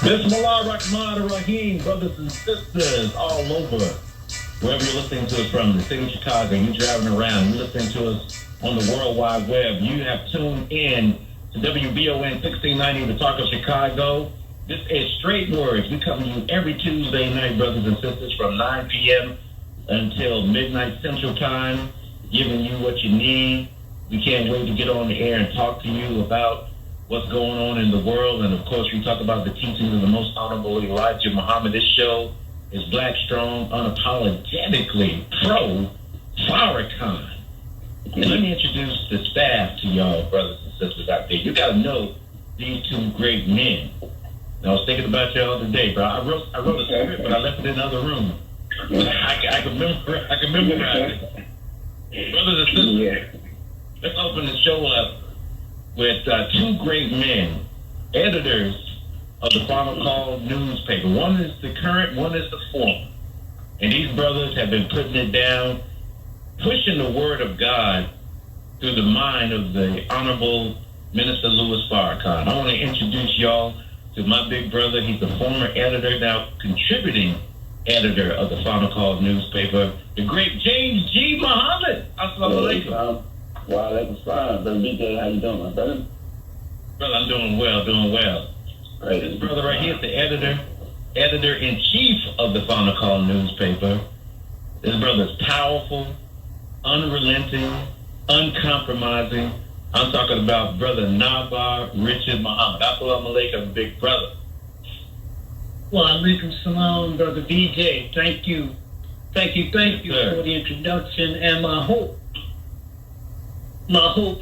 Bismillah Rahman Rahim, brothers and sisters all over. Wherever you're listening to us from, the city of Chicago, you're driving around, you're listening to us on the World Wide Web. You have tuned in to WBON 1690, the Talk of Chicago. This is Straight Words. We come to you every Tuesday night, brothers and sisters, from 9 p.m. until midnight Central Time, giving you what you need. We can't wait to get on the air and talk to you about what's going on in the world. And, of course, we talk about the teachings of the Most Honorable Elijah Muhammad. This show is Black Strong, unapologetically pro-Farrakhan. And let me introduce the staff to y'all, brothers and sisters out there. You got to know these two great men. I was thinking about y'all today, bro. I wrote a script, but I left it in the other room. I can memorize it. Brothers and sisters, let's open the show up with two great men, editors of the Final Call newspaper. One is the current, one is the former. And these brothers have been putting it down, pushing the word of God through the mind of the Honorable Minister Louis Farrakhan. I want to introduce y'all to my big brother. He's the former editor, now contributing editor of the Final Call newspaper, the great James G. Muhammad. Assalamu alaikum. Wow, that was fine. Brother BJ, how you doing, my brother? Brother, I'm doing well. Great. This brother right here is the editor-in-chief of the Final Call newspaper. This brother is powerful, unrelenting, uncompromising. I'm talking about Brother Nabar Richard Muhammad. Assalamu alaikum, big brother. Wa alaikum salam, Brother BJ. Thank you for the introduction. And my hope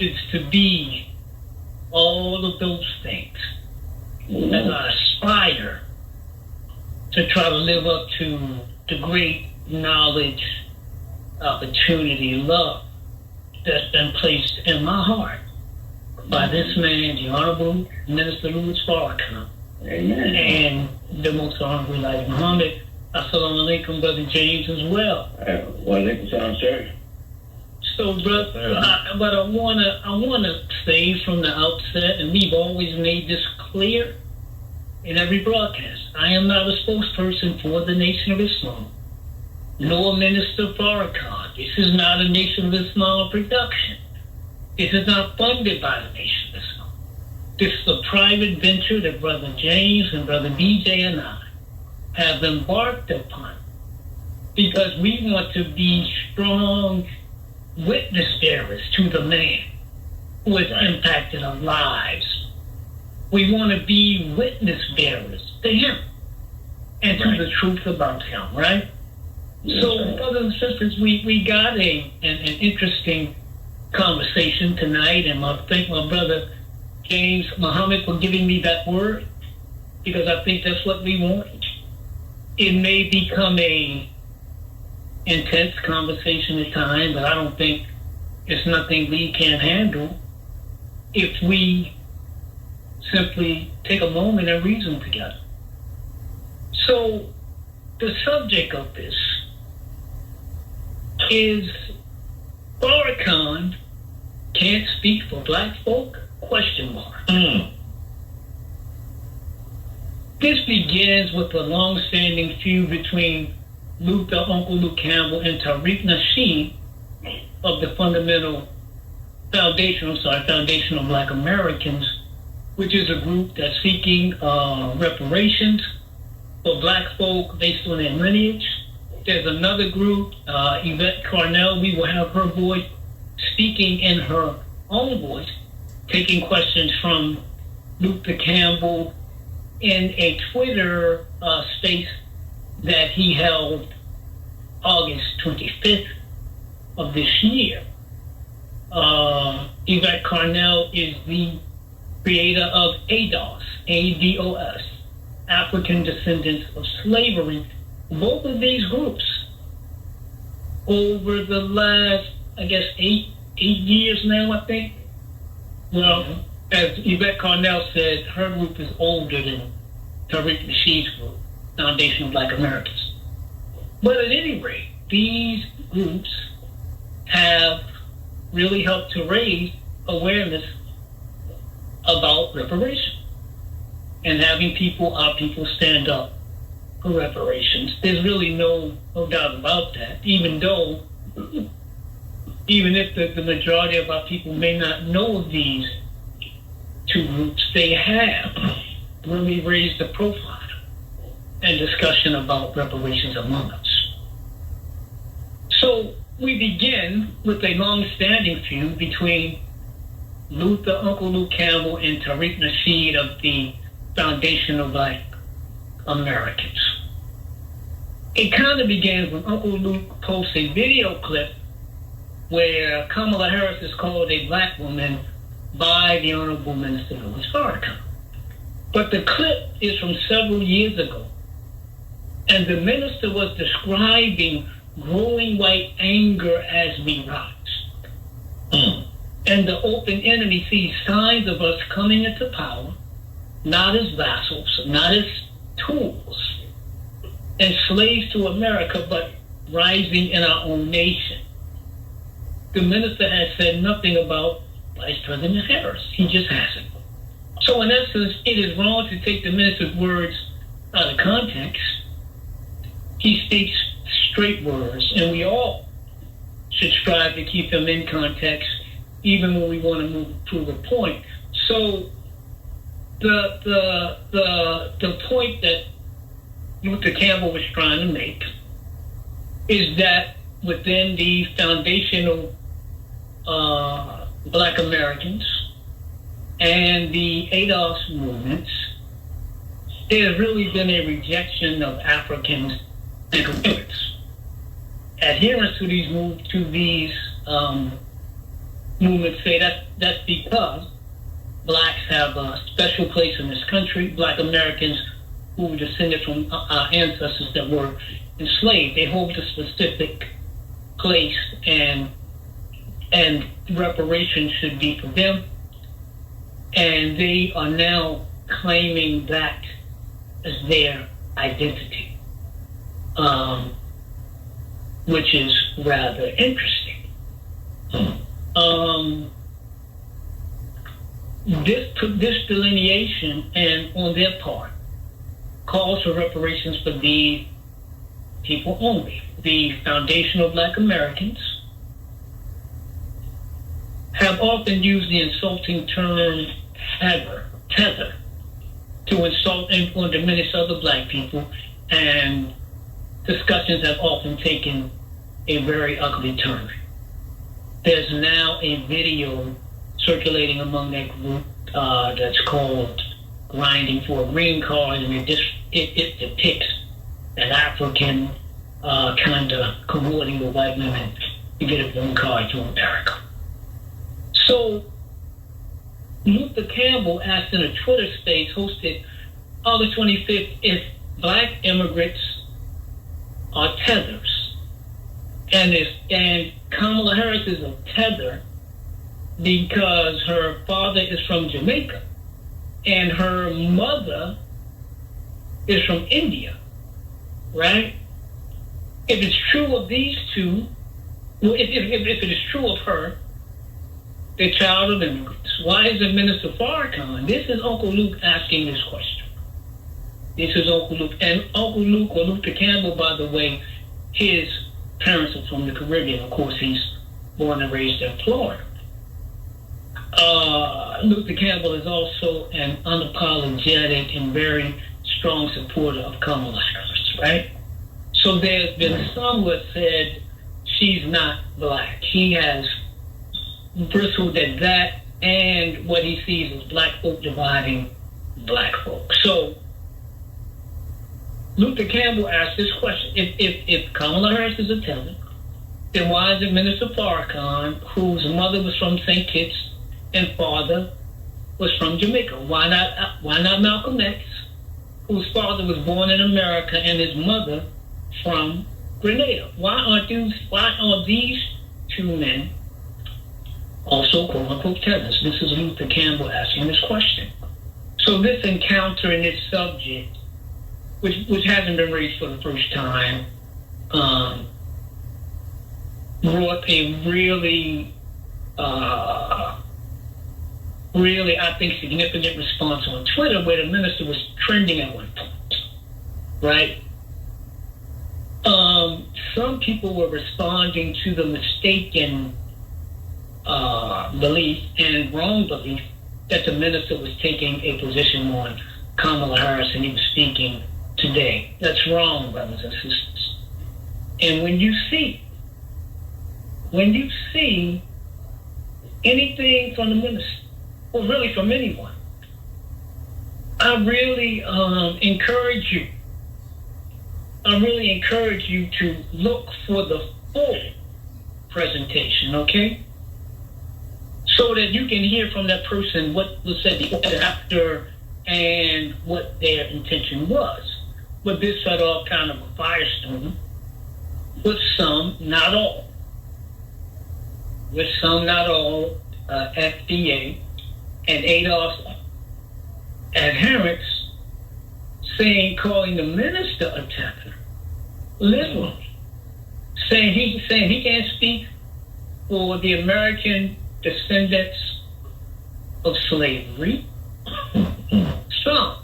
is to be all of those things. And I aspire to try to live up to the great knowledge, opportunity, love that's been placed in my heart by this man, the Honorable Minister Louis Farrakhan. Amen. And the Most Honorable Elijah Muhammad. Assalamu alaikum, Brother James, as well. Wa alaikum salam, sir. So, brother, but I wanna say from the outset, and we've always made this clear in every broadcast, I am not a spokesperson for the Nation of Islam, nor Minister Farrakhan. This is not a Nation of Islam production. This is not funded by the Nation of Islam. This is a private venture that Brother James and Brother BJ and I have embarked upon because we want to be strong witness bearers to the man who has impacted our lives. We want to be witness bearers to him and to the truth about him, right? So, brothers and sisters, we got an interesting conversation tonight, and I thank my brother James Muhammad for giving me that word, because I think that's what we want. It may become a intense conversation at times, but I don't think it's nothing we can't handle if we simply take a moment and reason together. So the subject of this is Farrakhan can't speak for black folk? ? This begins with a long-standing feud between Uncle Luke Campbell and Tariq Nasheed of the Foundation of Black Americans, which is a group that's seeking reparations for black folk based on their lineage. There's another group, Yvette Carnell. We will have her voice speaking in her own voice, taking questions from Luke Campbell in a Twitter space that he held August 25th of this year. Yvette Carnell is the creator of ADOS, ADOS, African Descendants of Slavery. Both of these groups, over the last, I guess, eight years now, I think. Well, as Yvette Carnell said, her group is older than Tariq Nasheed's group, Foundation of Black Americans. But at any rate, these groups have really helped to raise awareness about reparation and having our people stand up for reparations. There's really no doubt about that, even if the majority of our people may not know of these two groups, they have really raised the profile and discussion about reparations among us. So we begin with a long-standing feud between Uncle Luke Campbell and Tariq Nasheed of the Foundation of Black Americans. It kind of begins when Uncle Luke posts a video clip where Kamala Harris is called a black woman by the Honorable Minister Farrakhan. But the clip is from several years ago, and the minister was describing growing white anger as we rise. And the open enemy sees signs of us coming into power, not as vassals, not as tools, and slaves to America, but rising in our own nation. The minister has said nothing about Vice President Harris. He just hasn't. So in essence, it is wrong to take the minister's words out of context. He speaks straight words, and we all should strive to keep them in context, even when we want to move to the point. So the point that Luther Campbell was trying to make is that within the foundational Black Americans and the ADOS movements, there's really been a rejection of Africans and immigrants. Adherents to these movements say that's because blacks have a special place in this country. Black Americans who were descended from our ancestors that were enslaved, they hold a specific place, and reparations should be for them. And they are now claiming that as their identity, which is rather interesting. This delineation, and on their part, calls for reparations for these people only. The foundational Black Americans have often used the insulting term tether to insult or diminish other black people, and discussions have often taken a very ugly turn. There's now a video circulating among that group that's called Grinding for a Green Card, and it depicts an African kind of cavorting with white women to get a green card to America. So Luther Campbell asked in a Twitter space hosted August 25th if black immigrants are tethers. And Kamala Harris is a tether because her father is from Jamaica and her mother is from India, right? If it's true of these two, well, if it is true of her, the child of immigrants, why is the Minister Farrakhan? This is Uncle Luke asking this question. This is Uncle Luke. And Uncle Luke, or Luther Campbell, by the way, his parents are from the Caribbean. Of course, he's born and raised in Florida. Luther Campbell is also an unapologetic and very strong supporter of Kamala Harris, right? So there's been some who have said she's not black. He has bristled at that and what he sees as black folk dividing black folk. So Luther Campbell asked this question. If Kamala Harris is a tether, then why is it Minister Farrakhan, whose mother was from St. Kitts and father was from Jamaica? Why not Malcolm X, whose father was born in America and his mother from Grenada? Why are these two men also quote-unquote tethers? This is Luther Campbell asking this question. So this encounter and this subject, which hasn't been raised for the first time, brought a really really, I think, significant response on Twitter where the minister was trending at one point, right? Some people were responding to the mistaken belief and wrong belief that the minister was taking a position on Kamala Harris and he was speaking today. That's wrong, brothers and sisters. And when you see anything from the minister, or really from anyone, I really encourage you to look for the full presentation, okay? So that you can hear from that person what was said after and what their intention was. But this set off kind of a firestorm with some, not all. FBA and ADOS adherents calling the minister a tether, literally, saying he can't speak for the American descendants of slavery, some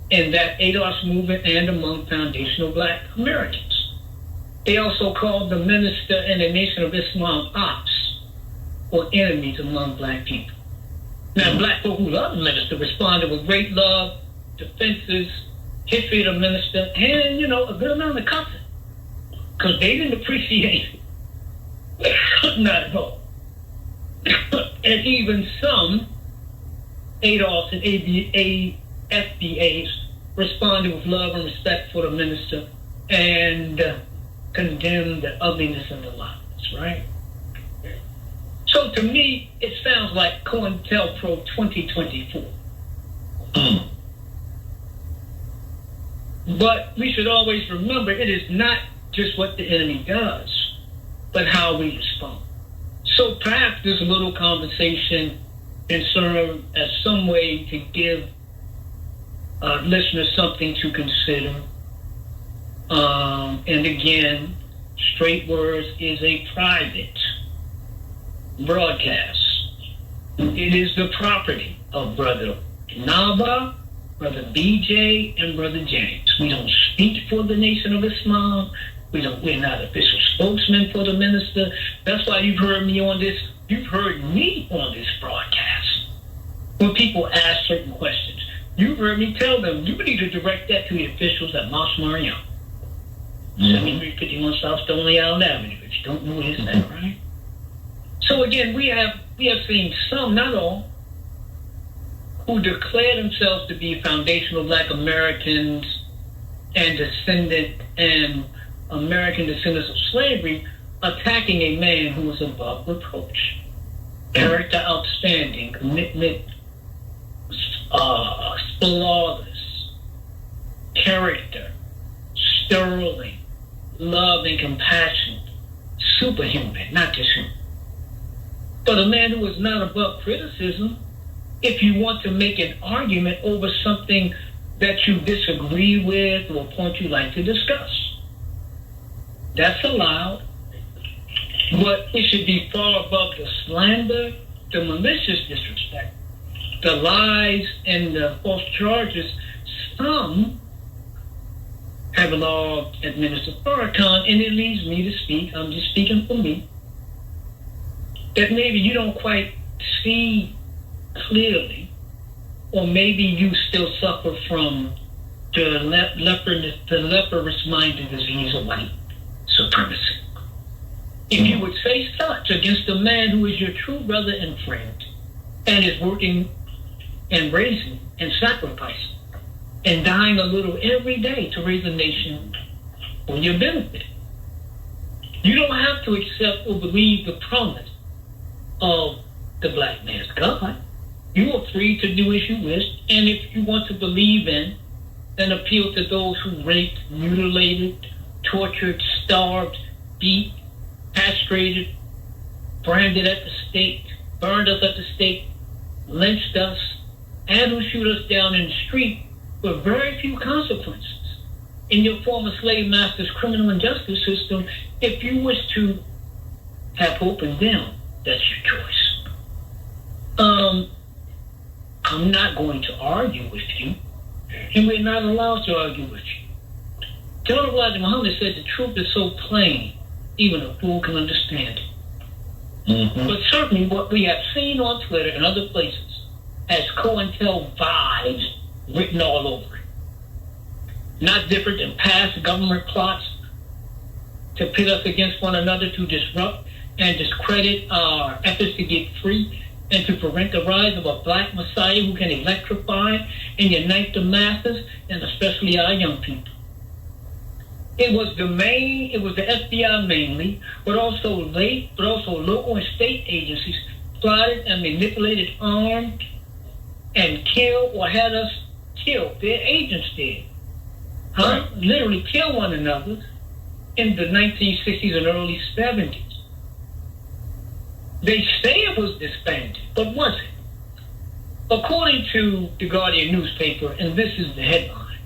in that ADOS movement and among foundational Black Americans. They also called the minister and the Nation of Islam ops, or enemies among Black people. Now, Black folk who love the minister responded with great love, defenses, history of the minister, and, a good amount of cussing. Because they didn't appreciate it. Not at all. And even some ADOS and FBAs responded with love and respect for the minister and condemned the ugliness and the lies, right? So to me, it sounds like Cointelpro 2024. But we should always remember it is not just what the enemy does, but how we respond. So perhaps this little conversation can serve as some way to give listeners something to consider. And again, Straight Words is a private broadcast. It is the property of Brother Nava, Brother BJ, and Brother James. We don't speak for the Nation of Islam. We're not official spokesmen for the minister. That's why you've heard me on this broadcast. When people ask certain questions, you've heard me tell them, you need to direct that to the officials at Mosque Mariam. 7351 South Stoney Island Avenue. If you don't know, it is that, right? So again, we have seen some, not all, who declare themselves to be foundational Black Americans and American descendants of slavery, attacking a man who was above reproach. Character outstanding, commitment flawless, character sterling, love and compassion, superhuman, not just human. But a man who is not above criticism, if you want to make an argument over something that you disagree with or a point you like to discuss, that's allowed. But it should be far above the slander, the malicious disrespect, the lies, and the false charges. Some have a law administered Farrakhan, and it leads me to speak. I'm just speaking for me. That maybe you don't quite see clearly, or maybe you still suffer from the leprous-minded disease of white supremacy. If you would say such against a man who is your true brother and friend, and is working and raising and sacrificing and dying a little every day to raise a nation for your benefit, you don't have to accept or believe the promise of the Black man's God. You are free to do as you wish, and if you want to believe in and appeal to those who raped, mutilated, tortured, starved, beat, castrated, branded at the stake, burned us at the stake, lynched us, and who shoot us down in the street with very few consequences in your former slave master's criminal injustice system, if you wish to have hope in them, that's your choice. I'm not going to argue with you, and we're not allowed to argue with you. John Elijah Muhammad said the truth is so plain, even a fool can understand it. Mm-hmm. But certainly what we have seen on Twitter and other places has COINTEL vibes written all over it. Not different than past government plots to pit us against one another, to disrupt and discredit our efforts to get free and to prevent the rise of a black messiah who can electrify and unite the masses, and especially our young people. It was the FBI mainly, but also local and state agencies plotted and manipulated, armed, and killed or had us killed. Their agents did. Literally kill one another in the 1960s and early 70s. They say it was disbanded, but was it? According to the Guardian newspaper, and this is the headline,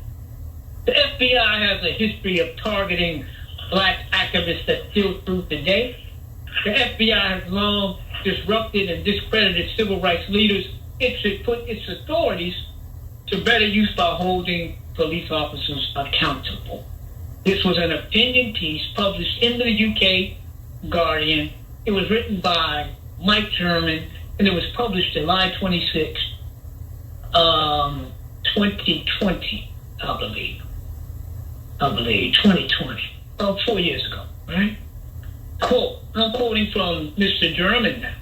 the FBI has a history of targeting black activists that still through today. The FBI has long disrupted and discredited civil rights leaders. It should put its authorities to better use by holding police officers accountable. This was an opinion piece published in the UK Guardian. It was written by Mike German, and it was published July 26, 2020, I believe, 2020, about 4 years ago, right? Quote, I'm quoting from Mr. German now.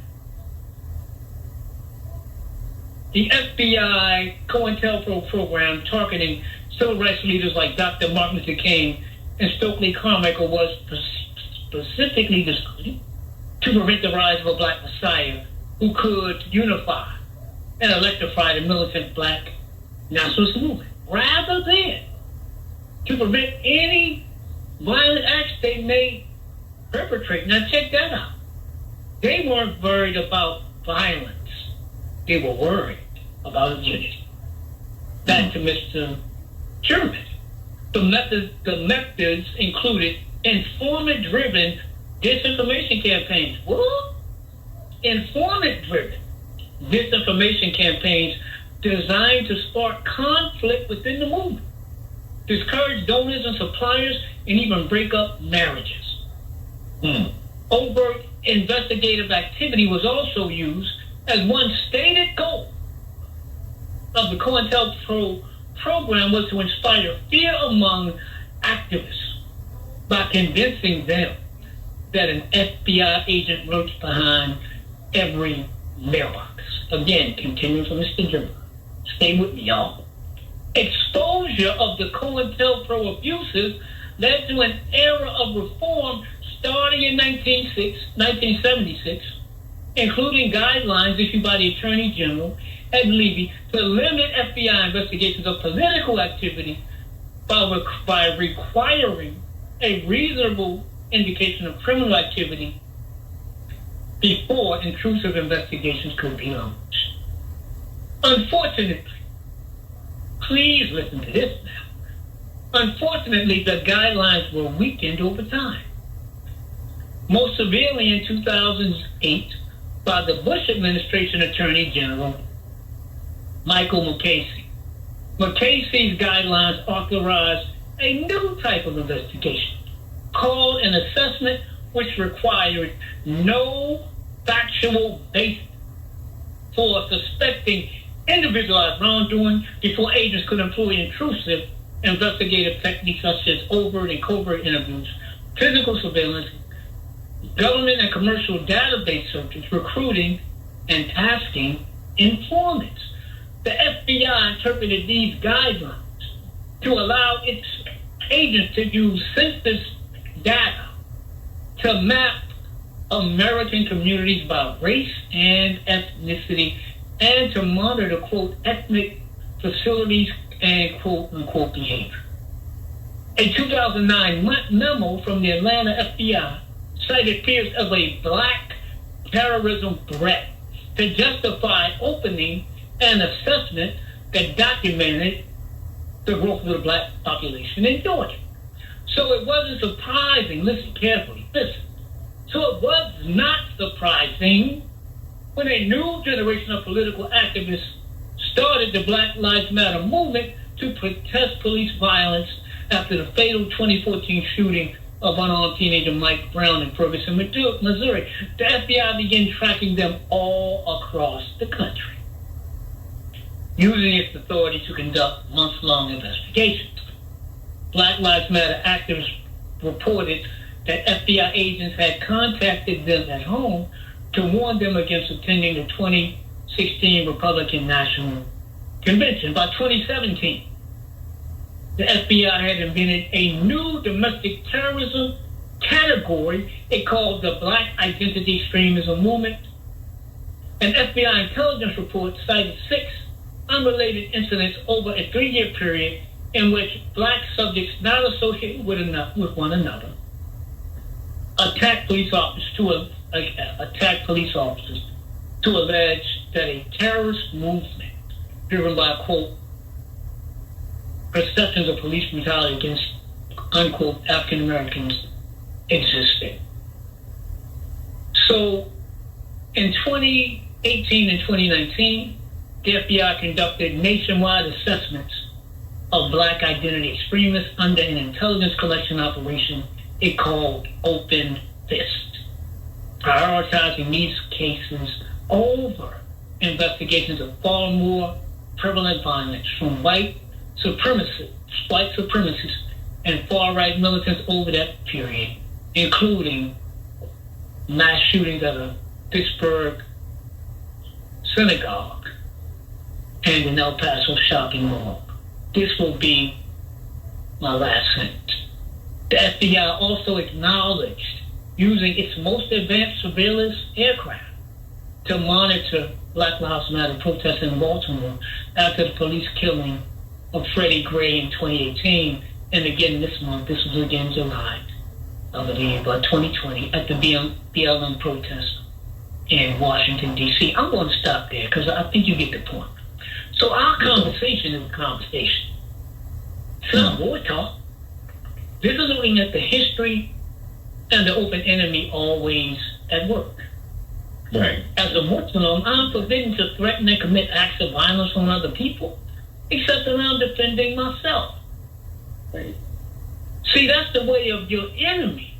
The FBI COINTELPRO program targeting civil rights leaders like Dr. Martin Luther King and Stokely Carmichael was specifically designed to prevent the rise of a black messiah who could unify and electrify the militant black nationalist movement, rather than to prevent any violent acts they may perpetrate. Now check that out. They weren't worried about violence. They were worried about unity. Back to Mr. German. The methods included informant-driven disinformation campaigns. What? Informant-driven disinformation campaigns designed to spark conflict within the movement, discourage donors and suppliers, and even break up marriages. Overt investigative activity was also used as one stated goal of the COINTELPRO program was to inspire fear among activists by convincing them that an FBI agent lurks behind every mailbox. Again, continuing from Mr. German. Stay with me, y'all. Exposure of the COINTELPRO abuses led to an era of reform starting in 1976, including guidelines issued by the Attorney General Ed Levy to limit FBI investigations of political activity by requiring a reasonable indication of criminal activity before intrusive investigations could be launched. Unfortunately, please listen to this now. Unfortunately, the guidelines were weakened over time. Most severely in 2008 by the Bush administration Attorney General Michael Mukasey. Mukasey's guidelines authorized a new type of investigation called an assessment, which required no factual basis for suspecting individualized wrongdoing before agents could employ intrusive investigative techniques such as overt and covert interviews, physical surveillance, government and commercial database searches, recruiting, and tasking informants. The FBI interpreted these guidelines to allow its agents to use census data to map American communities by race and ethnicity and to monitor, quote, ethnic facilities and quote unquote behavior. A 2009 memo from the Atlanta FBI cited Pierce as a black terrorism threat to justify opening an assessment that documented the growth of the black population in Georgia. So it wasn't surprising, listen carefully, listen. So it was not surprising when a new generation of political activists started the Black Lives Matter movement to protest police violence after the fatal 2014 shooting of unarmed teenager Mike Brown in Ferguson, Missouri. The FBI began tracking them all across the country, using its authority to conduct months-long investigations. Black Lives Matter activists reported that FBI agents had contacted them at home to warn them against attending the 2016 Republican National Convention. By 2017, the FBI had invented a new domestic terrorism category it called the Black Identity Extremism Movement. An FBI intelligence report cited 6 unrelated incidents over a 3-year period in which black subjects not associated with one another attacked police officers to allege that a terrorist movement driven by, quote, perceptions of police brutality against, unquote, African Americans existed. So in 2018 and 2019, the FBI conducted nationwide assessments of black identity extremists under an intelligence collection operation it called Open Fist, prioritizing these cases over investigations of far more prevalent violence from white supremacists and far-right militants over that period, including mass shootings at a Pittsburgh synagogue and an El Paso shopping mall. This will be my last sentence. The FBI also acknowledged using its most advanced surveillance aircraft to monitor Black Lives Matter protests in Baltimore after the police killing of Freddie Gray in 2018, and again this month. This was again July, I believe, 2020, at the BLM protest in Washington, D.C. I'm going to stop there because I think you get the point. So our conversation is a conversation. It's not war talk. This is looking at the history and the open enemy always at work. Right. As a Muslim, I'm forbidden to threaten and commit acts of violence on other people, except when I'm defending myself. Right. See, that's the way of your enemy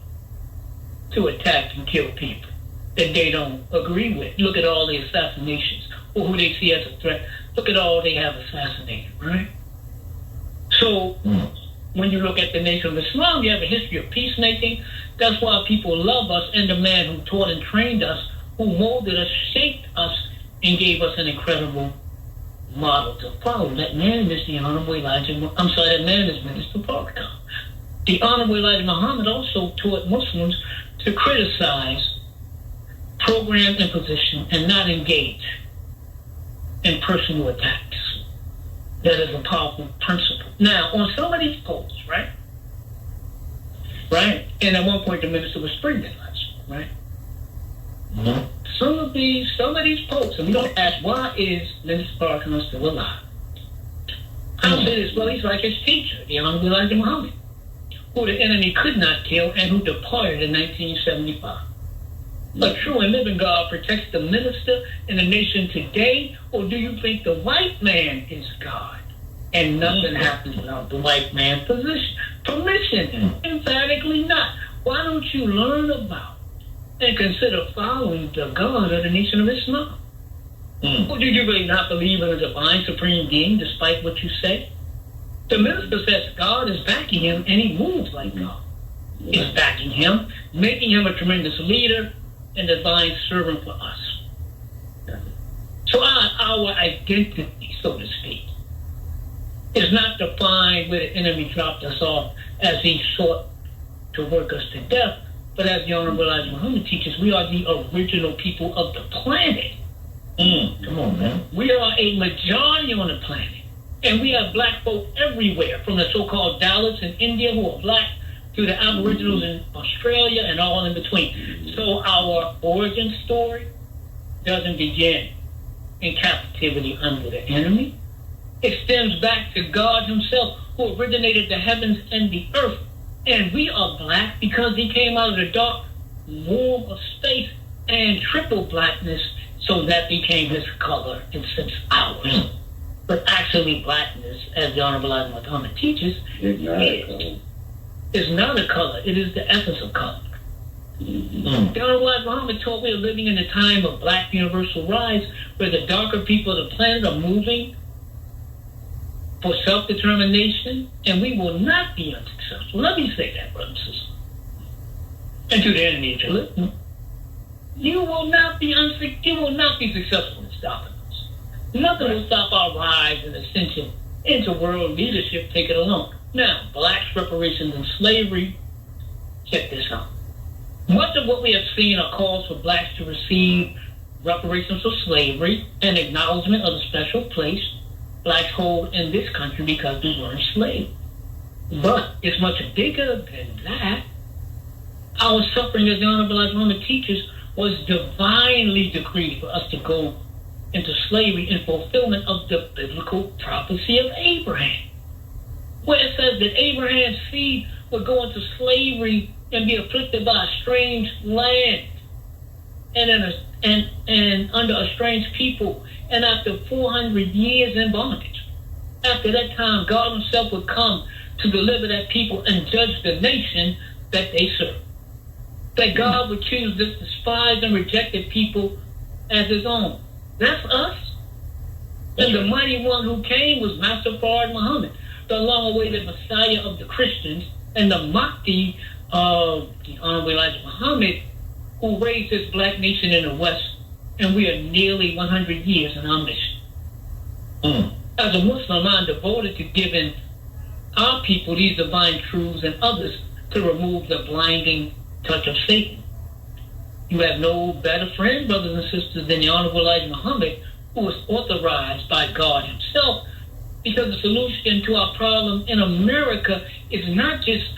to attack and kill people that they don't agree with. Look at all the assassinations, or who they see as a threat. Look at all they have assassinated, right? So when you look at the nation of Islam, you have a history of peacemaking. That's why people love us, and the man who taught and trained us, who molded us, shaped us, and gave us an incredible model to follow. That man is the Honorable that man is Minister Farrakhan. The Honorable Elijah Muhammad also taught Muslims to criticize, program imposition, and not engage in personal attacks. That is a powerful principle. Now, on some of these posts, right? And at one point the minister was pregnant, right? Mm-hmm. Some of these posts, and we don't ask, why is Minister Farrakhan still alive? I'll say this, well, he's like his teacher, the Honorable Elijah Muhammad, who the enemy could not kill and who departed in 1975. A true and living God protects the minister and the nation today, or do you think the white man is God and nothing happens without the white man's permission? Emphatically not. Why don't you learn about and consider following the God of the nation of Islam? Or do you really not believe in a divine supreme being despite what you say? The minister says God is backing him and he moves like God is backing him, making him a tremendous leader and divine servant for us. So our identity, so to speak, is not defined where the enemy dropped us off as he sought to work us to death, but as the Honorable Elijah Muhammad teaches, we are the original people of the planet. Come on, man. We are a majority on the planet, and we have black folk everywhere, from the so-called Dalits in India who are black to the Aboriginals in Australia and all in between. So our origin story doesn't begin in captivity under the enemy. It stems back to God himself, who originated the heavens and the earth. And we are black because he came out of the dark womb of space and triple blackness, so that became his color and since ours. But actually blackness, as the Honorable Elijah Muhammad teaches, is not a color. It is the essence of color. Mm-hmm. The Honorable Elijah Muhammad taught we are living in a time of black universal rise where the darker people of the planet are moving for self-determination, and we will not be unsuccessful. Let me say that, brothers and sisters. And to the enemy, if you're listening, you will not be successful in stopping us. Nothing will stop our rise and ascension into world leadership. Take it alone. Now, blacks, reparations, and slavery. Check this out. Much of what we have seen are calls for blacks to receive reparations for slavery and acknowledgement of the special place blacks hold in this country because we were enslaved. But it's much bigger than that. Our suffering, as the Honorable Elijah Muhammad teaches, was divinely decreed for us to go into slavery in fulfillment of the biblical prophecy of Abraham, where it says that Abraham's seed would go into slavery and be afflicted by a strange land and under a strange people, and after 400 years in bondage. After that time, God himself would come to deliver that people and judge the nation that they serve. That God would choose this despised and rejected people as his own. That's us. And the mighty one who came was Master Farrakhan Muhammad, the long-awaited Messiah of the Christians, and the Mahdi of the Honorable Elijah Muhammad, who raised this black nation in the West, and we are nearly 100 years in our mission. As a Muslim, I'm devoted to giving our people these divine truths and others to remove the blinding touch of Satan. You have no better friend, brothers and sisters, than the Honorable Elijah Muhammad, who was authorized by God himself, because the solution to our problem in America is not just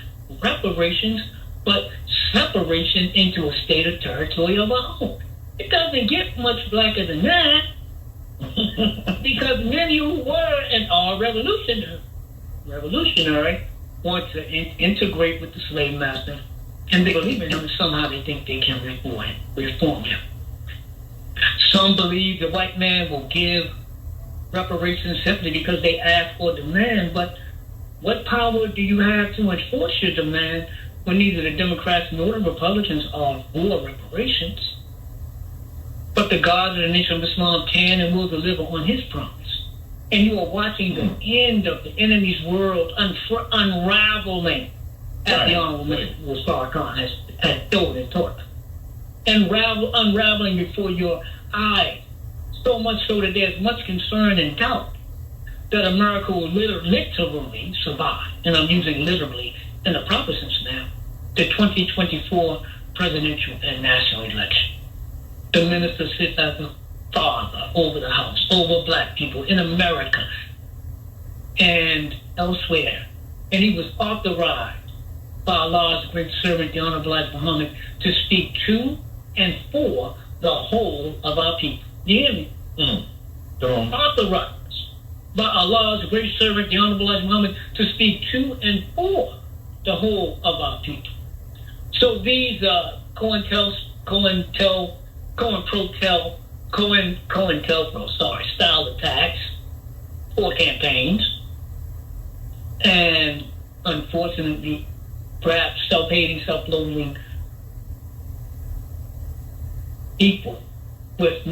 reparations, but separation into a state of territory of our own. It doesn't get much blacker than that, because many who were and are revolutionary want to integrate with the slave master, and they believe in him, and somehow they think they can reform him. Some believe the white man will give reparations simply because they ask or demand, but what power do you have to enforce your demand when neither the Democrats nor the Republicans are for reparations? But the God of the nation of Islam can and will deliver on his promise. And you are watching the end of the enemy's world unraveling, as the Honorable Mr. Farrakhan has told and taught. Unraveling before your eyes. So much so that there's much concern and doubt that America will literally survive, and I'm using literally in the proper sense now, the 2024 presidential and national election. The minister sits as a father over the house, over black people in America and elsewhere. And he was authorized by Allah's great servant, the Honorable Elijah Muhammad, to speak to and for the whole of our people. You hear me? Authorized by Allah's great servant, the Honorable Elijah Muhammad, to speak to and for the whole of our people. So these Cointelpro style attacks or campaigns, and unfortunately, perhaps self-hating, self-loathing people with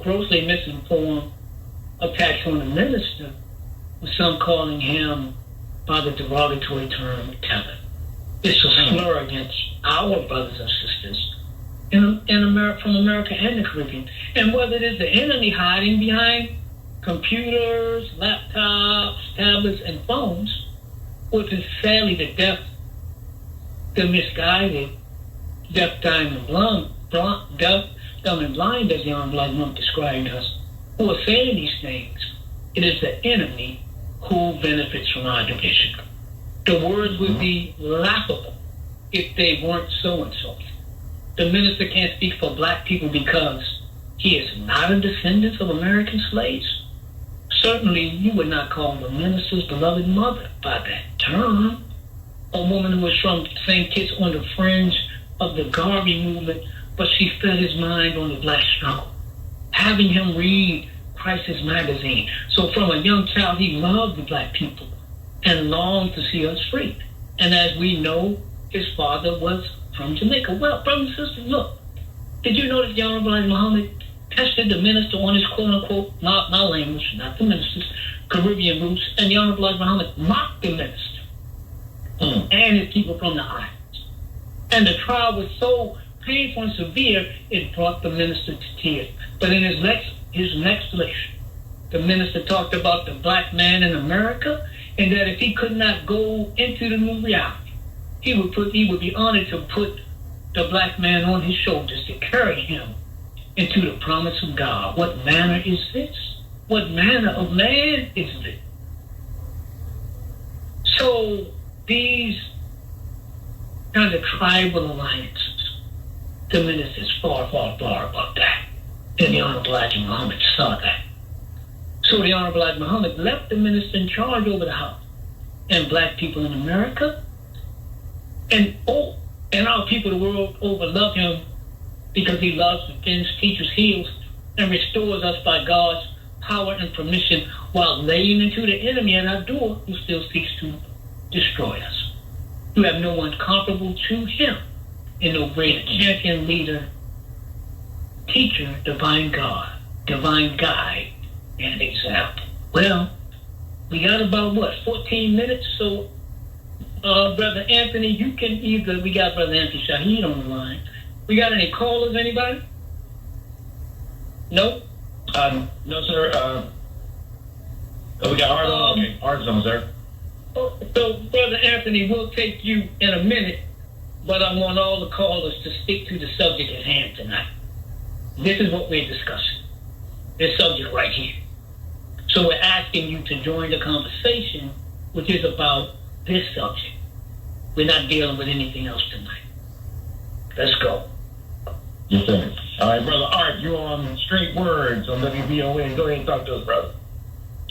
grossly misinformed attacks on the minister, with some calling him by the derogatory term tether. It's a slur against our brothers and sisters in America, from America and the Caribbean. And whether it is the enemy hiding behind computers, laptops, tablets, and phones, which is sadly the misguided, deaf, dumb, and blind, as the Honorable Elijah described us, who are saying these things, it is the enemy who benefits from our division. The words would be laughable if they weren't so insulting. The minister can't speak for black people because he is not a descendant of American slaves. Certainly, you would not call the minister's beloved mother by that term. A woman who was from St. Kitts on the fringe of the Garvey movement, but she fed his mind on the black struggle, having him read Crisis magazine. So from a young child, he loved the black people and longed to see us free. And as we know, his father was from Jamaica. Well, brothers and sisters, look, did you notice the Honorable Elijah Muhammad tested the minister on his quote-unquote, not my language, not the minister's, Caribbean roots, and the Honorable Elijah Muhammad mocked the minister and his people from the islands. And the trial was so painful and severe, it brought the minister to tears. But in his next lecture, the minister talked about the black man in America, and that if he could not go into the new reality, he would be honored to put the black man on his shoulders to carry him into the promise of God. What manner is this? What manner of man is this? So these kind of tribal alliances, the minister's far, far, far above that. And the Honorable Elijah Muhammad saw that. So the Honorable Elijah Muhammad left the minister in charge over the house and black people in America. And our people the world over love him because he loves, defends, teaches, heals, and restores us by God's power and permission while laying into the enemy at our door who still seeks to destroy us. You have no one comparable to him and no greater champion, leader, teacher, divine God, divine guide, and example. Well, we got about, 14 minutes, so Brother Anthony, you can either, we got Brother Anthony Shaheed on the line. We got any callers, anybody? No? No, sir. We got Art on. Okay, Art's on, sir. So, Brother Anthony, we'll take you in a minute, but I want all the callers to stick to the subject at hand tonight. This is what we're discussing, this subject right here. So we're asking you to join the conversation, which is about this subject. We're not dealing with anything else tonight. Let's go. Yes, sir. All right, Brother Art, you're on Straight Words on WVOA. Go ahead and talk to us, brother.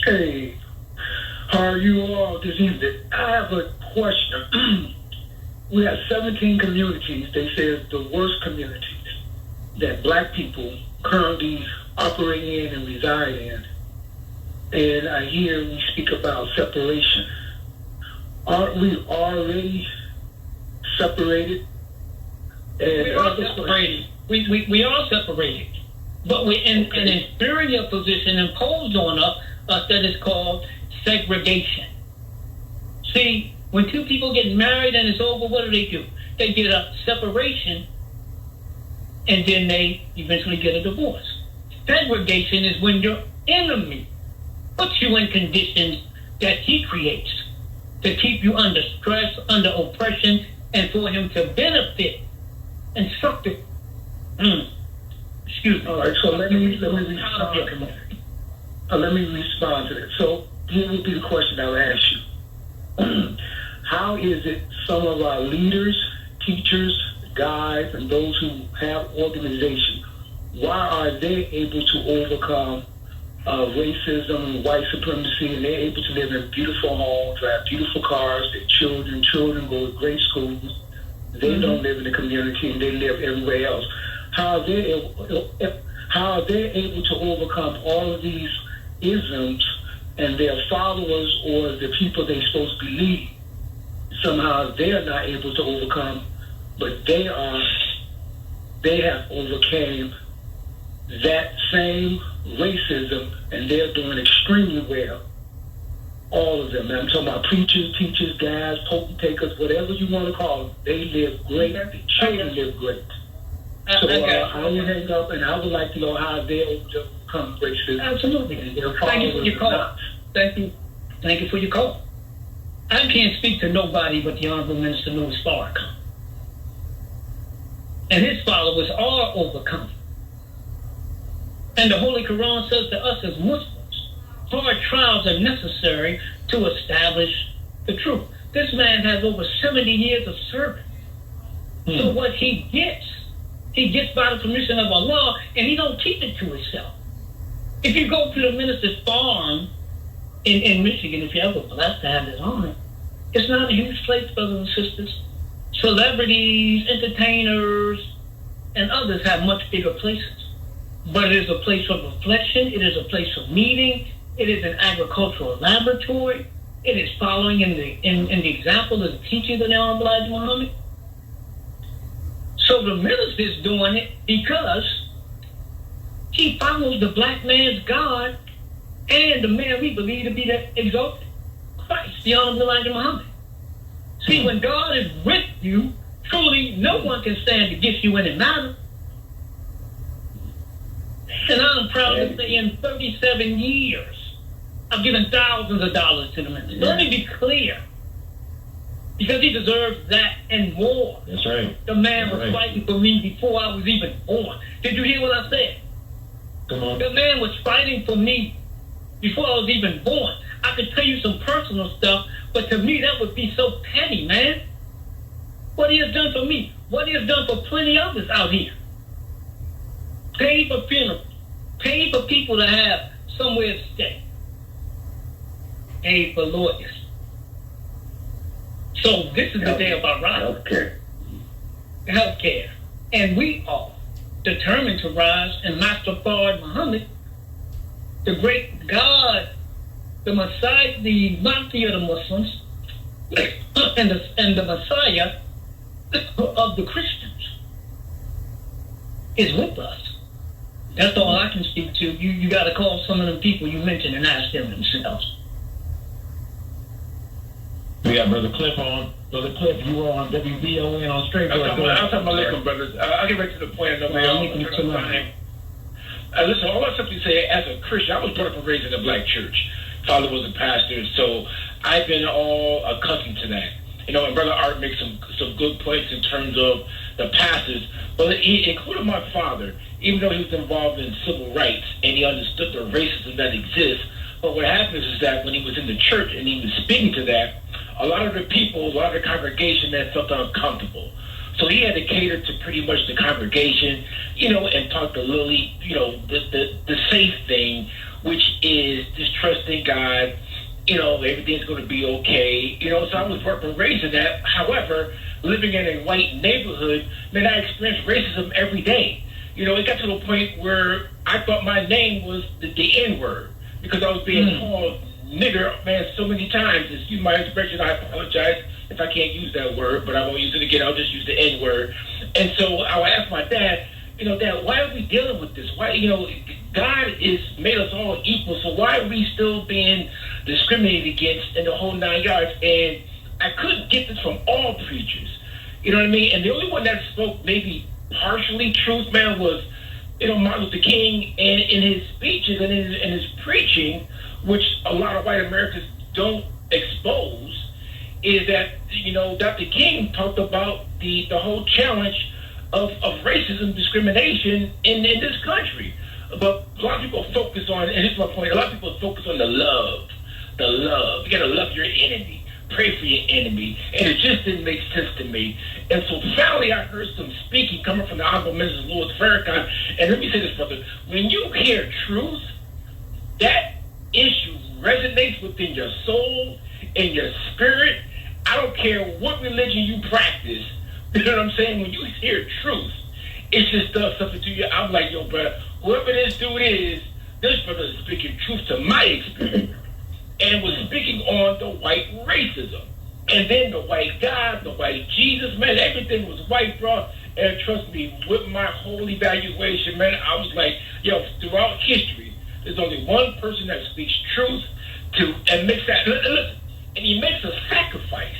Hey, how are you all this evening? I have a question. We have 17 communities. They say it's the worst communities that black people currently operate in and reside in. And I hear we speak about separation. Aren't we already separated? And we are separated. We are separated. But we're in an inferior position imposed on us that is called segregation. See, when two people get married and it's over, what do? They get a separation, and then they eventually get a divorce. Segregation is when your enemy puts you in conditions that he creates to keep you under stress, under oppression, and for him to benefit and suck it. Excuse me. All right, so let me respond to that. So here would be the question I would ask you. How is it some of our leaders, teachers, guides, and those who have organizations, why are they able to overcome racism and white supremacy, and they're able to live in beautiful homes, drive beautiful cars, their children go to great schools, they don't live in the community and they live everywhere else? How are they able to overcome all of these isms and their followers or the people they're supposed to be leading? Somehow they're not able to overcome, but they have overcame that same racism, and they're doing extremely well. All of them. I'm talking about preachers, teachers, guys, potentakers, whatever you want to call them. They live great. The children live great. So I would hang up, and I would like to know how they overcome racism. Absolutely. Thank you for your call. Thank you for your call. I can't speak to nobody but the Honorable Minister Louis Farrakhan. And his followers are overcome. And the Holy Quran says to us as Muslims, hard trials are necessary to establish the truth. This man has over 70 years of service. So what he gets by the permission of Allah, and he don't keep it to himself. If you go to the minister's farm in Michigan, if you're ever blessed to have this on it, it's not a huge place, brothers and sisters. Celebrities, entertainers, and others have much bigger places. but it is a place of reflection. It is a place of meeting. It is an agricultural laboratory. It is following in the example of the teachings of the Honorable Elijah Muhammad. So the minister is doing it because he follows the black man's God and the man we believe to be the exalted Christ, the Honorable Elijah Muhammad. See, when God is with you, truly no one can stand against you in a matter. And I'm proud to say in 37 years, I've given thousands of dollars to the minister. Let me be clear. Because he deserves that and more. That's right. The man was fighting for me before I was even born. Did you hear what I said? Come on. The man was fighting for me before I was even born. I could tell you some personal stuff, but to me that would be so petty, man. What he has done for me, what he has done for plenty others out here. Paid for funerals, paid for people to have somewhere to stay, paid for lawyers. So this is the day of our rise. Healthcare. And we are determined to rise, and Master Fard Muhammad, the great God, the Messiah, the Mahdi of the Muslims, and the Messiah of the Christians, is with us. That's all I can speak to. You got to call some of them people you mentioned and ask them themselves. We got Brother Cliff on. Brother Cliff, you were on WBON on Straight. Assalamu alaikum, brothers. I'll get right to the point. Listen, all I simply say, as a Christian, I was brought up and raised in a black church. Father was a pastor, so I've been all accustomed to that. You know, and Brother Art makes some good points in terms of the pastors, but he included my father, even though he was involved in civil rights and he understood the racism that exists. But what happens is that when he was in the church and he was speaking to that, a lot of the people, a lot of the congregation that felt uncomfortable. So he had to cater to pretty much the congregation, you know, and talk to Lily, you know, the safe thing, which is just trusting God, you know, everything's going to be okay. You know, so I was raised in that. However, living in a white neighborhood, man, I experienced racism every day. You know, it got to the point where I thought my name was the N-word because I was being called nigger, man, so many times. Excuse my expression, I apologize if I can't use that word, but I won't use it again. I'll just use the N-word. And so I would ask my dad, you know, Dad, why are we dealing with this? Why, you know, God is made us all equal, so why are we still being discriminated against in the whole 9 yards? And I couldn't get this from all preachers. You know what I mean? And the only one that spoke maybe partially truth, man, was, you know, Martin Luther King, and in his speeches and in his preaching, which a lot of white Americans don't expose, is that, you know, Dr. King talked about the whole challenge of racism, discrimination in this country. But a lot of people focus on, and here's my point, a lot of people focus on the love. You gotta love your enemy. Pray for your enemy. And it just didn't make sense to me. And so finally I heard some speaking coming from the Honorable Mrs. Louis Farrakhan. And let me say this, brother. When you hear truth, that issue resonates within your soul and your spirit. I don't care what religion you practice. You know what I'm saying? When you hear truth, it just does something to you. I'm like, yo, brother, whoever this dude is, this brother is speaking truth to my experience and was speaking on the white racism. And then the white God, the white Jesus, man, everything was white, bro. And trust me, with my whole evaluation, man, I was like, yo, throughout history, there's only one person that speaks truth and makes that, listen, and he makes a sacrifice.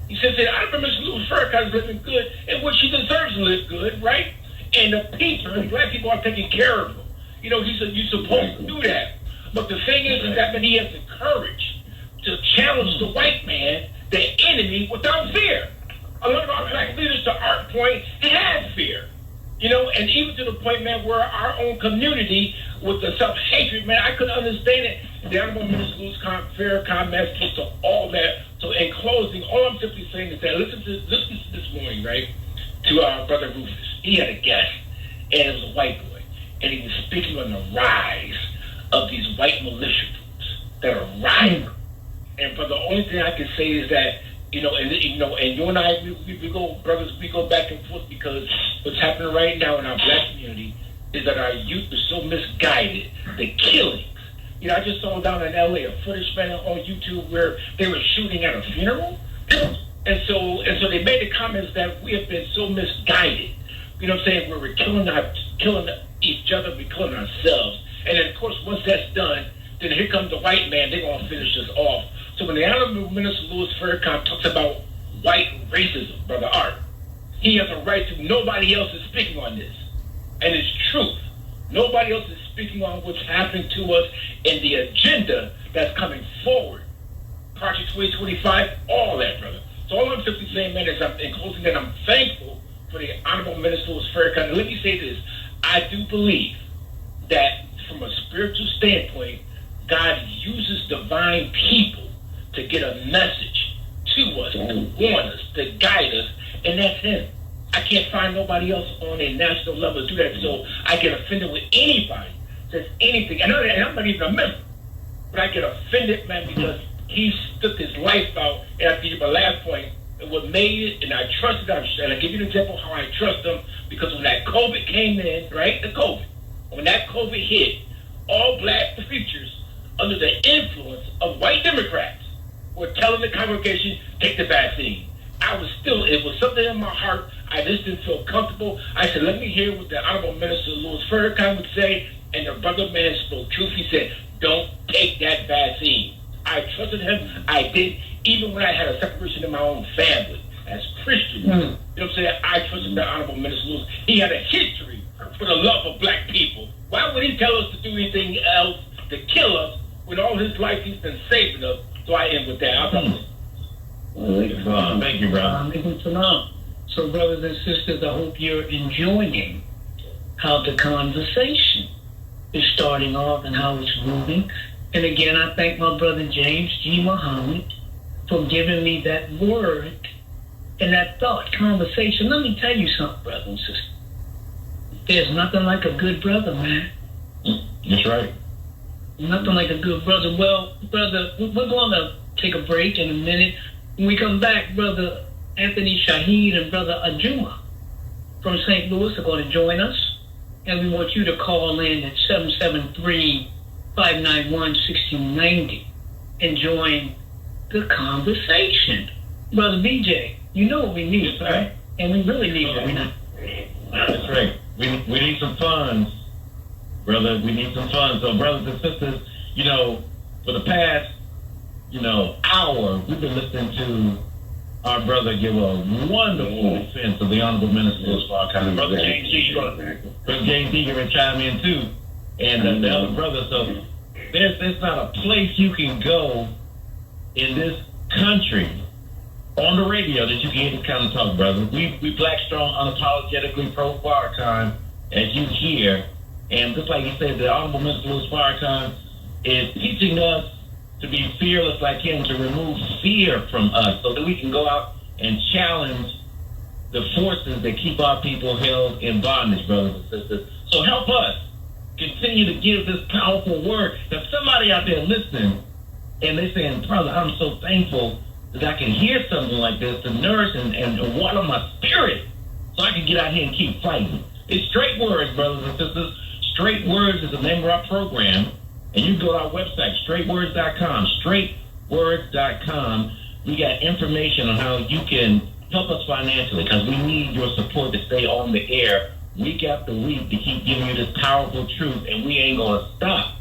He says that I remember Louis Farrakhan is living good, and what she deserves to live good, right? And the people, the black people are taking care of him. You know, he said, you're supposed to do that. But the thing is that when he has the courage to challenge the white man, the enemy, without fear. A lot of our black leaders, to our point, had fear. You know, and even to the point, man, where our own community, with the self-hatred, man, I couldn't understand it. The Honorable Minister Louis Farrakhan message to all that. So in closing, all I'm simply saying is that listen to this morning, right, to our brother Rufus. He had a guest, and it was a white boy, and he was speaking on the rise of these white militia groups that are rising. And for the only thing I can say is that, you know, and you and I, we go, brothers, we go back and forth because what's happening right now in our black community, is that our youth is so misguided. The killings. You know, I just saw down in LA a footage, man, on YouTube where they were shooting at a funeral. And so they made the comments that we have been so misguided. You know what I'm saying? Where we're killing each other, we're killing ourselves. And then, of course, once that's done, then here comes the white man. They're going to finish us off. So when the Honorable Minister Louis Farrakhan talks about white racism, Brother Art, he has a right to. Nobody else is speaking on this. And it's truth. Nobody else is speaking on what's happening to us and the agenda that's coming forward. Project 2025, all that, brother. So all I'm simply saying, man, is in closing that I'm thankful for the Honorable Minister Louis Farrakhan. And let me say this. I do believe that from a spiritual standpoint, God uses divine people to get a message to us, to warn us, to guide us, and that's Him. I can't find nobody else on a national level to do that, so I get offended with anybody says anything. And I'm not even a member, but I get offended, man, because he stuck his life out. And I'll give you my last point. And what made it, and I trusted him, and I'll give you an example of how I trust him, because when that COVID came in, right, when that COVID hit, all black preachers, under the influence of white Democrats, were telling the congregation, take the vaccine. It was something in my heart. I just didn't feel comfortable. I said, let me hear what the Honorable Minister Louis Farrakhan would say. And the brother man spoke truth. He said, don't take that vaccine. I trusted him. I did, even when I had a separation in my own family as Christians. You know what I'm saying? I trusted the Honorable Minister Louis. He had a history for the love of black people. Why would he tell us to do anything else to kill us when all his life he's been saving us? So I end with that. Thank you, brother. So, brothers and sisters, I hope you're enjoying how the conversation is starting off and how it's moving. And again, I thank my brother James G. Muhammad for giving me that word and that thought conversation. Let me tell you something, brothers and sisters. There's nothing like a good brother, man. That's right. Nothing like a good brother. Well, brother, we're going to take a break in a minute. When we come back, brother Anthony Shaheed and brother Ajuma from St. Louis are going to join us. And we want you to call in at 773-591-1690 and join the conversation. Brother BJ, you know what we need, right? And we really need what we need. That's right. We need some funds, brother. We need some funds. So, brothers and sisters, for the past, hour, we've been listening to our brother give a wonderful defense of the Honorable Minister Louis Farrakhan. Brother James G. can chime in too, and the other brother. So there's not a place you can go in this country on the radio that you can hear this kind of talk, brother. We black strong, unapologetically pro Farrakhan, as you hear, and just like you said, the Honorable Minister Louis Farrakhan is teaching us to be fearless like him, to remove fear from us so that we can go out and challenge the forces that keep our people held in bondage, brothers and sisters. So help us continue to give this powerful word. That somebody out there listening, and they're saying, brother, I'm so thankful that I can hear something like this to nourish and water my spirit so I can get out here and keep fighting. It's Straight Words, brothers and sisters. Straight Words is the name of our program. And you can go to our website, straightwords.com, straightwords.com. We got information on how you can help us financially, because we need your support to stay on the air week after week to keep giving you this powerful truth, and we ain't going to stop.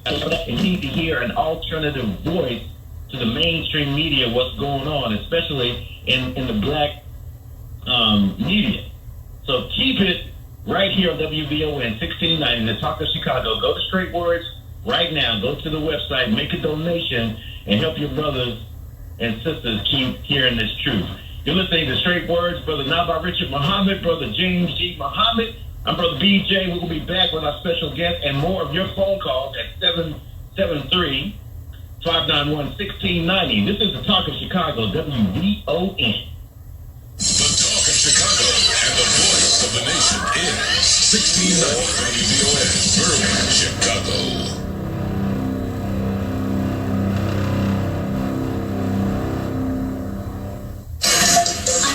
You need to hear an alternative voice to the mainstream media, what's going on, especially in the black media. So keep it right here on WVON 1690, the Talk of Chicago. Go to Straight Words right now. Go to the website, make a donation, and help your brothers and sisters keep hearing this truth. You're listening to Straight Words, Brother Naba Richard Muhammad, Brother James G. Muhammad. I'm Brother BJ. We'll be back with our special guest and more of your phone calls at 773-591-1690. This is the Talk of Chicago, WVON. The Talk of Chicago and the voice of the nation is 1690 WVON, Berlin, Chicago.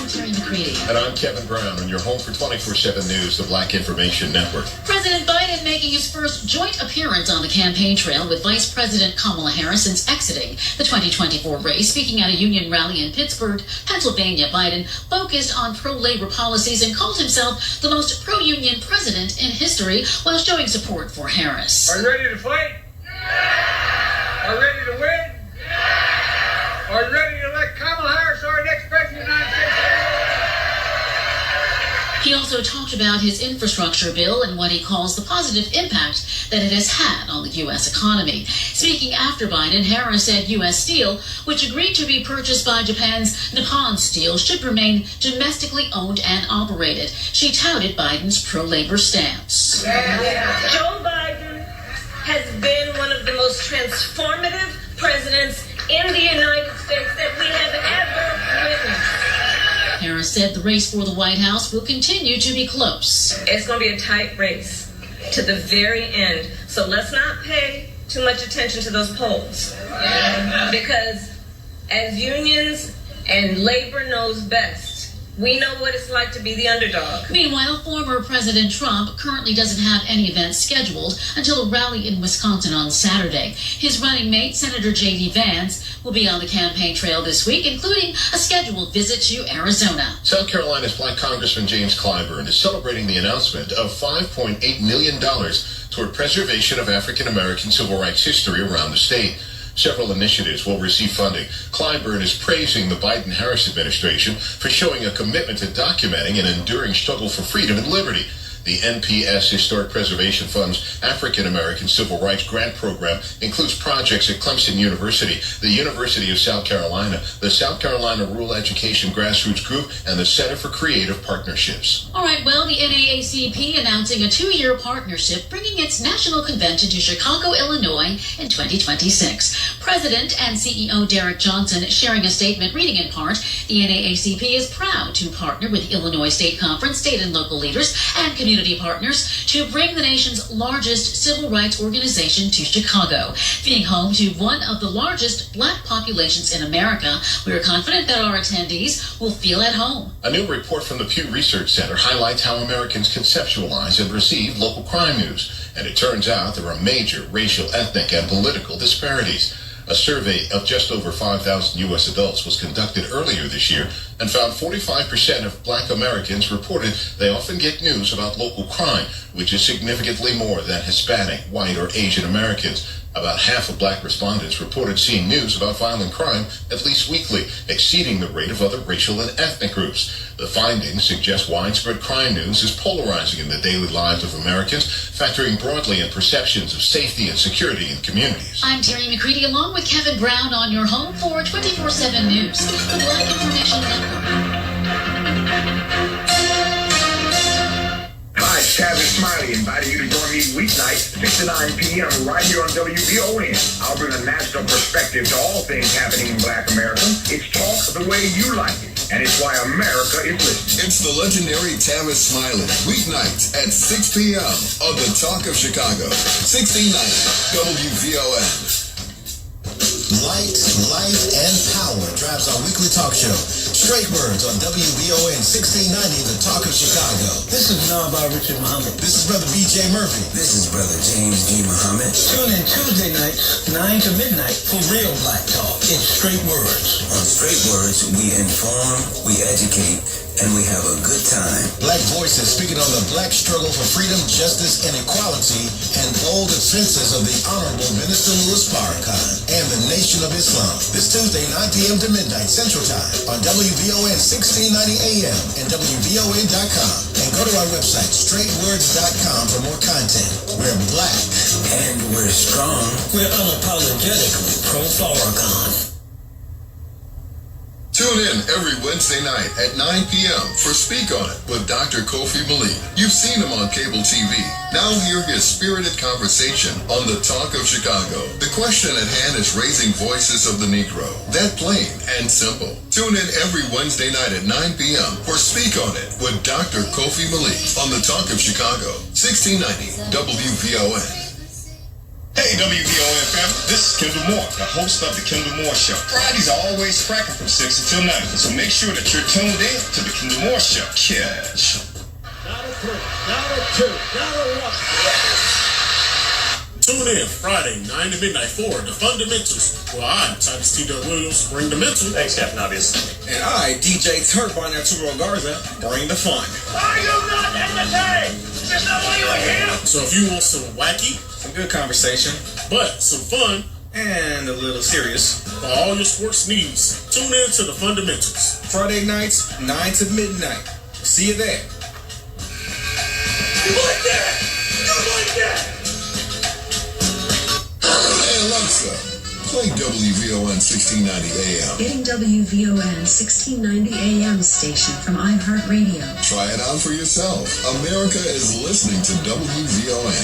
Answering the McCready. And I'm Kevin Brown on your home for 24/7 News, the Black Information Network. President Biden making his first joint appearance on the campaign trail with Vice President Kamala Harris since exiting the 2024 race. Speaking at a union rally in Pittsburgh, Pennsylvania, Biden focused on pro-labor policies and called himself the most pro-union president in history while showing support for Harris. Are you ready to fight? Yeah. Are you ready to win? Yeah. Are you ready to elect Kamala Harris our next president of the United States? He also talked about his infrastructure bill and what he calls the positive impact that it has had on the U.S. economy. Speaking after Biden, Harris said U.S. Steel, which agreed to be purchased by Japan's Nippon Steel, should remain domestically owned and operated. She touted Biden's pro-labor stance. Joe Biden has been one of the most transformative presidents in the United States that we have ever witnessed. Harris said the race for the White House will continue to be close. It's going to be a tight race to the very end. So let's not pay too much attention to those polls. Because as unions and labor knows best, we know what it's like to be the underdog. Meanwhile, former President Trump currently doesn't have any events scheduled until a rally in Wisconsin on Saturday. His running mate, Senator J.D. Vance, will be on the campaign trail this week, including a scheduled visit to Arizona. South Carolina's Black Congressman James Clyburn is celebrating the announcement of $5.8 million toward preservation of African American civil rights history around the state. Several initiatives will receive funding. Clyburn is praising the Biden-Harris administration for showing a commitment to documenting an enduring struggle for freedom and liberty. The NPS Historic Preservation Fund's African American Civil Rights Grant Program includes projects at Clemson University, the University of South Carolina, the South Carolina Rural Education Grassroots Group, and the Center for Creative Partnerships. All right, well, the NAACP announcing a 2-year partnership bringing its national convention to Chicago, Illinois in 2026. President and CEO Derek Johnson sharing a statement reading in part, the NAACP is proud to partner with the Illinois State Conference, state and local leaders, and community partners to bring the nation's largest civil rights organization to Chicago. Being home to one of the largest black populations in America, we are confident that our attendees will feel at home. A new report from the Pew Research Center highlights how Americans conceptualize and receive local crime news. And it turns out there are major racial, ethnic, and political disparities. A survey of just over 5,000 U.S. adults was conducted earlier this year and found 45% of black Americans reported they often get news about local crime, which is significantly more than Hispanic, white, or Asian Americans. About half of black respondents reported seeing news about violent crime at least weekly, exceeding the rate of other racial and ethnic groups. The findings suggest widespread crime news is polarizing in the daily lives of Americans, factoring broadly in perceptions of safety and security in communities. I'm Terry McCready along with Kevin Brown on your home for 24/7 News, the Black Information Network. Hi, it's Travis Smiley, inviting you to join me weeknights, 6 to 9 p.m. right here on WVON. I'll bring a national perspective to all things happening in Black America. It's talk the way you like it, and it's why America is listening. It's the legendary Travis Smiley, weeknights at 6 p.m. on the Talk of Chicago, 1690 WVON. Light, life, and power drives our weekly talk show. Straight Words on WVON 1690, the Talk of Chicago. This is Narbah Richard Muhammad. This is Brother B.J. Murphy. This is Brother James G. Muhammad. Tune in Tuesday nights, 9 to midnight for real black talk. It's Straight Words. On Straight Words, we inform, we educate, and we have a good time. Black voices speaking on the black struggle for freedom, justice, and equality, and bold defenses of the Honorable Minister Louis Farrakhan and the Nation of Islam. This Tuesday, 9 p.m. to midnight Central Time on WVON 1690 AM and WVON.com. And go to our website, straightwords.com, for more content. We're black. And we're strong. We're unapologetically pro-Farrakhan. Tune in every Wednesday night at 9 p.m. for Speak On It with Dr. Kofi Malik. You've seen him on cable TV. Now hear his spirited conversation on the Talk of Chicago. The question at hand is raising voices of the Negro. That plain and simple. Tune in every Wednesday night at 9 p.m. for Speak On It with Dr. Kofi Malik on the Talk of Chicago, 1690 WVON. Hey, WVON family, this is Kendall Moore, the host of The Kendall Moore Show. Fridays are always cracking from 6 until 9, so make sure that you're tuned in to The Kendall Moore Show. Catch. Not a 3, not a 2, not a 1. Tune in Friday, 9 to midnight for The Fundamentals, where I, Titus T. Williams, bring the mental. Thanks, Captain Obvious. And I, DJ Turbine Arturo Garza, bring the fun. Are you not entertained? Is this not why you are here? So if you want some wacky, some good conversation, but some fun, and a little serious, for all your sports needs, tune in to The Fundamentals. Friday nights, 9 to midnight. See you there. You like that? You like that? Hey, Alexa, play WVON 1690 AM. Getting WVON 1690 AM station from iHeartRadio. Try it out for yourself. America is listening to WVON.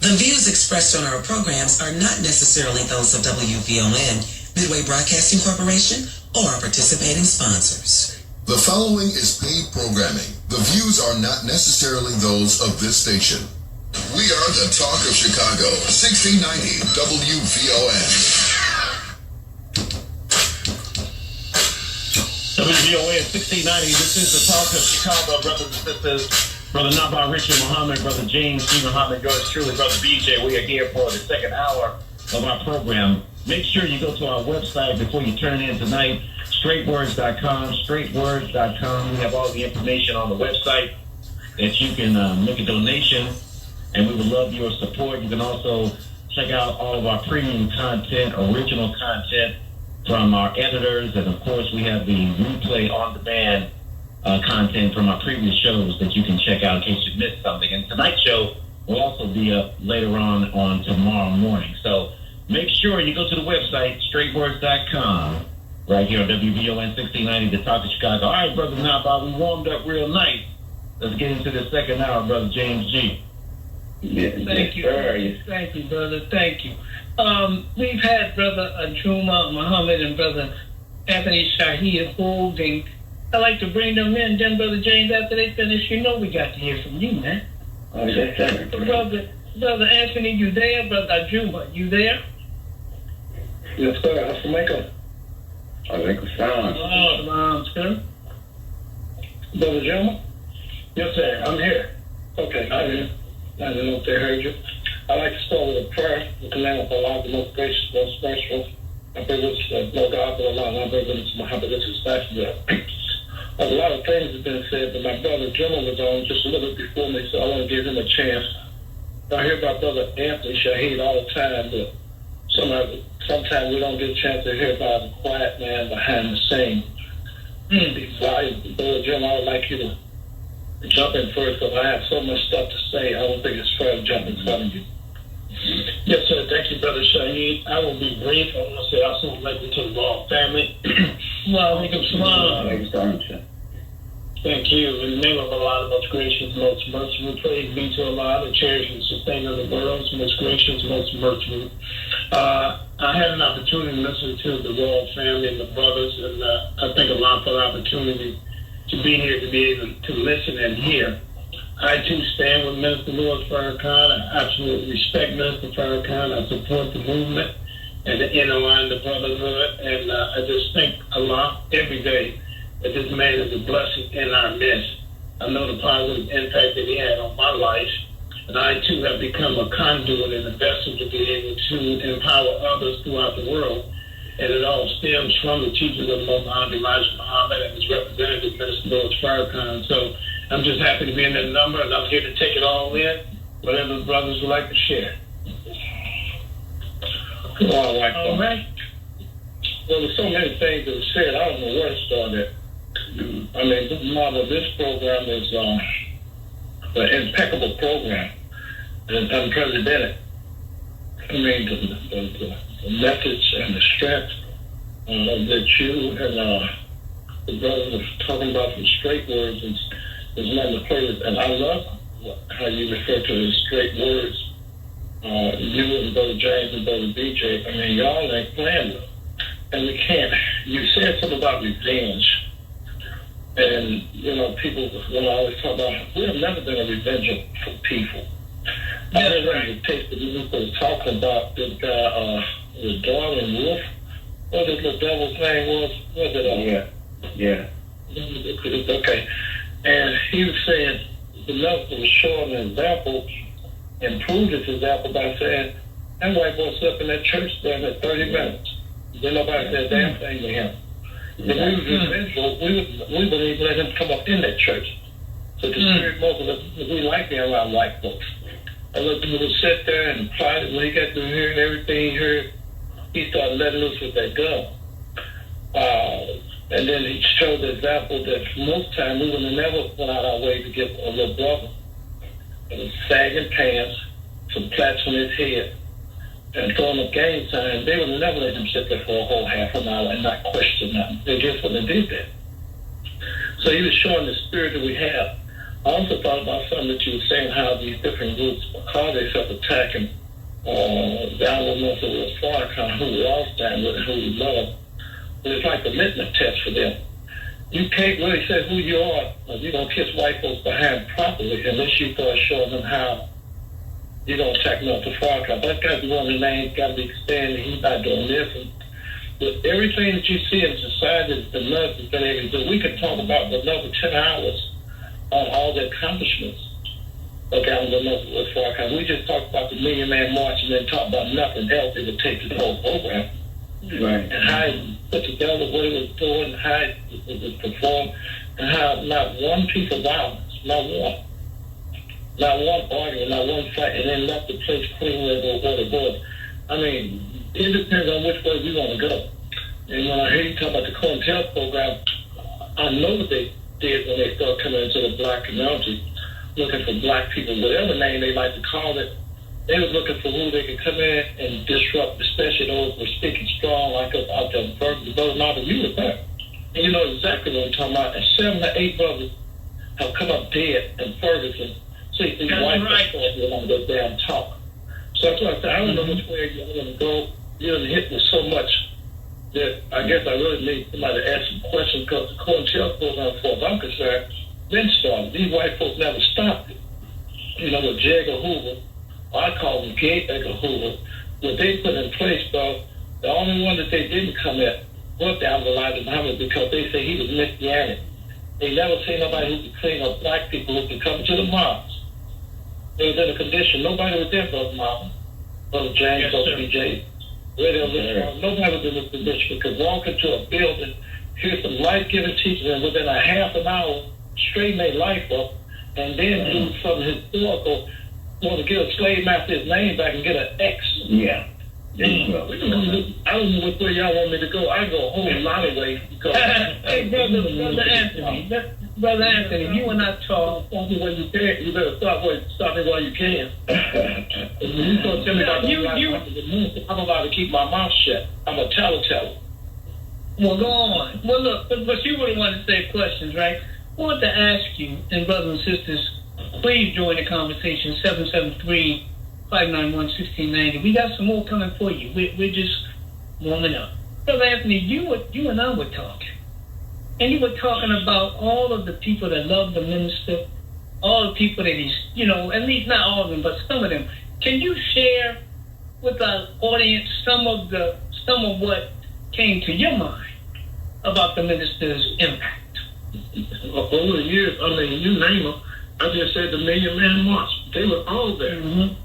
The views expressed on our programs are not necessarily those of WVON, Midway Broadcasting Corporation, or our participating sponsors. The following is paid programming. The views are not necessarily those of this station. We are the Talk of Chicago, 1690 WVON. WVON 1690, this is the Talk of Chicago, brothers and sisters. Brother Nabba Richard Muhammad, Brother James G. Muhammad, yours truly, Brother BJ. We are here for the second hour of our program. Make sure you go to our website before you turn in tonight, straightwords.com, straightwords.com. We have all the information on the website that you can make a donation, and we would love your support. You can also check out all of our premium content, original content from our editors, and of course we have the replay on demand content from our previous shows that you can check out in case you missed something. And tonight's show will also be up later on tomorrow morning. So make sure you go to the website, straightwords.com, right here on WVON 1690, the Talk of Chicago. All right, Brother Nabba, we warmed up real nice. Let's get into the second hour, Brother James G. Thank you. Thank you, brother. Thank you. We've had Brother Ajuma Muhammad and Brother Anthony Shahid holding. I'd like to bring them in. Then, Brother James, after they finish, you know we got to hear from you, man. Oh, yes, sir. Brother Anthony, you there? Brother Ajuma, you there? Yes, sir. Assalamualaikum. Alaikum salam. Sir. Brother Ajuma? Yes, sir. I'm here. Okay, I'm here. I don't know if they heard you. I'd like to start with a prayer. In the name of Allah, the most gracious, most merciful. I pray with no God but Allah, and I pray with Muhammad, this is messenger. A lot of things have been said, but my brother Jimmy was on just a little bit before me, so I want to give him a chance. I hear about Brother Anthony Shahid all the time, but sometimes we don't get a chance to hear about the quiet man behind the scene. Brother Jim, I would like you to jump in first, because I have so much stuff to say. I don't think it's fair to jump in front of you. Yes, sir. Thank you, Brother Shahid. I will be brief. I want to say also related to the Ball family. Walaikum salam. Thank you. In the name of Allah, the most gracious, most merciful, praise be to Allah, the cherisher and sustainer of the world, most gracious, most merciful. I had an opportunity to listen to the Royal family and the brothers, and I thank Allah for the opportunity to be here, to be able to listen and hear. I, too, stand with Minister Louis Farrakhan. I absolutely respect Minister Farrakhan. I support the movement and the NOI and the brotherhood. And I just thank Allah every day that this man is a blessing in our midst. I know the positive impact that he had on my life. And I, too, have become a conduit and a vessel to be able to empower others throughout the world. And it all stems from the teachings of Elijah Muhammad and his representative, Minister Louis Farrakhan. So I'm just happy to be in that number, and I'm here to take it all in, whatever the brothers would like to share. All right. Well, there's so many things that were said. I don't know where to start at. I mean, this program is an impeccable program and unprecedented. I mean, the methods and the strength that you and the brothers are talking about from straight words is nothing to play with. And I love how you refer to the straight words. You and Brother James and Brother BJ, I mean, y'all ain't playing with them. And we can't. You said something about revenge. And, you know, people, when I always talk about, we have never been a revengeful people. I heard on the tape that you was talking about this guy, the Darwin Wolf. What his little devil's name was? Was it? Yeah. Okay. And he was saying the left was showing an example and proved this example by saying that white boy slept in that church there for 30 minutes. Then nobody said a damn thing to him. If we was revengeful, we wouldn't even let him come up in that church. So the spirit most of us, we like being around white folks. I looked him would sit there and plotted when he got through hearing everything he heard, he started letting loose with that gun. And then he showed the example that most time we would have never went out our way to get a little brother with sagging pants, some plaits on his head, and throwing a gang sign. They would have never let him sit there for a whole half an hour and not question nothing. They just wouldn't have did that. So he was showing the spirit that we have. I also thought about something that you were saying, how these different groups, how they self-attacking the elements of the Farrakhan, who we all stand with and who we love. But it's like a litmus test for them. You can't really say who you are if you don't kiss white folks behind properly unless you start showing them how you're going to attack them up to Farrakhan. That's got to be one of the names, got to be expanded. He's not doing this. And with everything that you see in society that the left has been able to do, we could talk about for another 10 hours on all the accomplishments of Farrakhan. We just talked about the Million Man March and then talked about nothing else that would take this whole program. Right. And how he put together what he was doing, how it was performed, and how not one piece of violence, not one argument, not one fight, and then left the place clean where it was. I mean, it depends on which way we want to go. And when I hear you talk about the Cointelpro program, I know what they did when they started coming into the black community, looking for black people, whatever name they like to call it. They was looking for who they could come in and disrupt, especially those who were speaking strong like us out there in Ferguson. Brother Marvin, you were there. And you know exactly what I'm talking about. And 7 to 8 brothers have come up dead in Ferguson. See, these white folks don't want to go down and talk. So that's why I said, I don't know which way you're going to go. You're going to hit me so much that I guess I really need somebody to ask some questions, because the Cointelpro program, as far as I'm concerned, then started. These white folks never stopped it. You know, with Jagger Hoover, I call them Gay Edgar Hoover, what they put in place, though, the only one that they didn't come at was the Elijah Muhammad, because they say he was messianic. They never seen nobody who could clean up black people who could come to the mosques. They was in a condition. Nobody was there, Brother Marvin, Brother James, Brother BJ. Nobody was in this condition, because walk into a building, hear some life-giving teaching, and within a half an hour, straighten their life up, and then do some historical, want to get a slave master his name back and get an X. Yeah. I don't know which way y'all want me to go. I go a whole lot of ways. Hey, Brother Anthony, you and I talk. Stop me when you can. You better stop me while you can. You gonna tell me about I'm about to keep my mouth shut. I'm a teller. Well, go on. Well, look, but you would want to say questions, right? I want to ask you, and brothers and sisters, please join the conversation, 773-591-1690. We got some more coming for you. We're just warming up. Brother Anthony, you and I were talking. And you were talking about all of the people that love the minister, all the people that he's, at least not all of them, but some of them. Can you share with our audience some of what came to your mind about the minister's impact? Over the years, you name them. I just said the Million Man March. They were all there. Mm-hmm.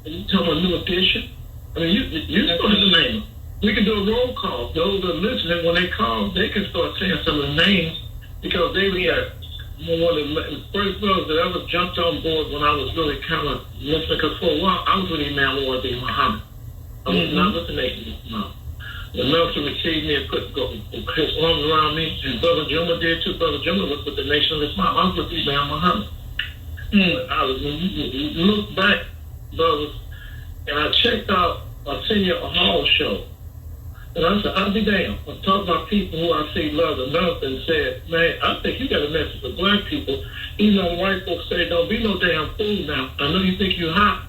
And you talking about New Edition? You started to name them. We can do a roll call. Those that are listening, when they call, they can start saying some of the names, because they were one of the first brothers that ever jumped on board when I was really kind of listening. Because for a while, I was really man more than Muhammad. I was not with the nation. No. The minister received me and put his arms around me, and Brother Juma did too. Brother Juma was with the Nation of Islam. I was with Imam Muhammad. I was look back, brothers, and I checked out a Senior Hall show. And I said, I'll be damned. I talked about people who I see love the North and said, man, I think you got a message for black people. Even though white folks say, don't be no damn fool now. I know you think you're hot,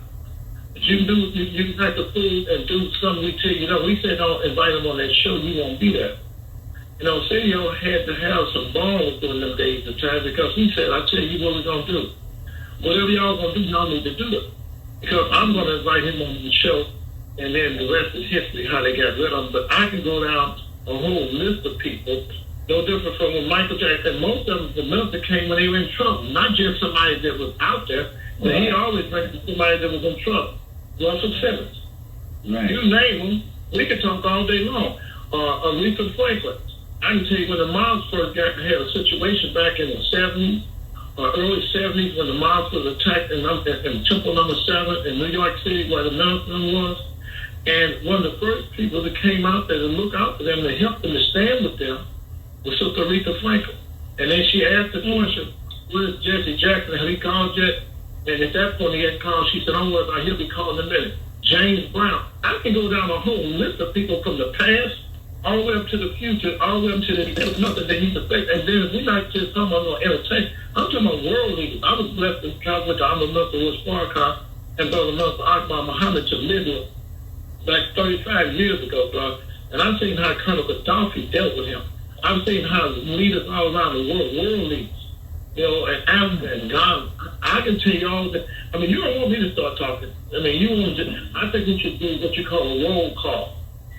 but you can act a fool and do something we tell you. We said don't invite them on that show, you won't be there. Senor had to have some balls during them days of time, because he said, I tell you what we're going to do. Whatever y'all going to do, y'all need to do it. because I'm going to invite him on the show, and then the rest is history, how they got rid of him. But I can go down a whole list of people, no different from when Michael Jackson, most of them, the minister came when they were in trouble, not just somebody that was out there, but he always went to somebody that was in trouble. Russell Simmons. Right. You name them, we could talk all day long. Aretha Franklin. I can tell you when the Moms first had a situation back in the 70s, early 70s, when the Moms was attacked in Temple No. 7 in New York City, where the minister was. And one of the first people that came out there to look out for them, to help them, to stand with them, was Sister Aretha Franklin. And then she asked the question, where's Jesse Jackson? Have he called yet? And at that point he had called. She said, don't worry about it, he'll be calling in a minute. James Brown. I can go down a whole list of people from the past, all the way up to the future, all the way up to the nothing that he's affected. And then we're not just talking about no entertainment. I'm talking about world leaders. I was blessed to travel with the Honorable Minister Louis Farrakhan and Brother Minister Akbar Muhammad to Libya back 35 years ago, bro. And I've seen how Colonel Gaddafi dealt with him. I've seen how leaders all around the world leaders, you know, and Africa and Ghana. I can tell you all that. I mean, you don't want me to start talking. I mean, you want to. I think we should do what you call a roll call.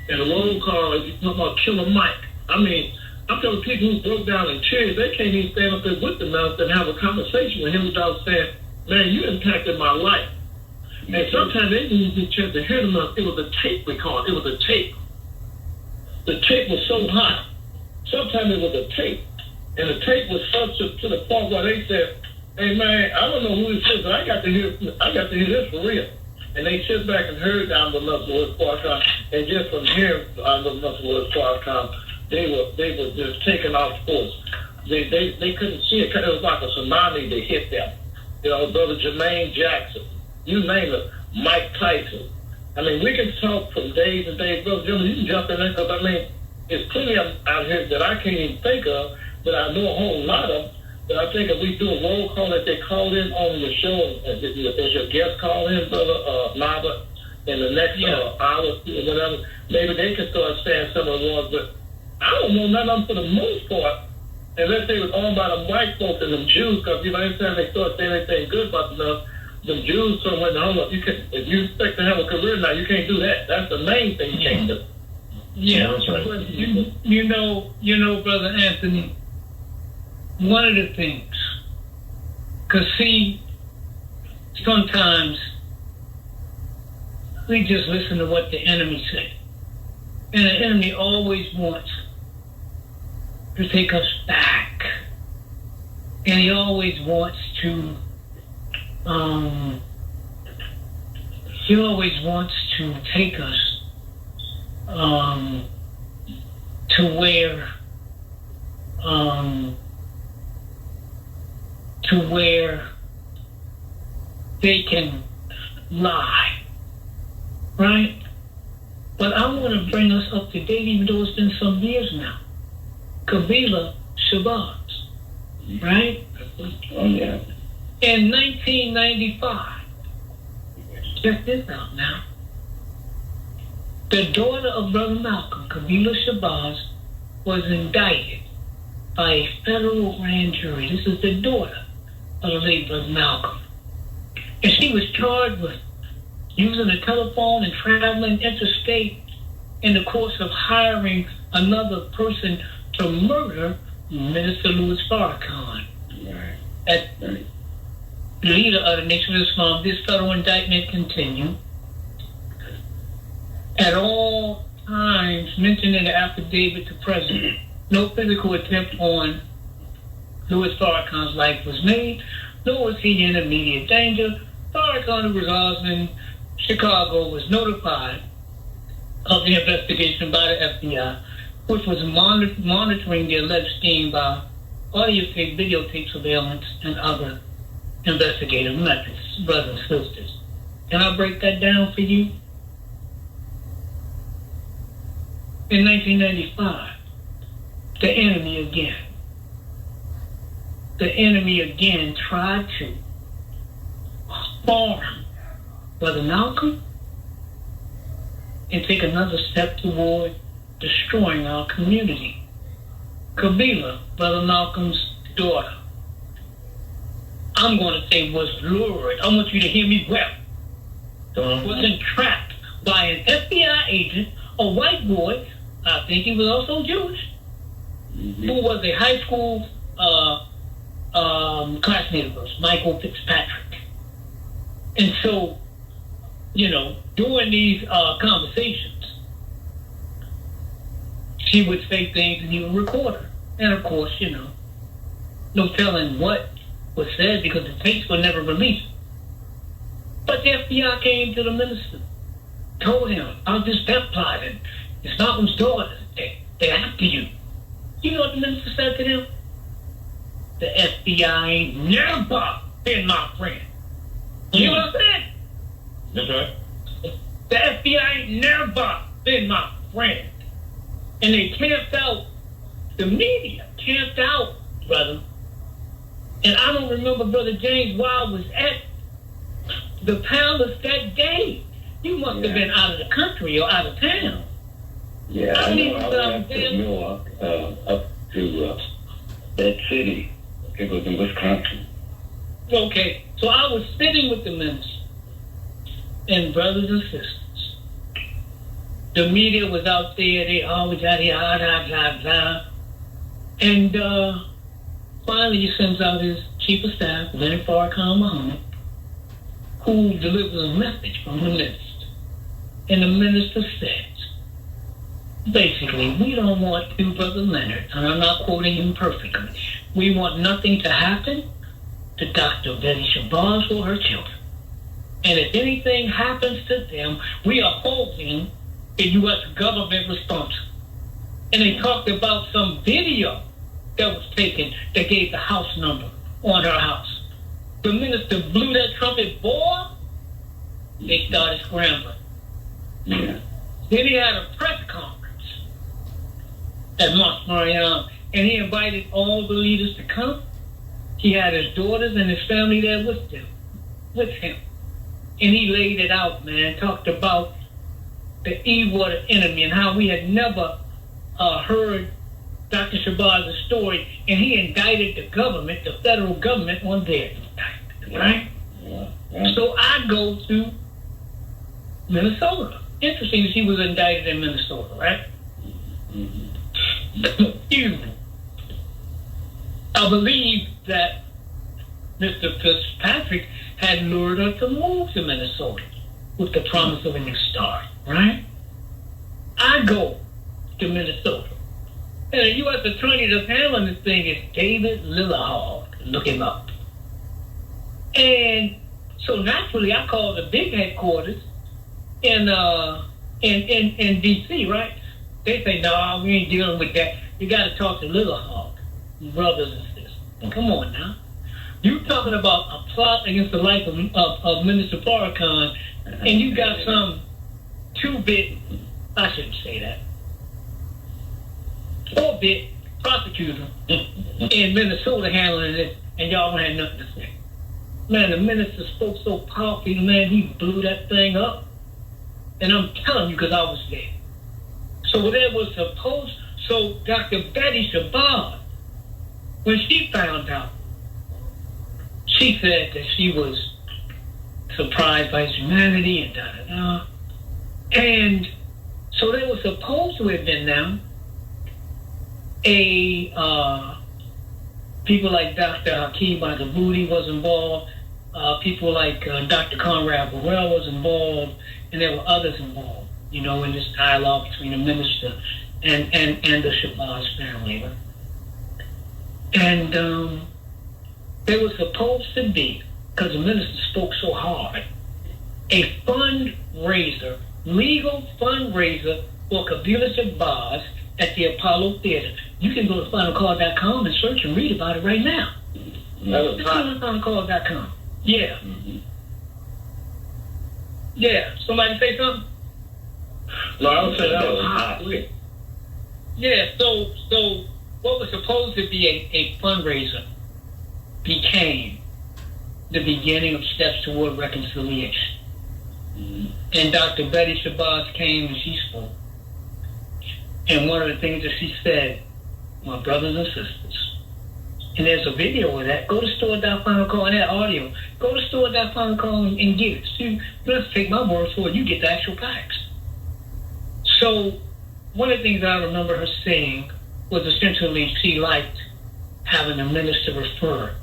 And a roll call is you talk about Killer Mike. I mean, I'm telling people who broke down in tears, they can't even stand up there with the mouth and have a conversation with him without saying, man, you impacted my life. And sometimes they didn't get a chance to hear them. It was a tape record. It was a tape. The tape was so hot. Sometimes it was a tape. And the tape was such to the point where they said, hey man, I don't know who this is, but I got to hear this for real. And they sit back and heard the Honorable Minister Louis Farrakhan, and just from hearing the Honorable Minister Louis Farrakhan, they were just taken off course. They couldn't see it. It was like a tsunami that hit them. You know, Brother Jermaine Jackson, you name it, Mike Tyson. I mean, we can talk from days and days. Brother Jim, you can jump in there, because I mean, there's plenty out here that I can't even think of, but I know a whole lot of them. But I think if we do a roll call that they call in on the show, as your guest call in, Brother Nava, in the next hour or whatever, maybe they can start saying some of the ones. But I don't know none of them for the most part, unless they was owned by the white folks and them Jews, because, you know, anytime they start saying anything good about them Jews somewhere, hold up, if you expect to have a career now, you can't do that. That's the main thing you can't do. Yeah, that's right. But you know, Brother Anthony, one of the things, because see, sometimes we just listen to what the enemy say. And the enemy always wants to take us back. And he always wants to, take us to where they can lie, right? But I want to bring us up to date, even though it's been some years now. Kamala Harris, right? Oh, yeah. In 1995, check this out now. The daughter of Brother Malcolm, Kamala Harris, was indicted by a federal grand jury. This is the daughter of the late Brother Malcolm. And she was charged with using a telephone and traveling interstate in the course of hiring another person to murder Minister Louis Farrakhan. Right. At the leader of the Nation of Islam, this federal indictment continued. At all times mentioned in the affidavit to President, no physical attempt on Louis Farrakhan's life was made, nor was he in immediate danger. Farrakhan, who resides in Chicago, was notified of the investigation by the FBI, which was monitoring the alleged scheme by audio tape, videotape surveillance, and other investigative methods, brothers and sisters. Can I break that down for you? In 1995, the enemy again tried to harm Brother Malcolm and take another step toward destroying our community. Kamala, Brother Malcolm's daughter, I'm going to say was lured. I want you to hear me well. was entrapped by an FBI agent, a white boy, I think he was also Jewish, who was a high school classmate of us, Michael Fitzpatrick. And so, during these conversations, she would say things and he would record her. And of course, no telling what was said because the tapes were never released. But the FBI came to the minister, told him about this death plot, and it's Malcolm's daughters. They're after you. You know what the minister said to them? The FBI ain't never been my friend. You know what I'm saying? That's right. The FBI ain't never been my friend. And they camped out, the media camped out, brother. And I don't remember Brother James Wild was at the palace that day. You must have been out of the country or out of town. Yeah, I know. I went to Milwaukee, up to that city. It was in Wisconsin. Okay, so I was sitting with the minister and brothers and sisters. The media was out there. They always had here, blah. And finally he sends out his chief of staff, Lieutenant Farrakhan Muhammad, who delivers a message from the minister. And the minister says, basically, we don't want you, Brother Leonard, and I'm not quoting him perfectly, we want nothing to happen to Dr. Betty Shabazz or her children. And if anything happens to them, we are holding the U.S. government responsible. And they talked about some video that was taken that gave the house number on her house. The minister blew that trumpet, boy, they started scrambling. Yeah. Then he had a press conference at Mont Marion, and he invited all the leaders to come. He had his daughters and his family there with him. And he laid it out, man, talked about the evil of the enemy and how we had never heard Dr. Shabazz's story, and he indicted the government, the federal government, on their indictment, right? Yeah. So I go to Minnesota. Interesting, he was indicted in Minnesota, right? Excuse me. I believe that Mr. Fitzpatrick had lured her to move to Minnesota with the promise of a new start, right? I go to Minnesota. And the U.S. attorney that's handling this thing is David Lillehard. Look him up. And so naturally, I called the big headquarters in D.C., right? They say, no, we ain't dealing with that. You got to talk to Lillehard, brothers and sisters. Come on now. You talking about a plot against the life of Minister Farrakhan, and you got some two-bit, I shouldn't say that, 4-bit prosecutor in Minnesota handling it, and y'all don't have nothing to say. Man, the minister spoke so powerfully, man, he blew that thing up. And I'm telling you because I was there. So there was so Dr. Betty Shabazz, when she found out, she said that she was surprised by his humanity and da-da-da. And so there was supposed to have been now people like Dr. Hakeem Bagaboudi was involved, people like Dr. Conrad Burrell was involved, and there were others involved, in this dialogue between the minister and the Shabazz family. And there was supposed to be, because the minister spoke so hard, a fundraiser, legal fundraiser for Kamala Harris at the Apollo Theater. You can go to finalcall.com and search and read about it right now. Just go to finalcall.com. Yeah. Mm-hmm. Yeah. Somebody say something? No, I would say that was hot. Yeah, so what was supposed to be a fundraiser became the beginning of steps toward reconciliation. Mm-hmm. And Dr. Betty Shabazz came and she spoke. And one of the things that she said, my brothers and sisters, And there's a video of that. Go to store.finalcall and that audio. Go to store.finalcall and get it. See, let's take my word for it. You get the actual facts. So one of the things I remember her saying was essentially she liked having a minister refer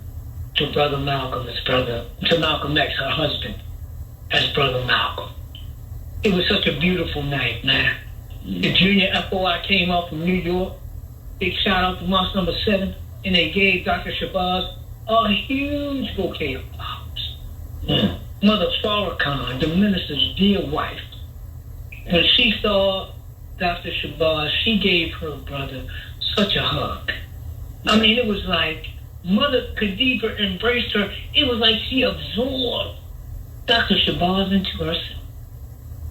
to Brother Malcolm to Malcolm X, her husband, as Brother Malcolm. It was such a beautiful night, man. The junior FOI came out from New York. Big shout out to Mosque number 7, and they gave Dr. Shabazz a huge bouquet of flowers. Mother Farrakhan, the minister's dear wife, when she saw Dr. Shabazz, she gave her brother such a hug. I mean, it was like Mother Khadija embraced her. It was like she absorbed Dr. Shabazz into herself.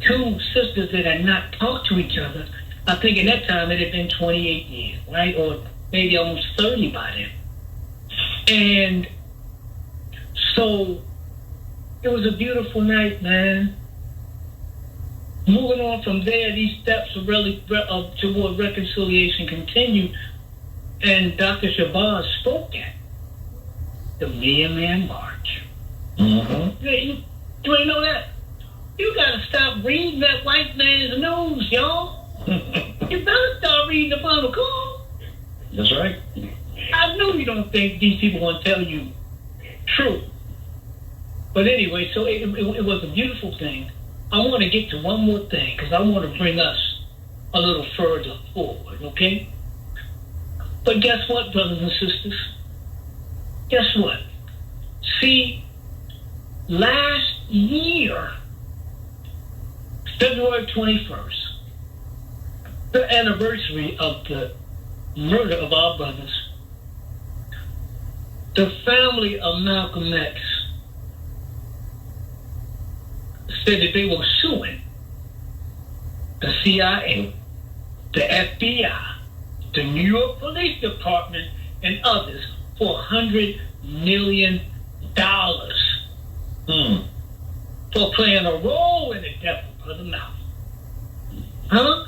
Two sisters that had not talked to each other. I think in that time it had been 28 years, right? Or maybe almost 30 by then. And so it was a beautiful night, man. Moving on from there, these steps of really toward reconciliation continued. And Dr. Shabazz spoke at the Million Man March. Mm-hmm. You ain't know that? You gotta stop reading that white man's news, y'all. You better start reading the Final Call. That's right. I know you don't think these people want to tell you truth. But anyway, so it was a beautiful thing. I want to get to one more thing because I want to bring us a little further forward, okay? But guess what, brothers and sisters? Guess what? See, last year, February 21st, the anniversary of the murder of our brothers, the family of Malcolm X said that they were suing the CIA, the FBI, the New York Police Department, and others for $100 million for playing a role in the death of Brother Malcolm. Huh?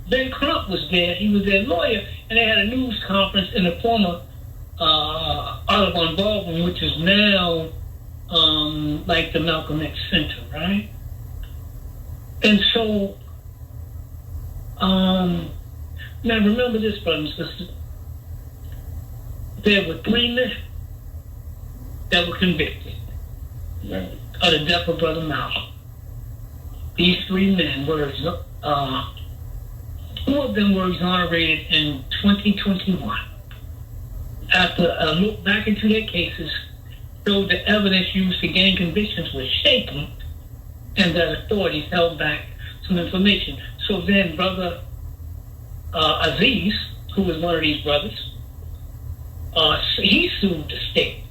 Ben Crump was there. He was their lawyer, and they had a news conference in the former Audubon Ballroom, which is now like the Malcolm X Center, right? And so, now remember this, brothers and sisters. There were 3 men that were convicted of the death of Brother Malcolm. These 3 men were, 2 of them were exonerated in 2021. After a look back into their cases, showed the evidence used to gain convictions was shaky and that authorities held back some information. So then Brother Aziz, who was one of these brothers, he sued the state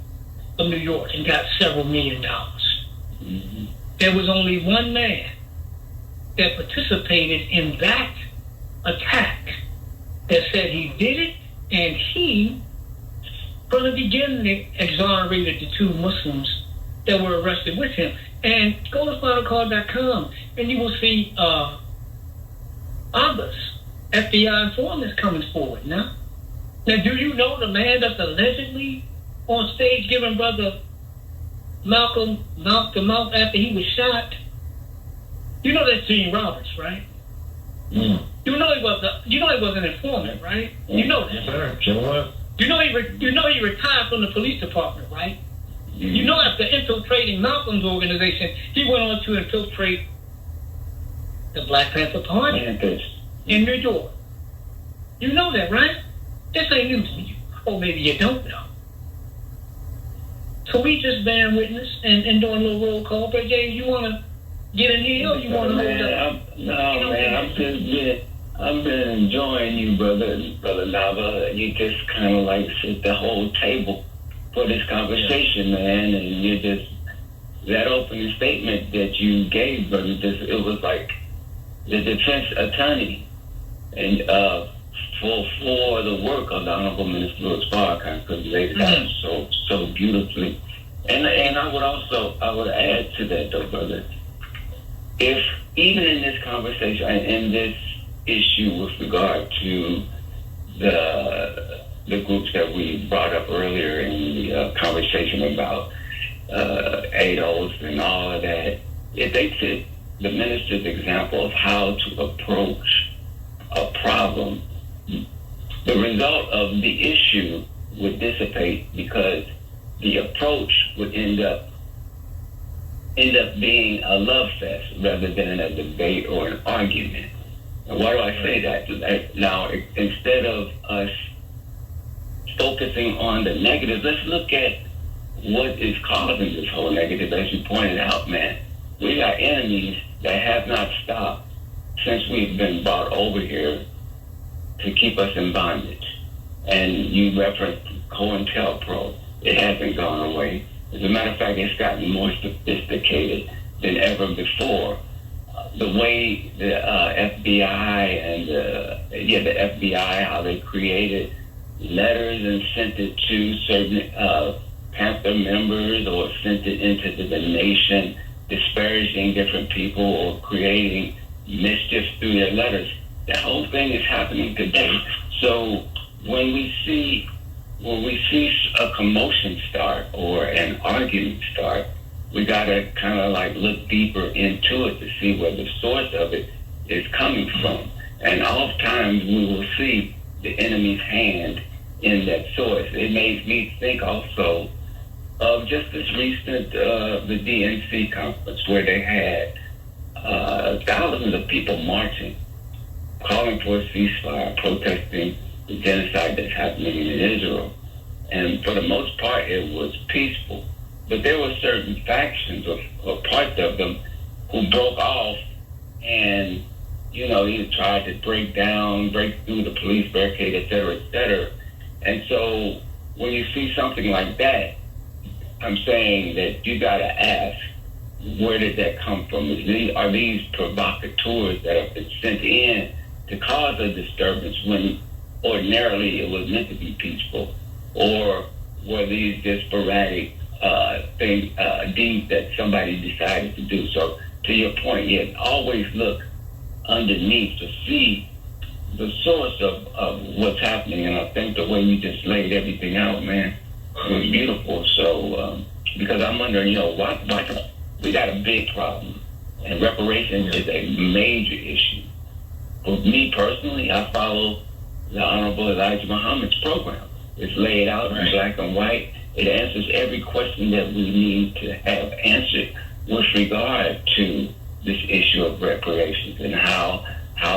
of New York and got several $1 million. Mm-hmm. There was only one man that participated in that attack that said he did it, and he, from the beginning, exonerated the 2 Muslims that were arrested with him. And go to finalcall.com and you will see others, FBI informants coming forward now. Now, do you know the man that's allegedly on stage giving Brother Malcolm after he was shot? You know that's Gene Roberts, right? Mm. You know he was an informant, right? You know that. Yes, sir. Sure was. You know he retired from the police department, right? Mm. You know after infiltrating Malcolm's organization, he went on to infiltrate the Black Panther Party in New York. You know that, right? This ain't news to you. Or maybe you don't know. So we just bearing witness and doing a little roll call. But Jay, you want to get in here or you want to hold up? I've been enjoying you, Brother Nava. You just kind of like set the whole table for this conversation, man. And you just, that opening statement that you gave, brother, it was like the defense attorney and for the work of the Honorable Minister Louis Farrakhan, because he laid it out so beautifully. And I would add to that, though, brother. If even in this conversation and in this issue with regard to the the groups that we brought up earlier in the conversation about ADOS and all of that, if they took the minister's example of how to approach a problem, the result of the issue would dissipate because the approach would end up being a love fest rather than a debate or an argument. And why do I say that? Now, instead of us focusing on the negative, let's look at what is causing this whole negative. As you pointed out, man, we got enemies that have not stopped since we've been brought over here to keep us in bondage. And you referenced Cointelpro. It hasn't gone away. As a matter of fact, it's gotten more sophisticated than ever before. The way the FBI and the FBI, how they created letters and sent it to certain Panther members or sent it into the Delineation, disparaging different people or creating mischief through their letters. That whole thing is happening today. So when we see a commotion start or an argument start, we gotta kind of like look deeper into it to see where the source of it is coming from. And oftentimes we will see the enemy's hand in that source. It makes me think also of just this recent, the DNC conference where they had thousands of people marching, calling for a ceasefire, protesting the genocide that's happening in Israel. And for the most part, it was peaceful. But there were certain factions or parts of them who broke off and, either tried to break through the police barricade, et cetera, et cetera. And so when you see something like that, I'm saying that you got to ask, where did that come from? Are these provocateurs that have been sent in to cause a disturbance when ordinarily it was meant to be peaceful? Or were these just sporadic deeds that somebody decided to do? So to your point, always look underneath to see the source of what's happening. And I think the way you just laid everything out, man, was beautiful. So because I'm wondering, why we got a big problem, and reparations is a major issue. For me personally, I follow the Honorable Elijah Muhammad's program. It's laid out in black and white. It answers every question that we need to have answered with regard to this issue of reparations and how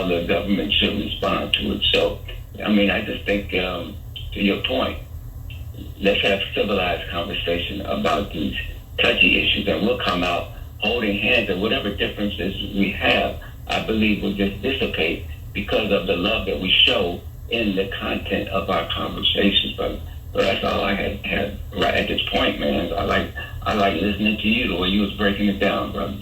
the government should respond to it. So, I just think, to your point, let's have civilized conversation about these touchy issues, and we'll come out holding hands, and whatever differences we have, I believe will just dissipate because of the love that we show in the content of our conversations. But that's all I had right at this point, man. I like listening to you the way you was breaking it down, brother.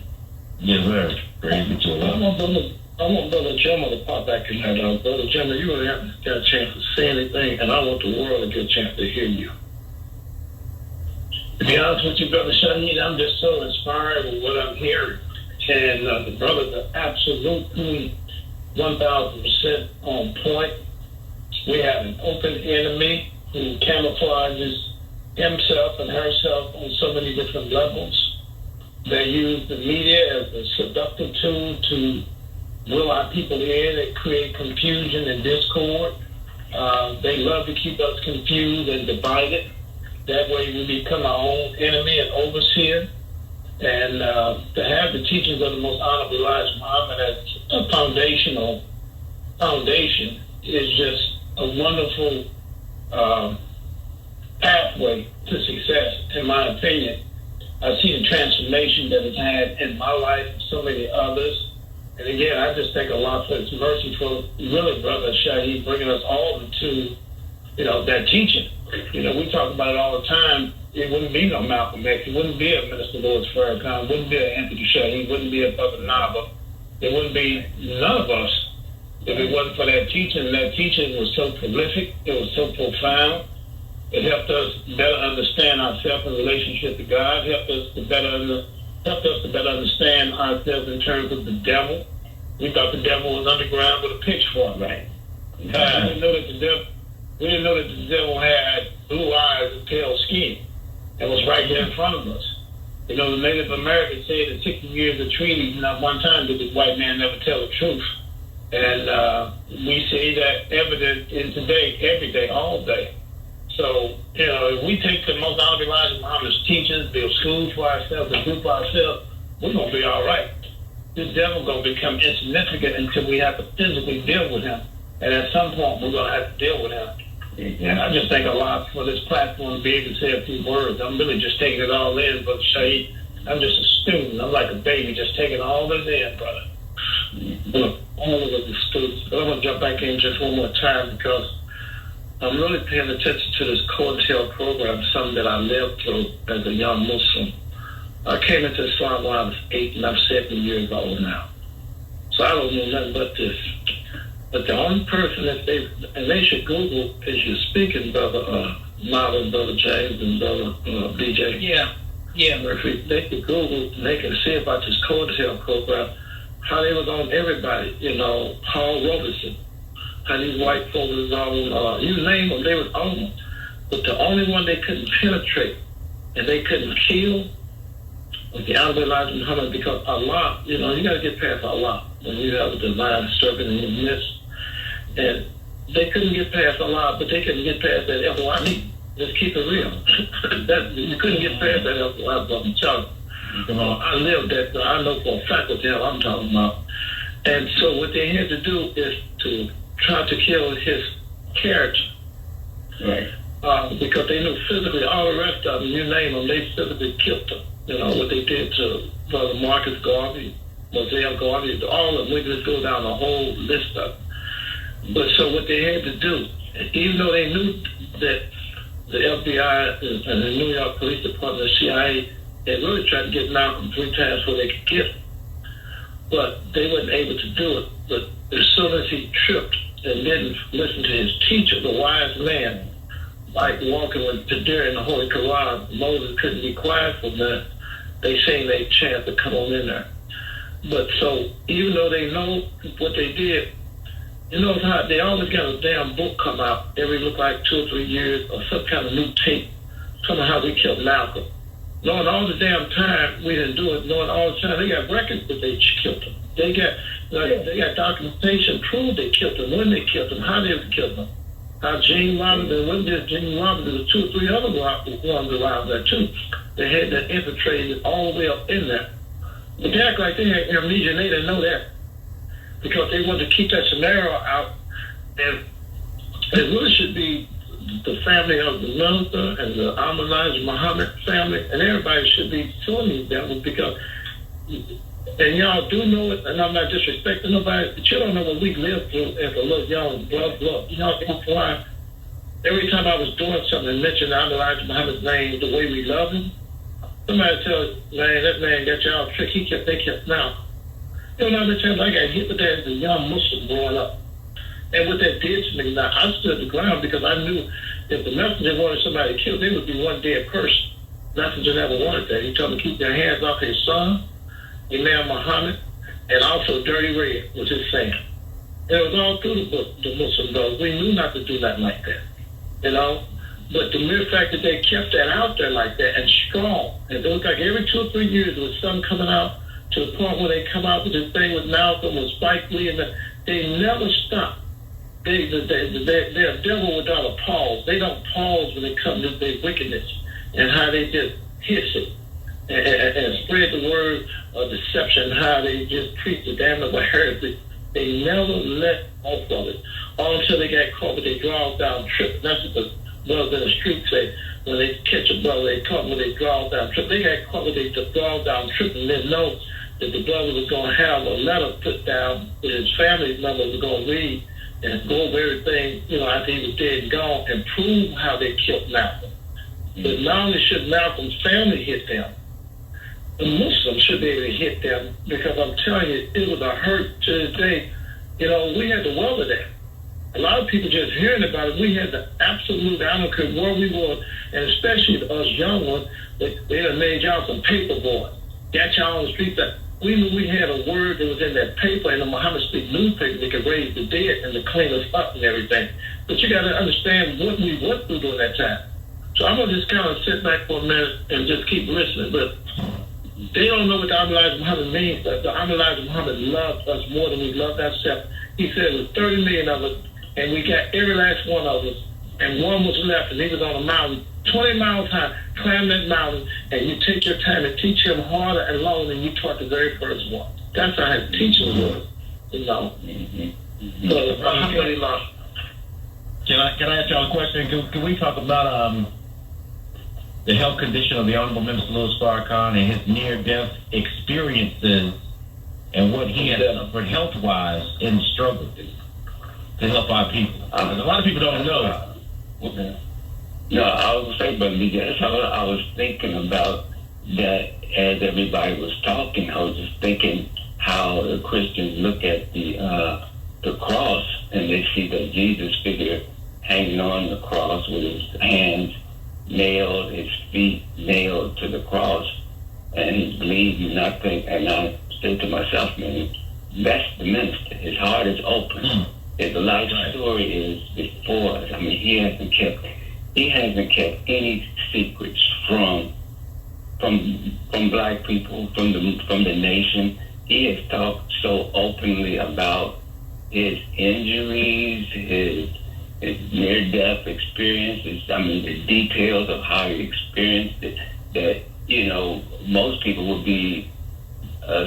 Yes, sir. Crazy to I want Brother Gemma to pop back in there. Brother Gemma, you really haven't got a chance to say anything, and I want the world to get a chance to hear you. To be honest with you, Brother Shaheed, I'm just so inspired with what I'm hearing. And the brothers are absolutely 1,000% on point. We have an open enemy who camouflages himself and herself on so many different levels. They use the media as a seductive tool to will our people in and create confusion and discord. They love to keep us confused and divided. That way we become our own enemy and overseer. And to have the teachings of the Most Honorable Elijah Muhammad as a foundation is just a wonderful pathway to success, in my opinion. I see the transformation that it's had in my life and so many others. And again, I just thank Allah for His mercy for really, Brother Shaheed, bringing us all into, that teaching. We talk about it all the time. It wouldn't be no Malcolm X. It wouldn't be a Minister Louis Farrakhan. It wouldn't be an Anthony Shaheed. It wouldn't be a Brother Nava. It wouldn't be none of us if it wasn't for that teaching. And that teaching was so prolific. It was so profound. It helped us better understand ourselves in relationship to God. Helped us to better understand ourselves in terms of the devil. We thought the devil was underground with a pitchfork, right? We know that the We didn't know that the devil had blue eyes and pale skin. It was right there in front of us. You know, the Native Americans said in 60 years of treaties, not one time did this white man never tell the truth. And we see that evident in today, every day, all day. So, you know, if we take the most honorable Elijah Muhammad's teachings, build schools for ourselves and do for ourselves, we're going to be all right. This devil going to become insignificant until we have to physically deal with him. And at some point, we're going to have to deal with him. And I just think a lot for this platform to be able to say a few words. I'm really just taking it all in, Brother Shahid. I'm just a student. I'm like a baby, just taking all this in, brother. Look, all of the students. But I'm going to jump back in just one more time because I'm really paying attention to this Cointelpro program, something that I lived through as a young Muslim. I came into Islam when I was 8 and I'm 70 years old now. So I don't know nothing but this. But the only person that they should Google as you're speaking, Brother Marvin, Brother James, and Brother BJ. Yeah. Murphy, they could Google and they can see about this Cointelpro program, how they was on everybody, you know, Paul Robeson, how these white folks was on, you name them, they was on them. But the only one they couldn't penetrate and they couldn't kill was the Honorable Elijah Muhammad, because Allah, you know, you got to get past Allah when you have a divine serpent in your midst. And they couldn't get past Allah, but they couldn't get past that FOI. Just keep it real. You couldn't get past that FOI, but I'm telling you. I lived that, so I know for a fact what the hell I'm talking about. And so what they had to do is to try to kill his character. Right. Because they knew physically all the rest of them, you name them, they physically killed them. You know, what they did to Brother Marcus Garvey, Moselle Garvey, all of them, we just go down the whole list of them. But so what they had to do, even though they knew that the FBI and the New York Police Department, the CIA, they really tried to get Malcolm 3 times before they could get him. But they weren't able to do it. But as soon as he tripped and didn't listen to his teacher, the wise man, like walking with Tether in the Holy Quran, Moses couldn't be quiet from that. They saying they chance to come on in there. But so even though they know what they did, you know how they always got a damn book come out every look like 2 or 3 years or some kind of new tape, talking about how we killed Malcolm. Knowing all the damn time we didn't do it, knowing all the time they got records that they killed him. They got documentation prove they killed him, when they killed him, how they killed him. How Gene Robinson, when did Gene Robinson, there was 2 or 3 other ones around there too. They had that infiltrated all the way up in there. But they act like they had amnesia and they didn't know that. Because they wanted to keep that scenario out. And it really should be the family of the minister and the Elijah Muhammad family, and everybody should be suing these devils because, and y'all do know it, and I'm not disrespecting nobody, but you don't know what we lived through as a little young blood. You know why? Every time I was doing something and mentioned Elijah Muhammad's name, the way we love him, somebody tells, man, that man got y'all tricked. They kept now. You know, the times I got hit with that as a young Muslim growing up. And what that did to me, now, I stood the ground because I knew if the messenger wanted somebody killed, there would be one dead person. The messenger never wanted that. He told me to keep their hands off his son, Imam Muhammad, and also Dirty Red was his saying. And it was all through the book, the Muslim laws. We knew not to do nothing like that, you know. But the mere fact that they kept that out there like that and strong, and it was like every 2 or 3 years there was something coming out to the point where they come out with this thing with Malcolm, with Spike Lee, and they never stop. They're a devil without a pause. They don't pause when it comes to their wickedness and how they just hiss it and spread the word of deception, how they just preach the damnable heresy. They never let off of it. All until they got caught with their draws down trip. That's what the brothers in the street say. When they catch a brother, they caught with their draws down trip. They got caught with their draws down trip and didn't know that the brother was going to have a letter put down that his family members were going to read and go over everything, you know, after he was dead and gone, and prove how they killed Malcolm. But not only should Malcolm's family hit them, the Muslims should be able to hit them, because I'm telling you, it was a hurt to this day. You know, we had to weather that. A lot of people just hearing about it, we had the absolute, I don't care where we were, and especially us young ones, they done made y'all some paper boys. Got y'all on the streets that we knew we had a word that was in that paper, in the Muhammad Speak newspaper, that could raise the dead and to clean us up and everything. But you got to understand what we went through during that time. So I'm going to just kind of sit back for a minute and just keep listening. But they don't know what the Elijah Muhammad means. But the Elijah Muhammad loved us more than we loved ourselves. He said it was 30 million of us, and we got every last one of us. And one was left, and he was on a mountain, 20 miles high. Climb that mountain, and you take your time and teach him harder and longer than you taught the very first one. That's how his teaching was, you know. So, alhamdulillah. Can I ask y'all a question? Can we talk about the health condition of the Honorable Minister Louis Farrakhan and his near-death experiences and what he has suffered health-wise in the struggle to help our people? Because a lot of people don't know. Okay. No, I was saying, but that's how I was thinking about that as everybody was talking. I was just thinking how the Christians look at the cross and they see the Jesus figure hanging on the cross with his hands nailed, his feet nailed to the cross, and he's bleeding nothing. And I said to myself, man, that's the minister. His heart is open. His life story is before us. I mean, he hasn't kept any secrets from black people, from the nation. He has talked so openly about his injuries, his near-death experiences. I mean, the details of how he experienced it, that, you know, most people would be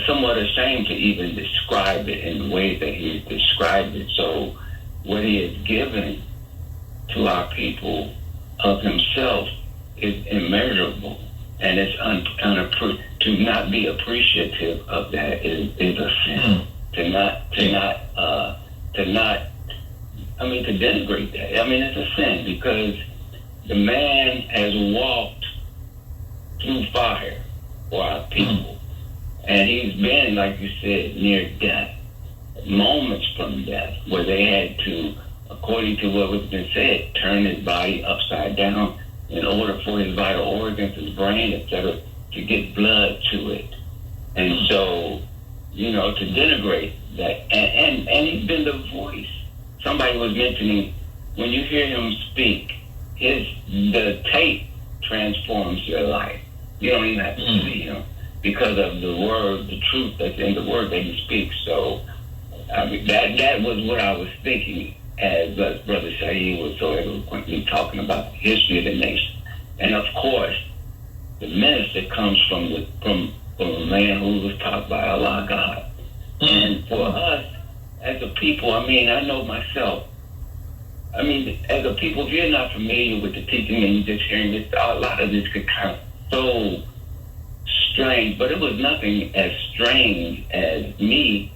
somewhat ashamed to even describe it in the way that he described it. So what he has given to our people of himself is immeasurable, and it's to not be appreciative of that is a sin. To denigrate that. I mean, it's a sin because the man has walked through fire for our people, and he's been, like you said, near death, moments from death, where they had to, according to what was been said, turn his body upside down in order for his vital organs, his brain, etc., to get blood to it. And so, you know, to denigrate that, and he's been the voice. Somebody was mentioning, when you hear him speak, the tape transforms your life. You don't even have to see him because of the word, the truth that's in the word that he speaks. So, I mean, that was what I was thinking as Brother Shaheed was so eloquently talking about the history of the nation. And of course, the minister comes from a man who was taught by Allah God. And for us, as a people, I mean, I know myself. I mean, as a people, if you're not familiar with the teaching and you're just hearing this, a lot of this could kind of so strange, but it was nothing as strange as me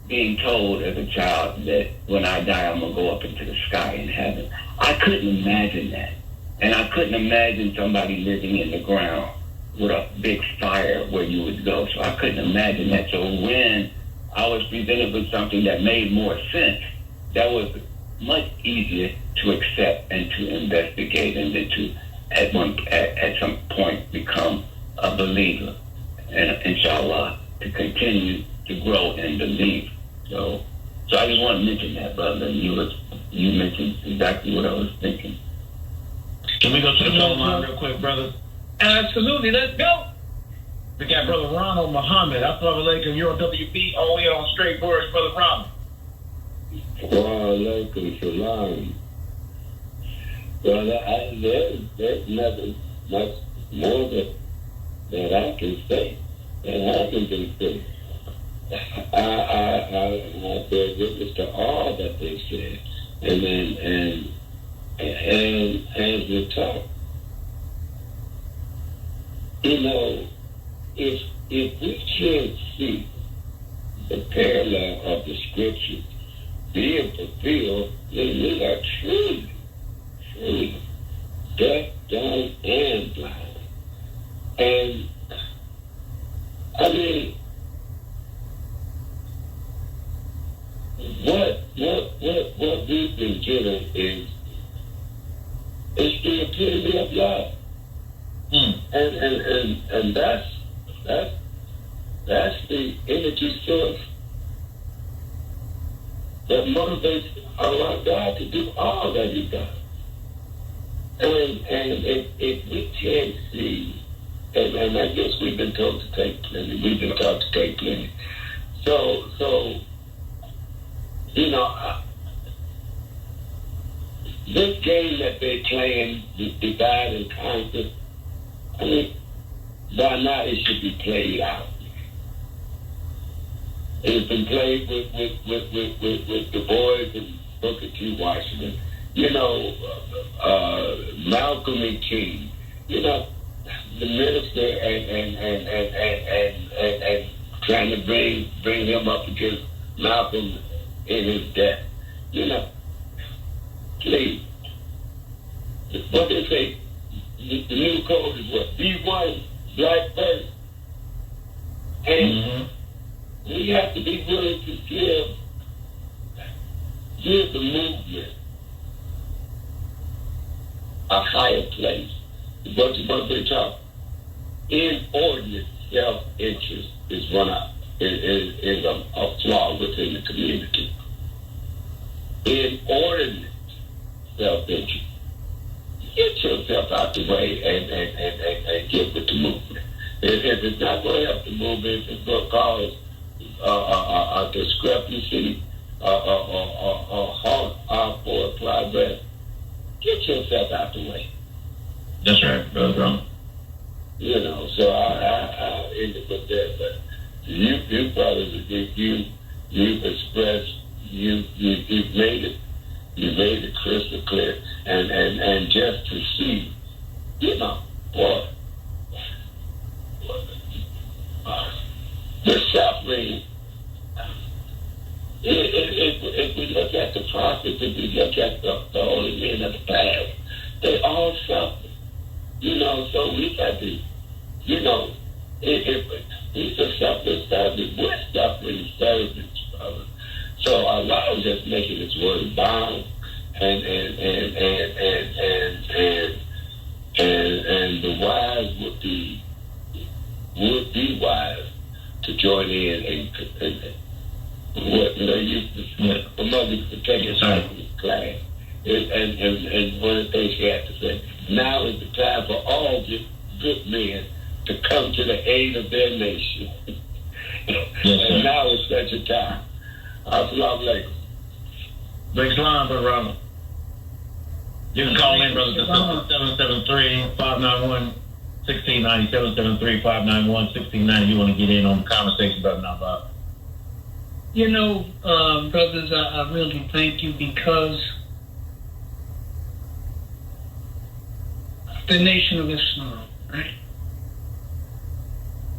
being told as a child that when I die, I'm going to go up into the sky in heaven. I couldn't imagine that. And I couldn't imagine somebody living in the ground with a big fire where you would go. So I couldn't imagine that. So when I was presented with something that made more sense, that was much easier to accept and to investigate, and then to at some point become a believer, and inshallah to continue to grow and believe. So I just want to mention that, brother. You mentioned exactly what I was thinking. Can we go to the phone line real quick, brother? Absolutely, let's go. We got Brother Ronald Muhammad. Assalamu alaikum. You're on WB, only on Straight Words, Brother Ronald. Wa alaikum salam. Brother, there's nothing much more that I can say that hasn't been said. I bear witness to all that they said, and as we talk, you know, if we can't see the parallel of the scriptures being fulfilled, then we are truly deaf, dumb, and blind. And I mean, what we've been given is the epitome of love. And that's the energy source that motivates our God to do all that He does. And if we can't see, and I guess we've been told to take plenty, we've been taught to take plenty. So you know, this game that they're playing, divide and conquer, I mean, by now it should be played out. It's been played with Du Bois and Booker T. Washington. You know, Malcolm and King. You know, the minister and trying to bring him up against Malcolm in his death. You know, please. What they say, the new code is what? Be one, black first. And we have to be willing to give the movement a higher place. What they talk, inordinate self-interest is a flaw within the community. Inordinate self-interest. Get yourself out the way and get with the movement. If it's not going to help the movement, if it's going to cause a discrepancy, or halt our forward progress, get yourself out the way. That's right, brother. You know, so I end it with that. But you brothers, you've expressed, you've made it crystal clear, and just to see, you know, boy, the suffering. If we look at the prophets, if we look at the holy men of the past, they all suffered. You know, so we got to, you know, if these are suffering servants, we're suffering servants, brother. So Allah is just making His word bound, and the wise would be wise to join in and what they used to, the mother used to take us out of this class. And one of the things she had to say, now is the time for all good men to come to the aid of their nation. And now is such a time. Assalamu alaikum. Big salam, brother Ronald. You can call in, brother, to 773-591-1690, 773-591-1690. You want to get in on the conversation, brother Nabab? You know, brothers, I really thank you, because the Nation of Islam, right?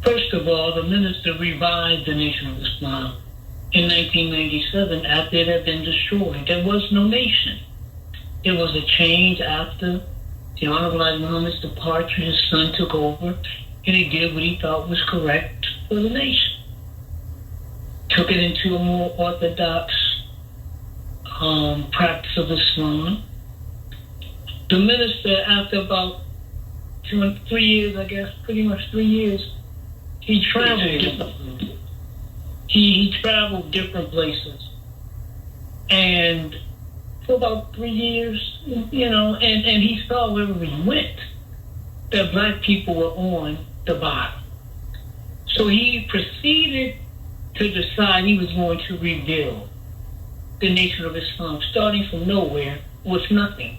First of all, the minister revived the Nation of Islam in 1997 after it had been destroyed. There was no nation. It was a change after the Honorable Elijah Muhammad's departure. His son took over, and he did what he thought was correct for the nation. Took it into a more orthodox practice of Islam. The minister, after about 2 and 3 years, I guess, pretty much 3 years, he traveled. He traveled different places, and for about 3 years, you know, and he saw wherever he went that black people were on the bottom. So he proceeded to decide he was going to rebuild the Nation of Islam, starting from nowhere with nothing.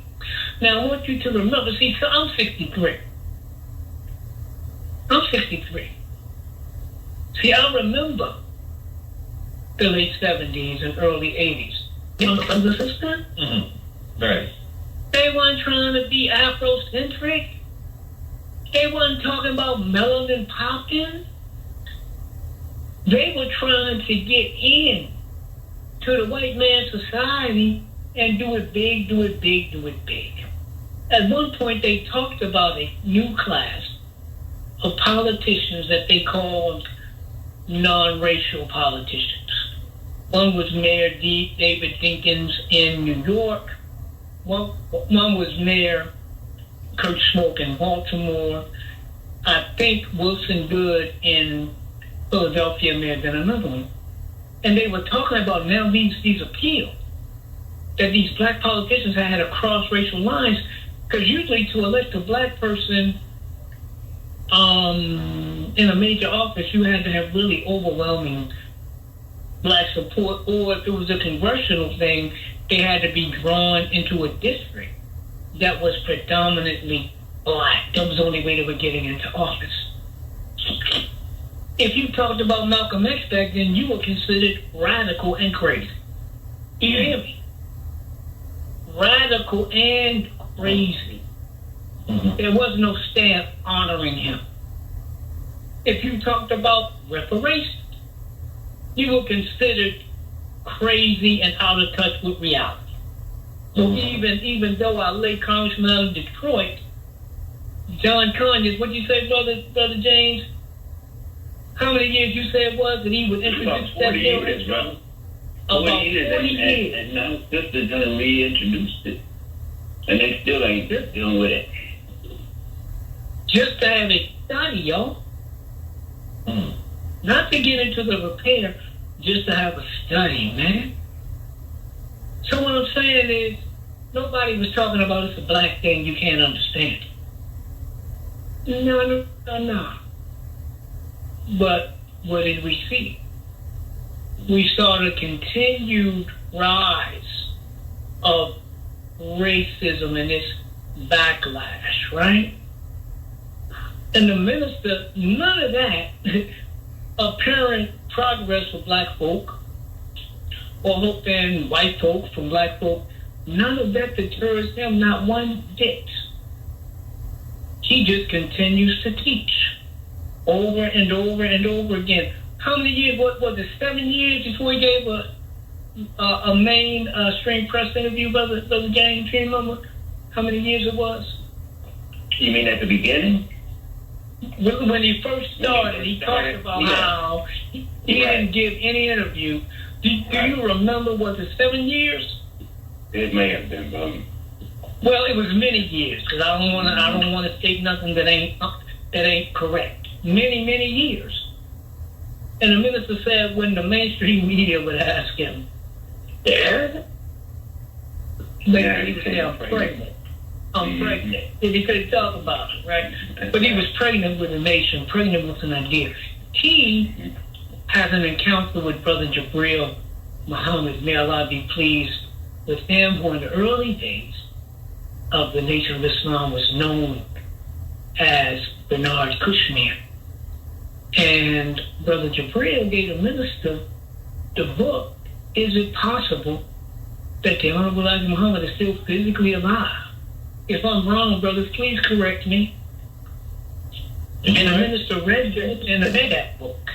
Now, I want you to remember, see, so I'm 63. See, I remember the late 70s and early 80s. You know, understand? Right. They weren't trying to be Afrocentric. They weren't talking about melanin popping. They were trying to get in to the white man's society and do it big, do it big, do it big. At one point, they talked about a new class of politicians that they called non-racial politicians. One was Mayor David Dinkins in New York. One was Mayor Kurt Smoke in Baltimore. I think Wilson Good in Philadelphia may have been another one. And they were talking about now these appeals that these black politicians had across racial lines, because usually to elect a black person in a major office, you had to have really overwhelming black support, or if it was a congressional thing, they had to be drawn into a district that was predominantly black. That was the only way they were getting into office. If you talked about Malcolm X back then, you were considered radical and crazy. Do you hear me? Radical and crazy. There was no stamp honoring him. If you talked about reparations, you were considered crazy and out of touch with reality. So even though our late congressman out of Detroit, John Conyers, what'd you say, brother James? How many years you say it was that he would introduce that bill? About 40 years. And now Sister done reintroduced it. And they still ain't dealing with it. Just to have a study, y'all. Not to get into the repair, just to have a study, man. So what I'm saying is, nobody was talking about it's a black thing you can't understand. No. But what did we see? We saw the continued rise of racism and this backlash, right? And the minister, none of that apparent progress for black folk, or hope and white folk from black folk, none of that deters him, not one bit. He just continues to teach over and over and over again. How many years, what was it, 7 years before he gave a mainstream press interview, Brother James? Do you remember how many years it was? You mean at the beginning? When he first started, he talked about how he didn't give any interview. Do you remember, was it 7 years? It may have been, well, it was many years, because I don't want to state nothing that ain't correct. Many years. And the minister said when the mainstream media would ask him, he would say, I'm pregnant. He couldn't talk about it, right? But he was pregnant with a nation, pregnant with an idea. He has an encounter with Brother Jabril Muhammad, may Allah be pleased with him, who in the early days of the Nation of Islam was known as Bernard Kushner. And Brother Jabril gave the minister the book, Is It Possible That the Honorable Elijah Muhammad is Still Physically Alive? If I'm wrong, brothers, please correct me. And the minister read that book.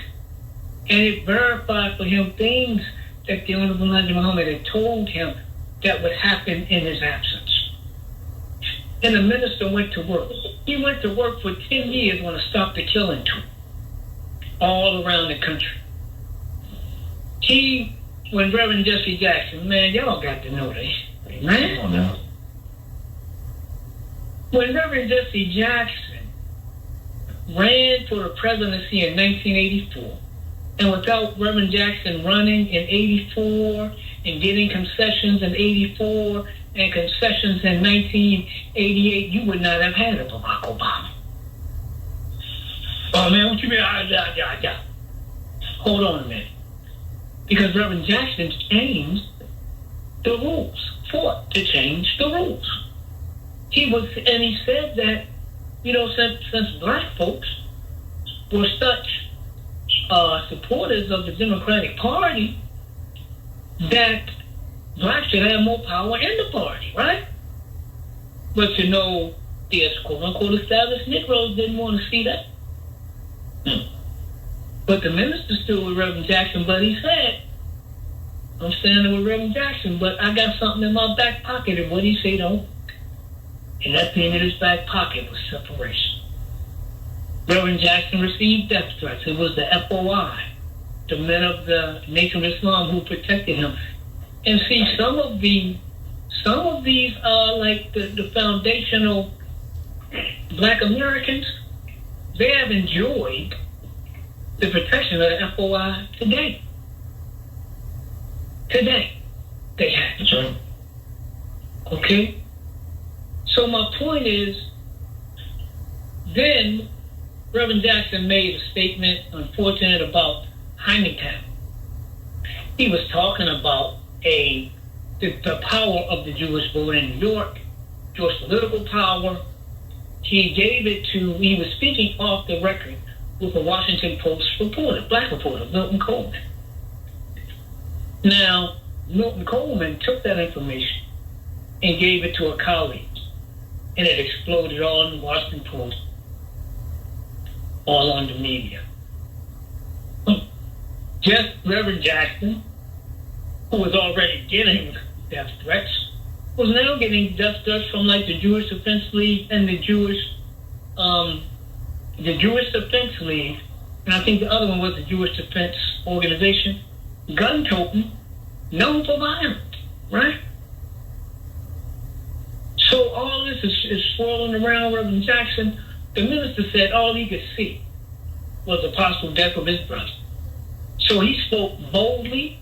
And it verified for him things that the Honorable Elijah Muhammad had told him that would happen in his absence. And the minister went to work. He went to work for 10 years on a Stop the Killing tour all around the country. When Reverend Jesse Jackson, man, y'all got to know this, man. Come on now. When Reverend Jesse Jackson ran for the presidency in 1984, and without Reverend Jackson running in 84 and getting concessions in 84 and concessions in 1988, you would not have had a Barack Obama. Oh man, what you mean? Hold on a minute. Because Reverend Jackson changed the rules, fought to change the rules. He said that, since black folks were such supporters of the Democratic Party, that blacks should have more power in the party, right? But there's quote-unquote established Negroes didn't want to see that. But the minister stood with Reverend Jackson, but he said, I'm standing with Reverend Jackson, but I got something in my back pocket. And what he said, and that thing in his back pocket was separation. Reverend Jackson received death threats. It was the FOI, the men of the Nation of Islam, who protected him. And see, some of these like the foundational black Americans, they have enjoyed the protection of the FOI today. Today, they have. That's right. Okay? So my point is, then Reverend Jackson made a statement, unfortunate, about Hymingtown. He was talking about the power of the Jewish vote in New York, Jewish political power. He was speaking off the record with a Washington Post reporter, black reporter, Milton Coleman. Now, Milton Coleman took that information and gave it to a colleague, and it exploded all in the Washington Post, all on the media. Just Reverend Jackson, who was already getting death threats, was now getting death threats from like the Jewish Defense League and the Jewish Defense League, and I think the other one was the Jewish Defense Organization, gun-toting, known for violence, right? So all this is swirling around Reverend Jackson. The minister said all he could see was the possible death of his brother. So he spoke boldly,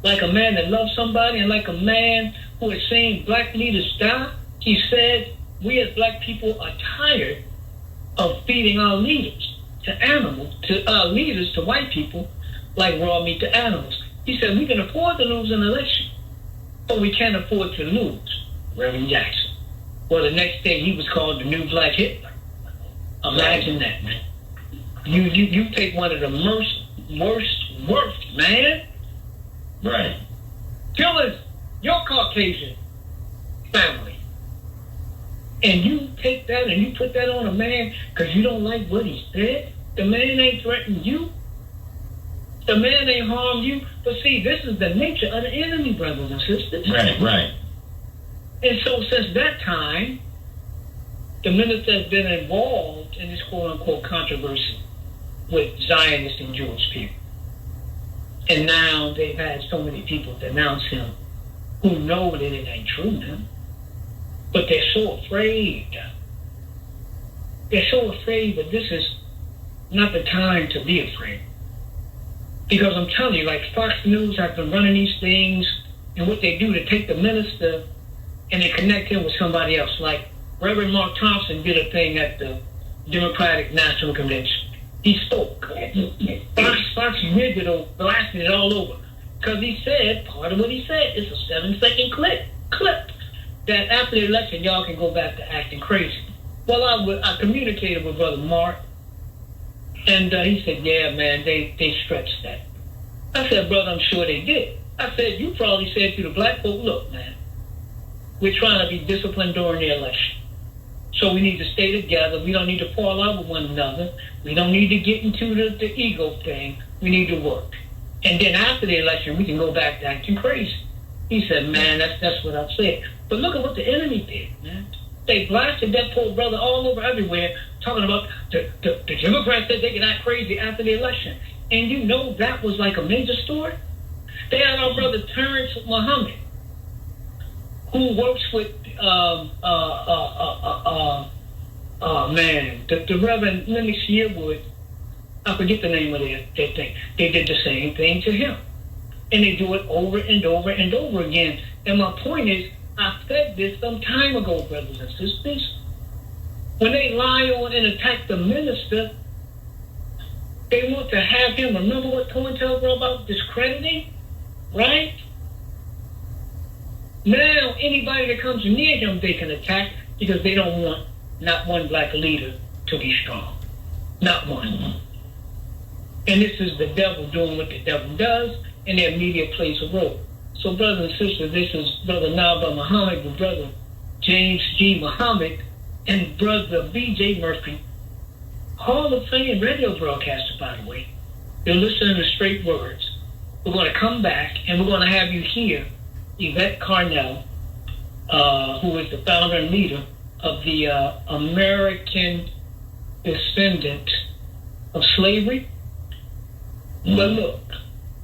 like a man that loves somebody, and like a man who is saying black leaders die. He said, we as black people are tired of feeding our leaders to animals, to our leaders to white people, like raw meat to animals. He said, we can afford to lose an election, but we can't afford to lose Reverend Jackson. Well, the next day he was called the new black Hitler. Imagine that, man. You take one of the worst, man. Right. Killers, your Caucasian family. And you take that and you put that on a man because you don't like what he said. The man ain't threatened you. The man ain't harmed you. But see, this is the nature of the enemy, brothers and sisters. Right, right. And so since that time, the minister has been involved in this quote-unquote controversy with Zionists and Jewish people. And now they've had so many people denounce him who know that it ain't true now. But they're so afraid. They're so afraid that this is not the time to be afraid. Because I'm telling you, like Fox News have been running these things, and what they do to take the minister and they connect him with somebody else. Like Reverend Mark Thompson did a thing at the Democratic National Convention. He spoke. Fox blasted it all over. Because he said, part of what he said is a 7-second clip that after the election, y'all can go back to acting crazy. Well, I communicated with Brother Mark, and he said, yeah, man, they stretched that. I said, brother, I'm sure they did. I said, you probably said to the black folk, look, man, we're trying to be disciplined during the election. So we need to stay together. We don't need to fall out with one another. We don't need to get into the ego thing. We need to work. And then after the election, we can go back to acting crazy. He said, man, that's what I've said. But look at what the enemy did, man. They blasted that poor brother all over everywhere, talking about the Democrats said they can act crazy after the election. And you know that was like a major story. They had our brother Terrence Muhammad, who works with the Reverend Lennox Yearwood. I forget the name of their thing. They did the same thing to him. And they do it over and over and over again. And my point is, I said this some time ago, brothers and sisters. When they lie on and attack the minister, they want to have him remember what Cointelpro about discrediting, right? Now, anybody that comes near him, they can attack because they don't want not one black leader to be strong. Not one. And this is the devil doing what the devil does, and their media plays a role. So, brothers and sisters, this is Brother Naba Muhammad with Brother James G. Muhammad and Brother B.J. Murphy, Hall of Fame radio broadcaster, by the way. You're listening to Straight Words. We're going to come back, and we're going to have you hear Yvette Carnell, who is the founder and leader of the American descendant of slavery. But look,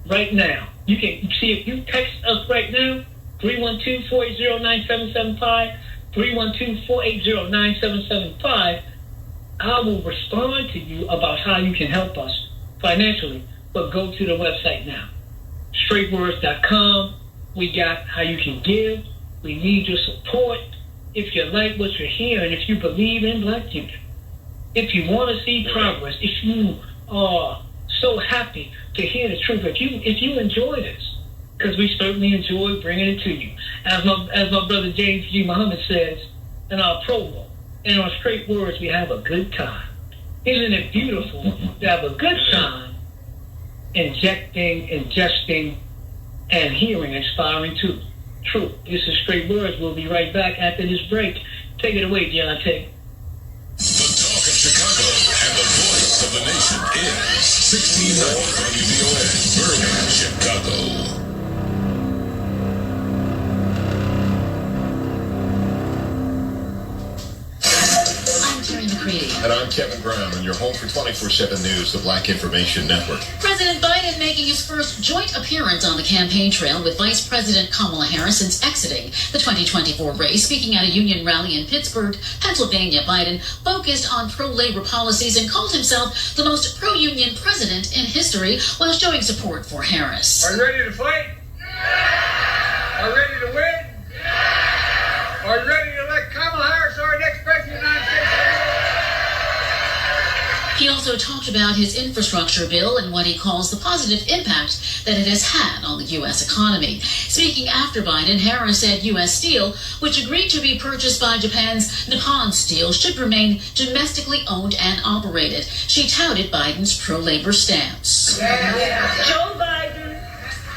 right now, you can see if you text us right now, 312-480-9775, 312-480-9775, I will respond to you about how you can help us financially. But go to the website now, straightwords.com. We got how you can give. We need your support. If you like what you're hearing, if you believe in Black youth, if you want to see progress, if you are so happy to hear the truth, if you enjoy this, because we certainly enjoy bringing it to you. As my brother James G. Muhammad says in our promo, and on Straight Words, we have a good time. Isn't it beautiful to have a good time ingesting, and hearing inspiring truth? This is Straight Words. We'll be right back after this break. Take it away, Deontay. The talk of Chicago and the voice of the nation is 1690 WVON, Bergen, Chicago. And I'm Kevin Brown, and you're home for 24/7 News, the Black Information Network. President Biden making his first joint appearance on the campaign trail with Vice President Kamala Harris since exiting the 2024 race. Speaking at a union rally in Pittsburgh, Pennsylvania, Biden focused on pro-labor policies and called himself the most pro-union president in history while showing support for Harris. Are you ready to fight? Are you ready to win? Are you ready to elect Kamala Harris our next president of the United States? He also talked about his infrastructure bill and what he calls the positive impact that it has had on the U.S. economy. Speaking after Biden, Harris said U.S. Steel, which agreed to be purchased by Japan's Nippon Steel, should remain domestically owned and operated. She touted Biden's pro-labor stance. Joe Biden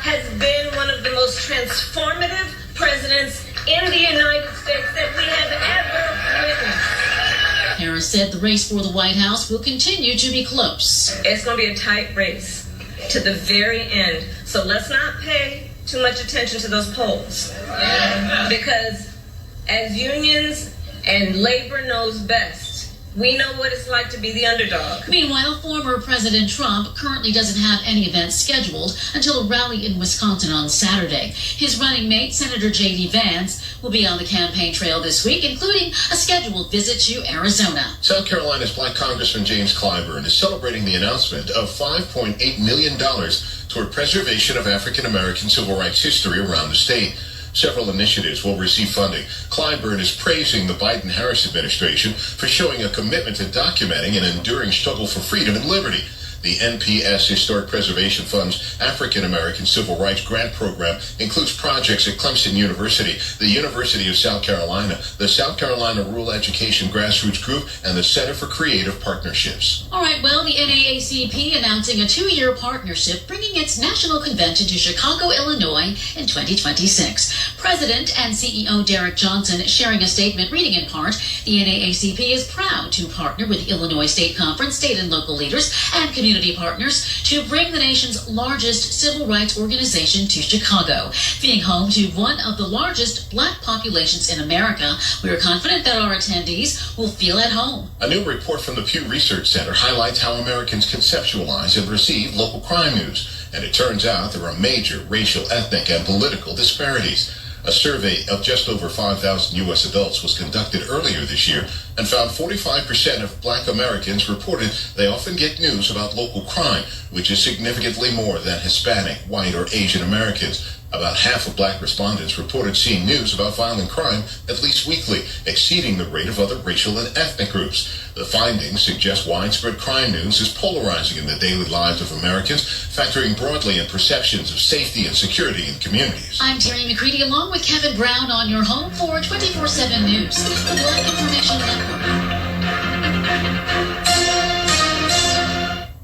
has been one of the most transformative presidents in the United States that we have ever witnessed. Harris said the race for the White House will continue to be close. It's going to be a tight race to the very end. So let's not pay too much attention to those polls. Because as unions and labor knows best, we know what it's like to be the underdog. Meanwhile, former President Trump currently doesn't have any events scheduled until a rally in Wisconsin on Saturday. His running mate, Senator J.D. Vance, will be on the campaign trail this week, including a scheduled visit to Arizona. South Carolina's Black Congressman James Clyburn is celebrating the announcement of $5.8 million toward preservation of African American civil rights history around the state. Several initiatives will receive funding. Clyburn is praising the Biden-Harris administration for showing a commitment to documenting an enduring struggle for freedom and liberty. The NPS Historic Preservation Fund's African American Civil Rights Grant Program includes projects at Clemson University, the University of South Carolina, the South Carolina Rural Education Grassroots Group, and the Center for Creative Partnerships. All right, well, the NAACP announcing a 2-year partnership bringing its national convention to Chicago, Illinois in 2026. President and CEO Derek Johnson sharing a statement reading in part, the NAACP is proud to partner with the Illinois State Conference, state and local leaders, and community partners to bring the nation's largest civil rights organization to Chicago. Being home to one of the largest Black populations in America, we are confident that our attendees will feel at home. A new report from the Pew Research Center highlights how Americans conceptualize and receive local crime news. And it turns out there are major racial, ethnic, and political disparities. A survey of just over 5,000 U.S. adults was conducted earlier this year and found 45% of Black Americans reported they often get news about local crime, which is significantly more than Hispanic, white, or Asian Americans. About half of Black respondents reported seeing news about violent crime at least weekly, exceeding the rate of other racial and ethnic groups. The findings suggest widespread crime news is polarizing in the daily lives of Americans, factoring broadly in perceptions of safety and security in communities. I'm Terry McCready along with Kevin Brown on your home for 24/7 News, the Black Information Network.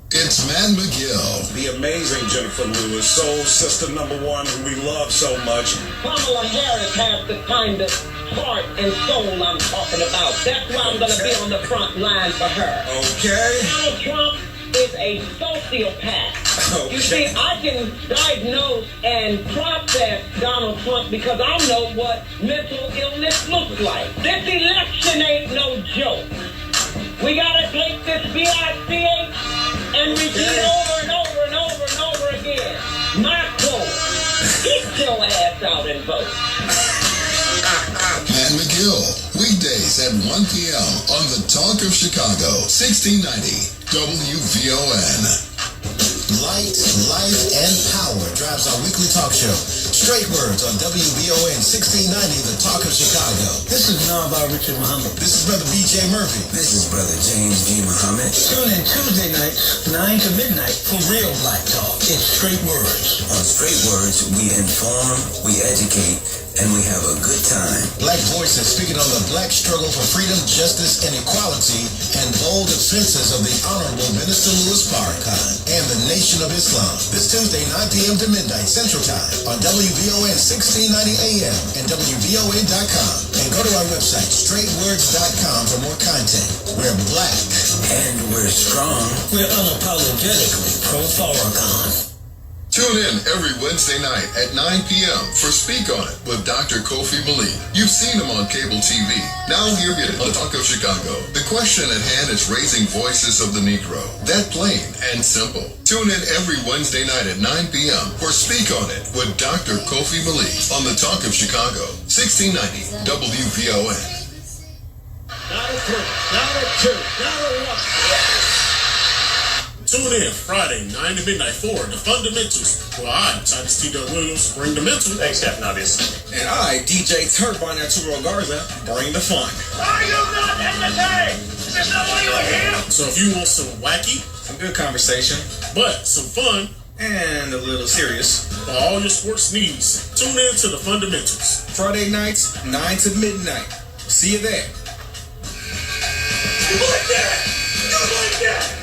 It's Man McGill. The amazing Jennifer Lewis, soul sister number one, who we love so much. Kamala Harris has the kind of heart and soul I'm talking about. That's why I'm going to be on the front line for her. Okay. Donald Trump is a sociopath. Okay. You see, I can diagnose and process Donald Trump because I know what mental illness looks like. This election ain't no joke. We got to take this BICH and repeat over and over and over and over again. My quote, get your ass out and vote. Pat McGill, weekdays at 1 p.m. on the Talk of Chicago, 1690 WVON. Light, life, and power drives our weekly talk show. Straight Words on WVON 1690, The Talk of Chicago. This is Nava Richard Muhammad. This is Brother B.J. Murphy. This is Brother James G. Muhammad. Tune in Tuesday nights, 9 to midnight for real black talk. It's Straight Words. On Straight Words, we inform, we educate, and we have a good time. Black voices speaking on the black struggle for freedom, justice, and equality, and bold defenses of the Honorable Minister Louis Farrakhan and the Nation of Islam. This Tuesday, 9 p.m. to midnight Central Time on WVON 1690 AM and WVON.com. And go to our website, straightwords.com, for more content. We're black. And we're strong. We're unapologetically pro-Farrakhan. Tune in every Wednesday night at 9 p.m. for Speak On It with Dr. Kofi Malik. You've seen him on cable TV. Now hear it on Talk of Chicago. The question at hand is raising voices of the Negro. That plain and simple. Tune in every Wednesday night at 9 p.m. for Speak On It with Dr. Kofi Malik on the Talk of Chicago, 1690 WVON. Not a 3, not a 2, not a 1. Tune in Friday, 9 to midnight for The Fundamentals. Well, I, Titus T. Williams, bring the mental. Thanks, Captain Obvious. And I, DJ Turbine Arturo Garza, bring the fun. Are you not entertained? Is this not why you're here? So if you want some wacky, some good conversation, but some fun, and a little serious, for all your sports needs, tune in to The Fundamentals. Friday nights, 9 to midnight. See you there. You like that? You like that?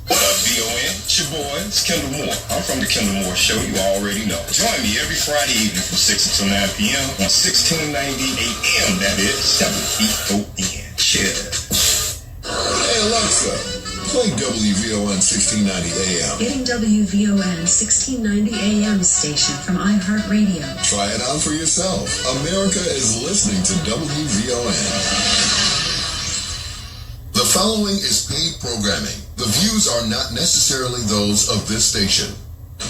What up, VON? It's your boy, it's Kendall Moore. I'm from the Kendall Moore Show, you already know. Join me every Friday evening from 6 until 9 p.m. on 1690 AM, that is WVON. Cheers. Hey Alexa, play WVON 1690 AM. Getting WVON 1690 AM station from iHeartRadio. Try it out for yourself. America is listening to WVON. The following is paid programming. The views are not necessarily those of this station.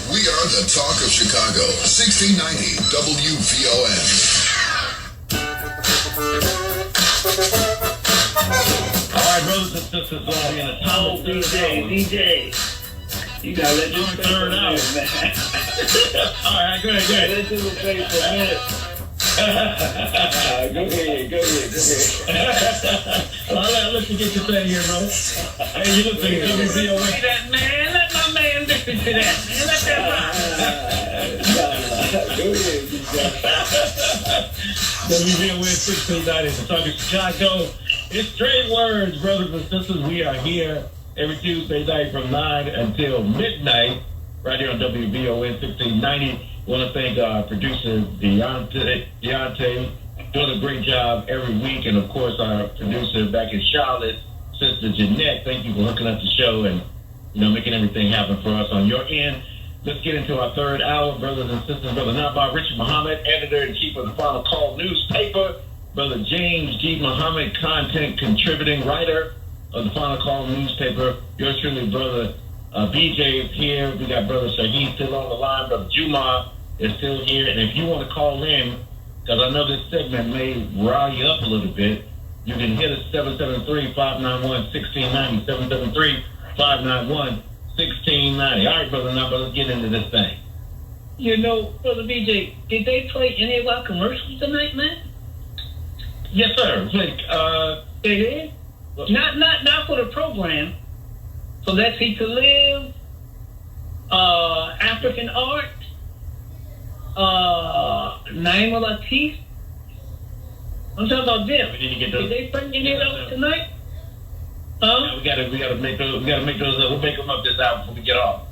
We are the Talk of Chicago, 1690 WVON. All right, brothers and sisters, in a tunnel. DJ. You gotta let this turn out. All right, go ahead. Let's do the face for a minute. Go ahead. I'll let you get your thing here, bro. Hey, you look like WVON. That man, let my man listen to that, man. Let that rock. Go ahead, WVON 1690, the Talk of Chicago. It's Straight Words, brothers and sisters. We are here every Tuesday night from 9 until midnight, right here on WVON 1690. I want to thank our producer, Deontay, doing a great job every week. And, of course, our producer back in Charlotte, Sister Jeanette. Thank you for hooking up the show and, making everything happen for us on your end. Let's get into our third hour, brothers and sisters. Brother Nabab Richard Muhammad, editor-in-chief of the Final Call newspaper. Brother James G. Muhammad, content contributing writer of the Final Call newspaper. Yours truly, Brother BJ is here. We got Brother Shaheed still on the line. Brother Juma is still here. And if you want to call in, because I know this segment may rile you up a little bit, you can hit us 773-591-1690, 773-591-1690. All right, Brother Nabab, let's get into this thing. Brother BJ, did they play any of our commercials tonight, man? Yes, sir. They did? Not for the program. So Let's Eat to Live, African Art, Naima Latif. I'm talking about them. We need to get those. Did they bring any of those tonight? Yeah, we gotta make those. We'll make them up this hour before we get off.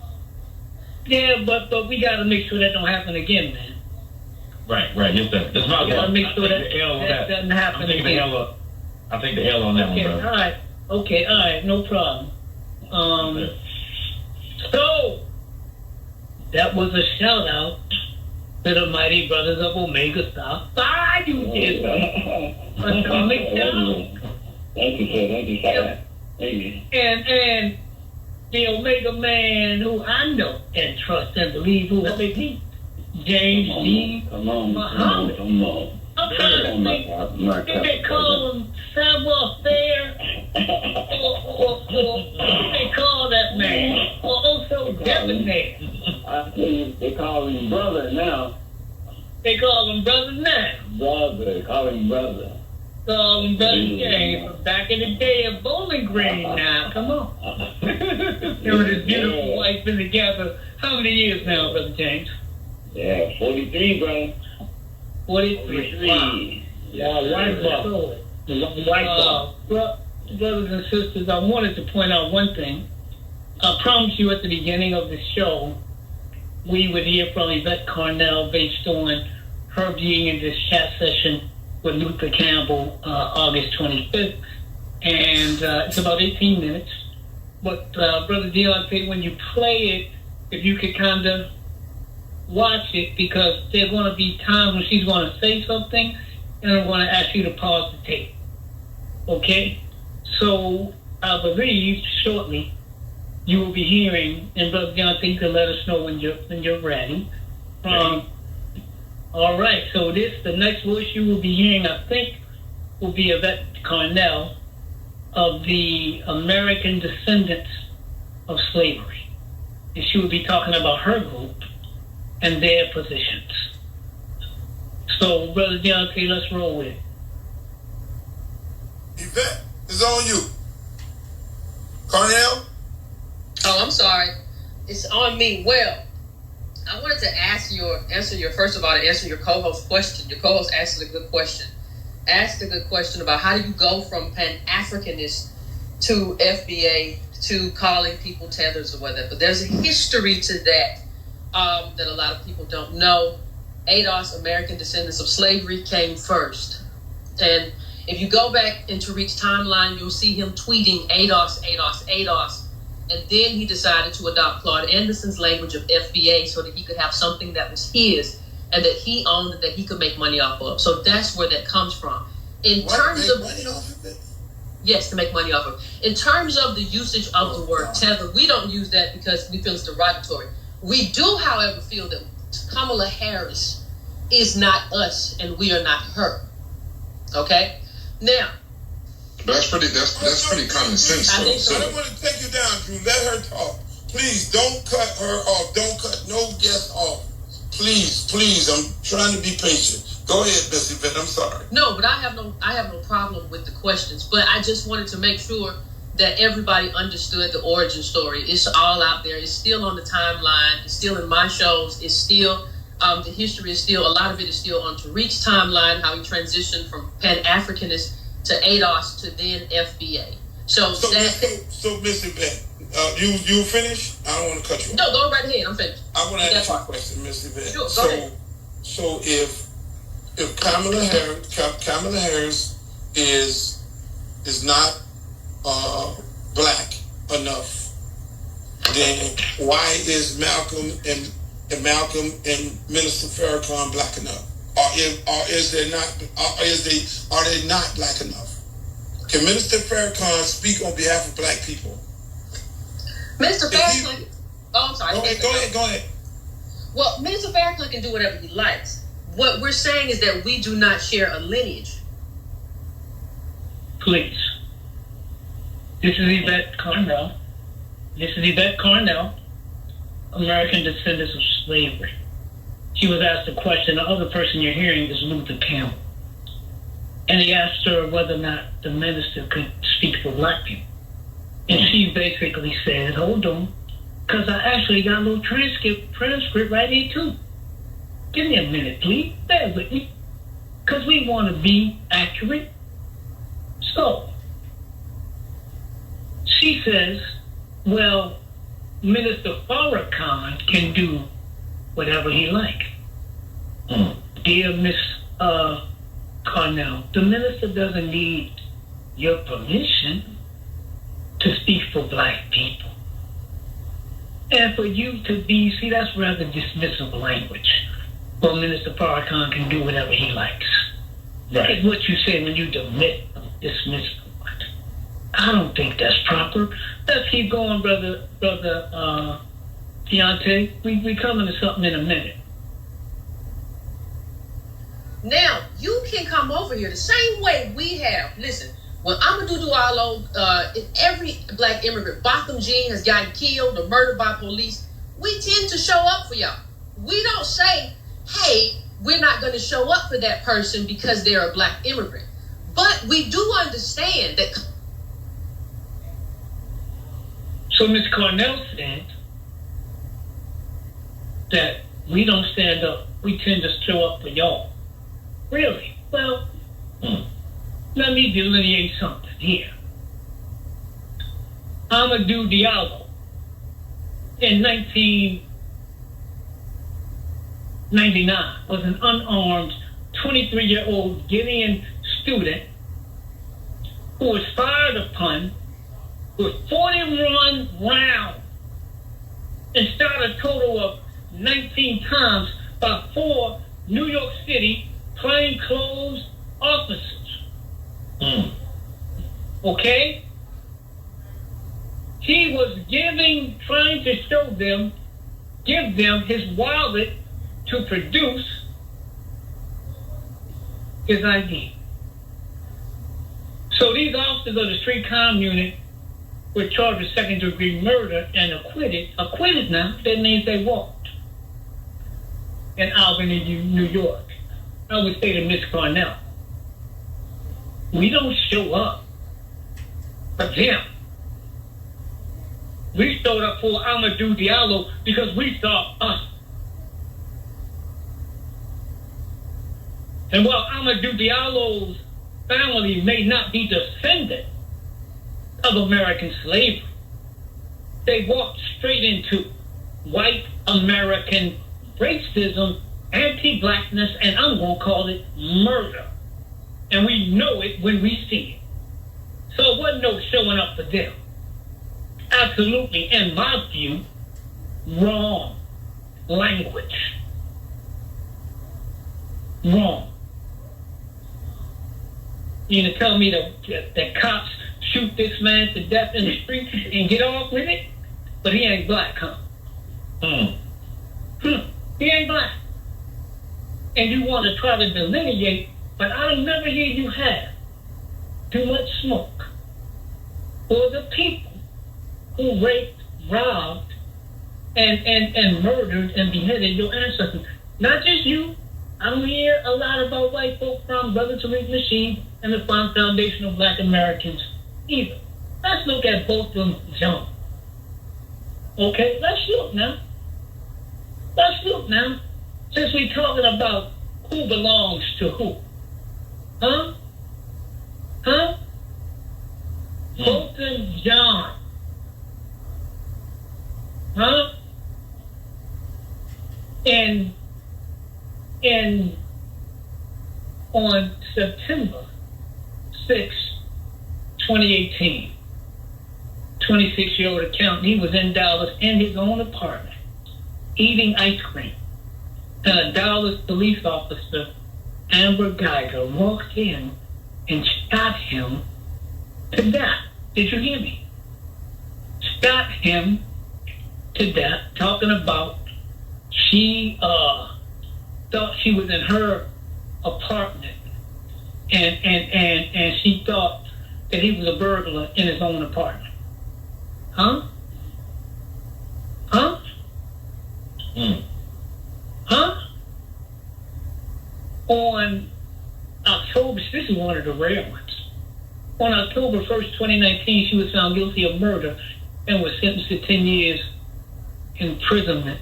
Yeah, but we gotta make sure that don't happen again, man. Right. Yes, sir. That's my gotta make sure that doesn't happen again. I'll take the L on that one, bro. All right. Okay. All right. No problem. So that was a shout out to the mighty brothers of Omega South Side. You did, Atomic Down. Thank you, sir. And the Omega man who I know and trust and believe who helped me, James G. Muhammad. Come on. I'm trying to think, did they call him savoir faire? Or what did they call that man? debonair. I tell you, they call him brother now. They call him brother now. Brother, call him brother. Call him brother James from back in the day of Bowling Green now. Come on. Him and his beautiful wife been together how many years now, Brother James? Yeah, 43, brother. 43. Wow. Yeah, white ball. Brothers and sisters, I wanted to point out one thing. I promised you at the beginning of the show, we would hear from Yvette Carnell based on her being in this chat session with Luther Campbell, August 25th. And it's about 18 minutes. But, Brother Deontay, when you play it, if you could kind of watch it, because there are going to be times when she's going to say something, and I'm going to ask you to pause the tape. Okay? So, I believe shortly you will be hearing, and Brother Deontay, you can let us know when you're ready. All right, so the next voice you will be hearing, I think, will be Yvette Carnell of the American descendants of slavery. And she will be talking about her group and their positions. So, Brother Deontay, let's roll with it. Yvette, it's on you. Carnell? Oh, I'm sorry. It's on me. Well, I wanted to answer your co-host question. Your co-host asked a good question. Asked a good question about how do you go from Pan-Africanist to FBA to calling people tethers or whatever. But there's a history to that that a lot of people don't know. ADOS, American Descendants of Slavery, came first. And if you go back into Tariq's timeline, you'll see him tweeting ADOS, ADOS, ADOS. And then he decided to adopt Claude Anderson's language of FBA so that he could have something that was his and that he owned and that he could make money off of. So that's where that comes from. In terms of money off of it? Yes, to make money off of it. In terms of the usage of the word tether, we don't use that because we feel it's derogatory. We do, however, feel that Kamala Harris is not us and we are not her. Okay? Now, That's pretty common sense. I think so. I don't want to take you down, Drew. Let her talk. Please don't cut her off. Don't cut no guest off. Please, I'm trying to be patient. Go ahead, Miss Yvette. I'm sorry. No, but I have no problem with the questions. But I just wanted to make sure that everybody understood the origin story. It's all out there. It's still on the timeline. It's still in my shows. It's still the history is still, a lot of it is still on Tariq's timeline, how he transitioned from Pan-Africanist to ADOS to then FBA. So Miss Yvette, you finished? I don't want to cut you off. No, go right ahead. I'm finished. I want to ask you a question, Miss Yvette. Sure, go ahead. So if Kamala Harris is not black enough, then why is Malcolm and Minister Farrakhan black enough? Are they not black enough? Can Minister Farrakhan speak on behalf of black people? Minister Farrakhan. I'm sorry. Go ahead. Well, Minister Farrakhan can do whatever he likes. What we're saying is that we do not share a lineage. Please. This is Yvette Carnell. American Descendants of Slavery. She was asked a question. The other person you're hearing is Luther Campbell. And he asked her whether or not the minister could speak for black people. And she basically said, hold on, because I actually got a little transcript right here too. Give me a minute, please. Bear with me. Because we want to be accurate. So, she says, well, Minister Farrakhan can do whatever he like. Dear Miss Carnell, the minister doesn't need your permission to speak for black people. And for you to be, see, that's rather dismissive language. Well, Minister Farrakhan can do whatever he likes. Right. It's what you say when you dismiss. I don't think that's proper. Let's keep going, brother Deontay. We coming to something in a minute. Now, you can come over here the same way we have. Listen, when Amadou Diallo, every black immigrant, Botham Jean has gotten killed or murdered by police, we tend to show up for y'all. We don't say, hey, we're not going to show up for that person because they're a black immigrant. But we do understand that. So Ms. Carnell said that we don't stand up. We tend to show up for y'all. Really? Well, let me delineate something here. Amadou Diallo in 1999 was an unarmed 23-year-old Guinean student who was fired upon with 41 rounds and shot a total of 19 times by 4 New York City plainclothes officers. Okay? He was trying to give them his wallet to produce his ID. So these officers of the street crime unit were charged with second-degree murder and acquitted now. That means they walked in Albany, New York. I would say to Ms. Carnell, we don't show up for them. We showed up for Amadou Diallo because we saw us. And while Amadou Diallo's family may not be descendant of American slavery, they walked straight into white American racism, anti-blackness, and I'm going to call it murder. And we know it when we see it. So it wasn't no showing up for them. Absolutely, in my view, wrong language. Wrong. You gonna tell me that cops shoot this man to death in the street and get off with it? But he ain't black, huh? He ain't black. And you want to try to delineate, but I'll never hear you have too much smoke for the people who raped, robbed, and murdered and beheaded your ancestors. Not just you. I don't hear a lot about white folk from Brother Tariq Nasheed and the Foundation of Black Americans either. Let's look at both of them, John. Okay, let's look now. Since we're talking about who belongs to who. Huh? Both and John. Huh? And on September 6, 2018, 26-year-old accountant, he was in Dallas in his own apartment, eating ice cream. And a Dallas police officer, Amber Geiger, walked in and shot him to death. Did you hear me? Shot him to death, talking about she thought she was in her apartment and she thought that he was a burglar in his own apartment. Huh? On October, this is one of the rare ones. On October 1st, 2019, she was found guilty of murder and was sentenced to 10 years imprisonment.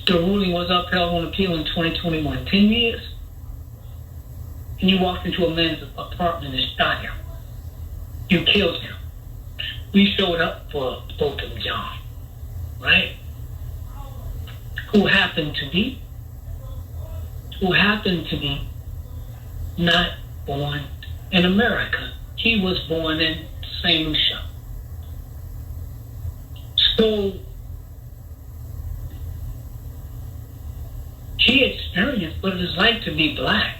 The ruling was upheld on appeal in 2021. 10 years? And you walked into a man's apartment and shot him. You killed him. We showed up for both of them, John. Right? Who happened to be not born in America. He was born in St. Lucia. So he experienced what it is like to be black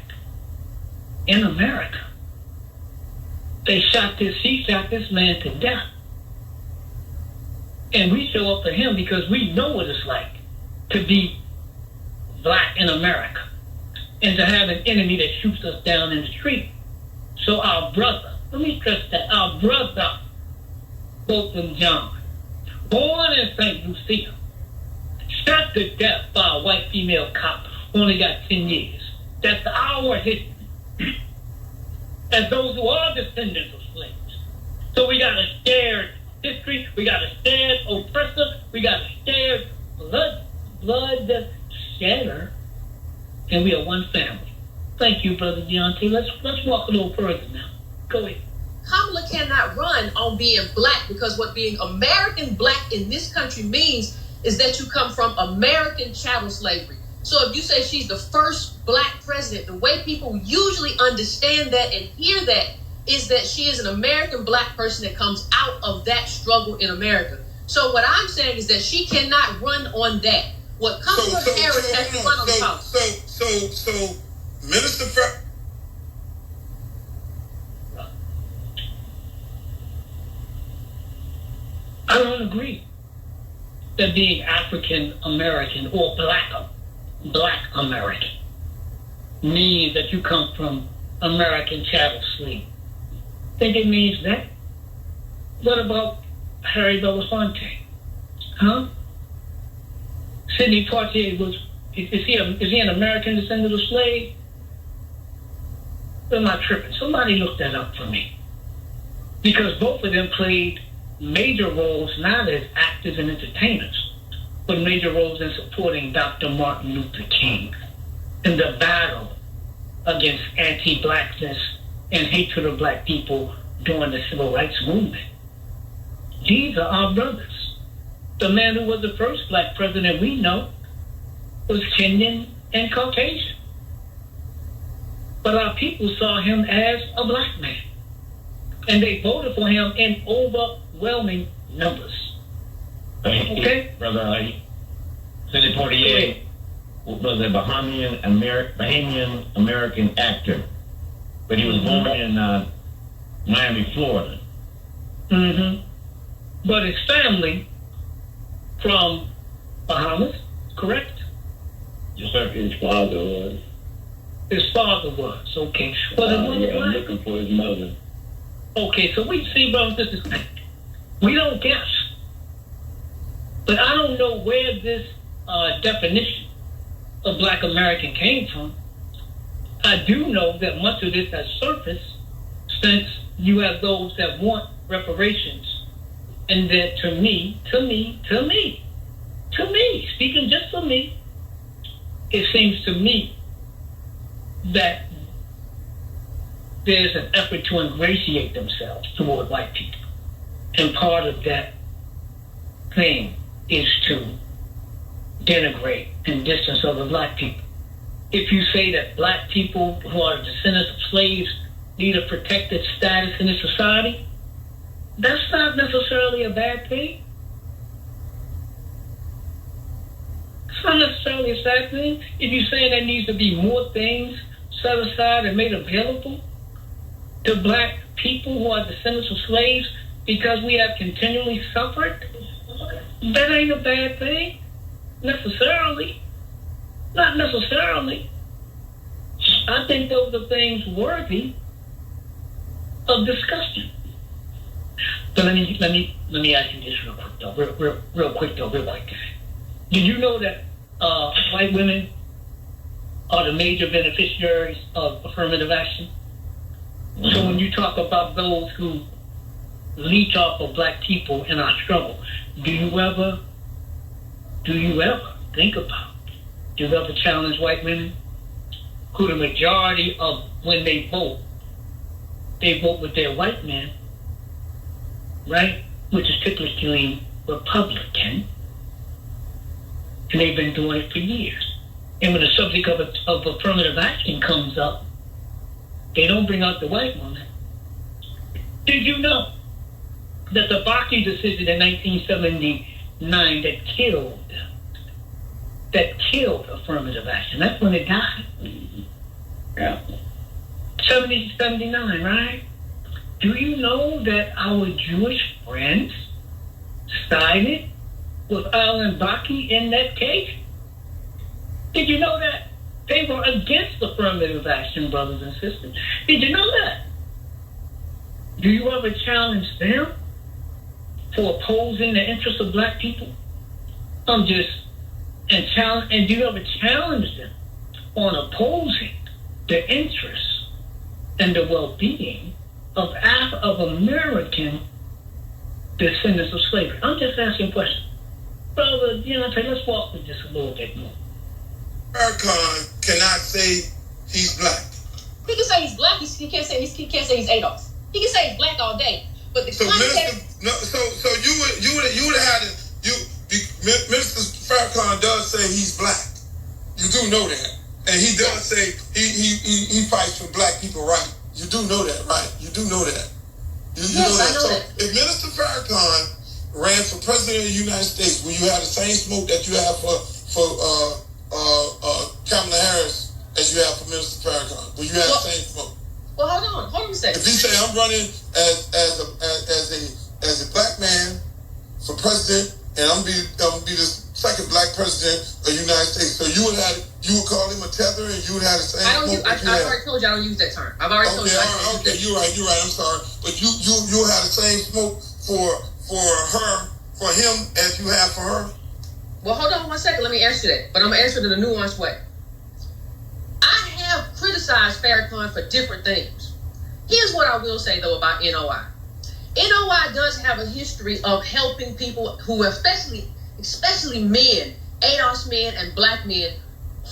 in America. She shot this man to death. And we show up for him because we know what it's like to be black in America and to have an enemy that shoots us down in the street. So our brother, let me stress that, our brother, Bolton John, born in St. Lucia, shot to death by a white female cop, only got 10 years. That's our history. As those who are descendants of slaves. So we got a shared history, we got a shared oppressor, we got a shared blood shedder, and we are one family. Thank you, Brother Deontay. Let's walk a little further now. Go ahead. Kamala cannot run on being black, because what being American black in this country means is that you come from American chattel slavery. So if you say she's the first black president, the way people usually understand that and hear that is that she is an American black person that comes out of that struggle in America. So what I'm saying is that she cannot run on that. What Kamala Harris has to run on the house. So Minister Farrakhan. I don't agree that being African American or black American means that you come from American chattel slave. Think it means that? What about Harry Belafonte? Huh? Sidney Poitier is he an American descendant of slave? I'm not tripping. Somebody look that up for me. Because both of them played major roles, not as actors and entertainers, but major roles in supporting Dr. Martin Luther King in the battle against anti-blackness and hatred of black people during the civil rights movement. These are our brothers. The man who was the first black president we know was Kenyan and Caucasian. But our people saw him as a black man. And they voted for him in overwhelming numbers. Okay? Brother, Sidney Poitier was a Bahamian American actor. But he was born in Miami, Florida. Mm-hmm. But his family from Bahamas, correct? Yes, sir. His father was. His father was, okay. But his mother I'm looking for his mother. Okay, so we see, brothers and sisters, we don't guess. But I don't know where this definition of black American came from. I do know that much of this has surfaced since you have those that want reparations. And that to me, speaking just for me, it seems to me that there's an effort to ingratiate themselves toward white people. And part of that thing is to denigrate and distance other black people. If you say that black people who are descendants of slaves need a protected status in this society, that's not necessarily a bad thing. It's not necessarily a bad thing. If you're saying there needs to be more things set aside and made available to black people who are descendants of slaves because we have continually suffered, that ain't a bad thing, necessarily. Not necessarily. I think those are things worthy of discussion. But let me ask you this real quick though. Did you know that white women are the major beneficiaries of affirmative action? So when you talk about those who leech off of black people in our struggle, do you ever think about, do you ever challenge white women who the majority of when they vote with their white men, right? Which is typically Republican, and they've been doing it for years. And when the subject of affirmative action comes up, they don't bring out the white woman. Did you know that the Bakke decision in 1979 that killed affirmative action? That's when it died. Yeah. 79, right? Do you know that our Jewish friends sided with Alan Bakke in that case? Did you know that? They were against affirmative action, brothers and sisters. Did you know that? Do you ever challenge them? for opposing the interests of black people? And do you ever challenge them on opposing the interests and the well-being of American descendants of slavery? I'm just asking a question. Brother, let's walk with this a little bit more. Farrakhan cannot say he's black. He can say he's black. He can't say he's ADOS. He can say he's black all day. But the context. So you would have had it. Minister Farrakhan does say he's black. You do know that, and he does say he fights for black people, right? You do know that, right? You do know that. You know that. So if Minister Farrakhan ran for president of the United States, will you have the same smoke that you have for Kamala Harris as you have for Minister Farrakhan? Will you have the same smoke? Well, hold on a second. If he say I'm running as a black man for president, and I'm gonna be the second black president of the United States, so you would call him a tether, and you would have the same. I've already told you I don't use that term. I've already told you. Okay, you're right. I'm sorry, but you'll have the same smoke for him as you have for her. Well, hold on 1 second. Let me answer that, but I'm gonna answer it in a nuanced way. I have criticized Farrakhan for different things. Here's what I will say though about NOI. NOI does have a history of helping people who, especially men, ADOS men and black men,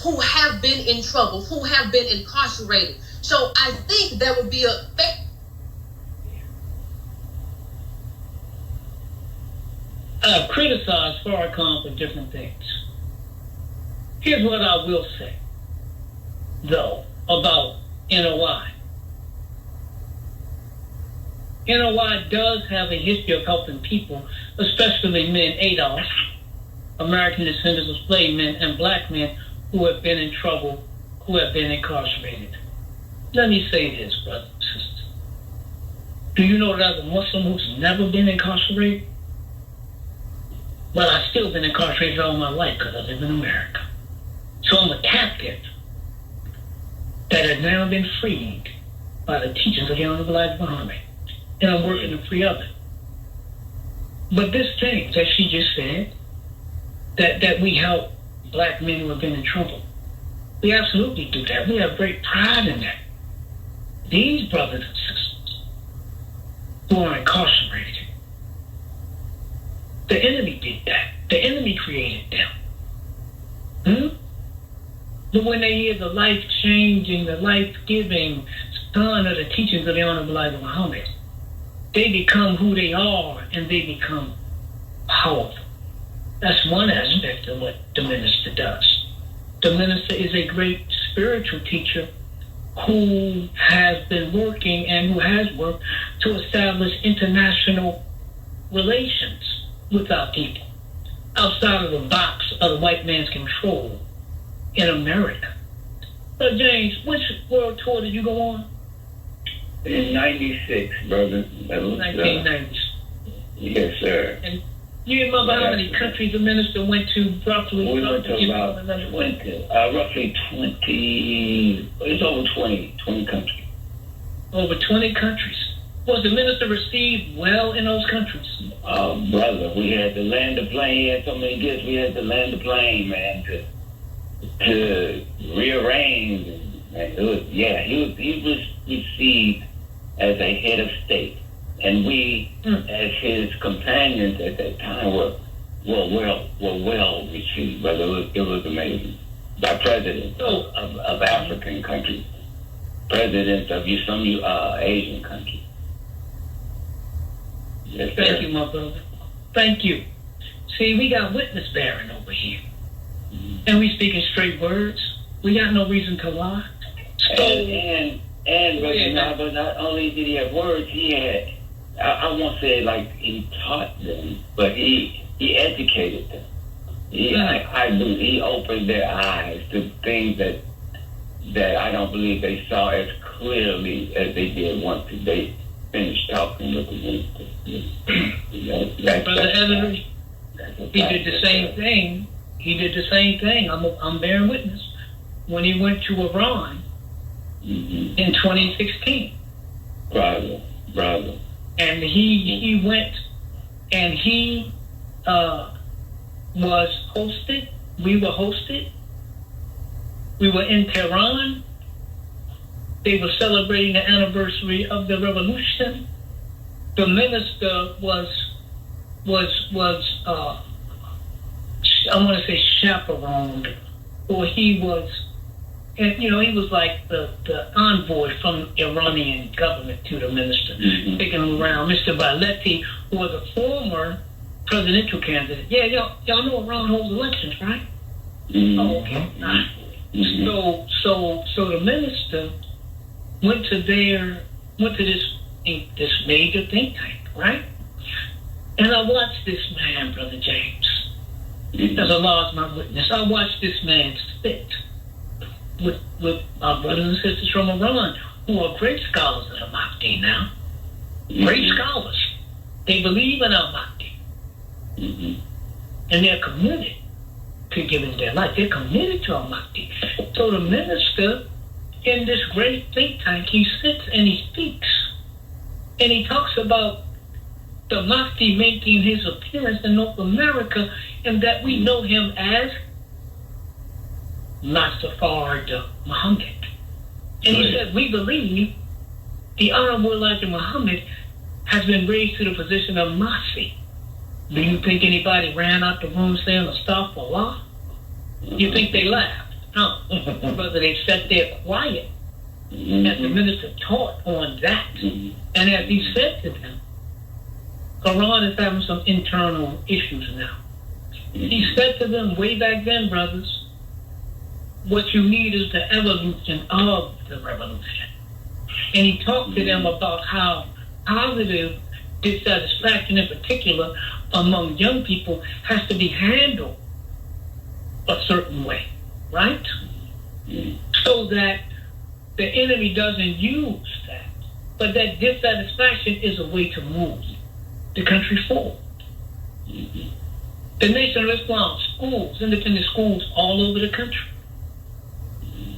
who have been in trouble, who have been incarcerated. So I think there would be I've criticized Farrakhan for different things. Here's what I will say, though, about NOI. NOI does have a history of helping people, especially men, ADOS, American descendants of slave men, and black men who have been in trouble, who have been incarcerated. Let me say this, brothers and sisters. Do you know that as a Muslim who's never been incarcerated? Well, I've still been incarcerated all my life because I live in America. So I'm a captive that has now been freed by the teachings of the Honorable Elijah Muhammad. And I'm working to free others. But this thing that she just said, that we help black men who have been in trouble, we absolutely do that. We have great pride in that. These brothers and sisters who are incarcerated, the enemy did that. The enemy created them. But when they hear the life-changing, the life-giving son of the teachings of the Honorable Elijah Muhammad, they become who they are, and they become powerful. That's one aspect of what the minister does. The minister is a great spiritual teacher who has been working and who has worked to establish international relations with our people outside of the box of the white man's control in America. So James, which world tour did you go on? In 96, brother. 1990s. Yes, sir. And you remember how many countries the minister went to roughly? We went to roughly 20, it's over 20 countries. Over 20 countries. Was the minister received well in those countries? Brother, we had to land the plane. He had so many gifts. We had to land the plane, man, to rearrange. And he was received as a head of state, and we, as his companions at that time, were well received. Brother, it was amazing. By presidents of African countries, presidents of some Asian countries. Yes, Thank you, my brother. Thank you. See, we got witness bearing over here, and we speaking straight words. We got no reason to lie. And Brother not only did he have words, he had, I won't say like he taught them, but he educated them. I believe he opened their eyes to things that I don't believe they saw as clearly as they did once they finished talking with the minister. Brother Edwards, he did the same thing. He did the same thing. I'm bearing witness. When he went to Iran, in 2016. Brother. And he went and he was hosted. We were hosted. We were in Tehran. They were celebrating the anniversary of the revolution. The minister was I want to say chaperoned, or he was, he was like the envoy from the Iranian government to the minister, taking him around. Mr. Valetti, who was a former presidential candidate. Yeah, y'all know Iran holds elections, right? Oh, okay. So the minister went to this major think tank, right? And I watched this man, Brother James. As Allah is my witness, I watched this man sit with our brothers and sisters from Iran, who are great scholars of Al-Mahdi now. Great scholars. They believe in Al-Mahdi. And they're committed to giving their life. They're committed to Al-Mahdi. So the minister in this great think tank, he sits and he speaks. And he talks about the Mahdi making his appearance in North America, and that we know him as Mustafa Muhammad. And he said, we believe the Honorable Elijah Muhammad has been raised to the position of Mahdi. Do you think anybody ran out the room saying, Astaghfirullah? You think they laughed? No. Brother, they sat there quiet as the minister taught on that. And as he said to them, Iran is having some internal issues now. He said to them way back then, brothers, what you need is the evolution of the revolution. And he talked to them about how positive dissatisfaction in particular among young people has to be handled a certain way, right? So that the enemy doesn't use that. But that dissatisfaction is a way to move the country forward. The Nation of Islam schools, independent schools all over the country,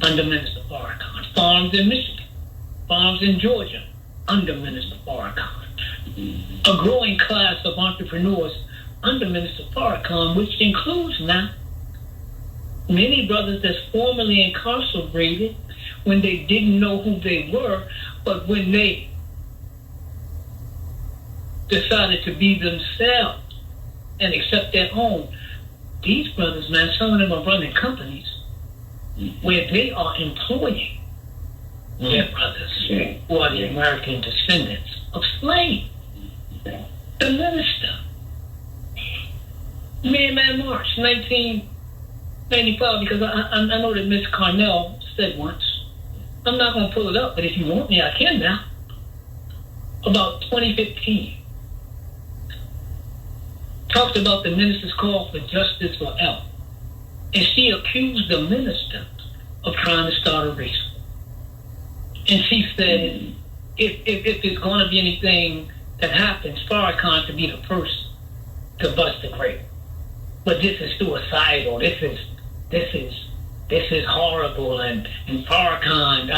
under Minister Farrakhan. Farms in Michigan, farms in Georgia, under Minister Farrakhan. A growing class of entrepreneurs under Minister Farrakhan, which includes now many brothers that's formerly incarcerated when they didn't know who they were, but when they decided to be themselves and accept their own. These brothers, man, some of them are running companies where they are employing their brothers who are the American descendants of slaves. The minister, Man March, 1995, because I know that Miss Carnell said once, I'm not going to pull it up, but if you want me, I can now, about 2015, talked about the minister's call for justice for L. And she accused the minister of trying to start a race war. And she said, if there's going to be anything that happens, Farrakhan to be the first to bust the grape. But this is suicidal. This is horrible. And Farrakhan,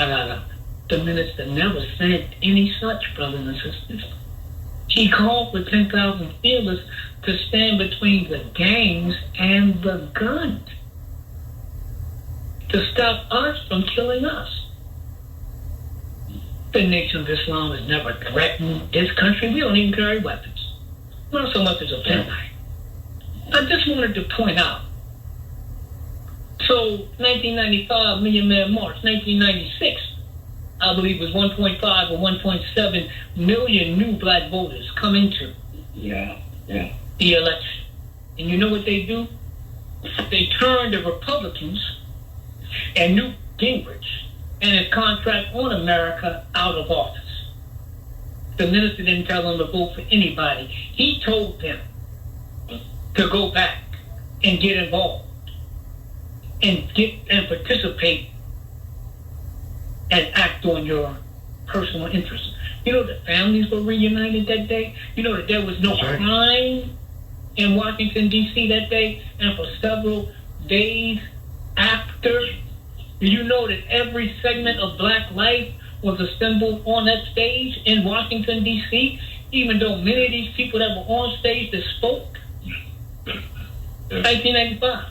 The minister never said any such, brothers and sisters. He called for 10,000 fearless to stand between the gangs and the guns to stop us from killing us. The Nation of Islam has never threatened this country. We don't even carry weapons. Not so much as a penknife. I just wanted to point out. So, 1995, Million Man March. 1996, I believe, was 1.5 or 1.7 million new black voters come into the election. And you know what they do? They turn the Republicans and Newt Gingrich and his contract on America out of office. The minister didn't tell them to vote for anybody. He told them to go back and get involved and participate and act on your personal interests. You know that families were reunited that day? You know that there was no crime in Washington, D.C. that day, and for several days after? You know that every segment of black life was assembled on that stage in Washington, D.C., even though many of these people that were on stage that spoke, 1985,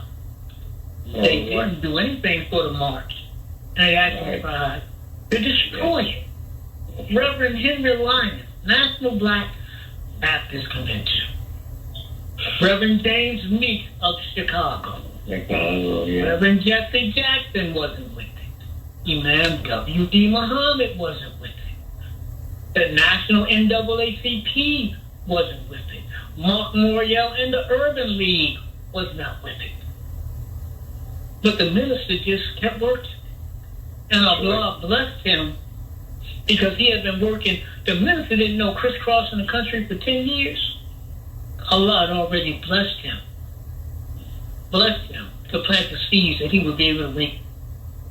they didn't do anything for the march. And they actually tried to destroy it. Reverend Henry Lyons, National Black Baptist Convention. Reverend James Meek of Chicago. Reverend Jesse Jackson wasn't with it. Imam W.D. Muhammad wasn't with it. The National NAACP wasn't with it. Mark Morial and the Urban League was not with it. But the minister just kept working. And Allah blessed him because he had been working. The minister didn't know crisscrossing the country for 10 years. Allah had already blessed him to plant the seeds that he would be able to reap.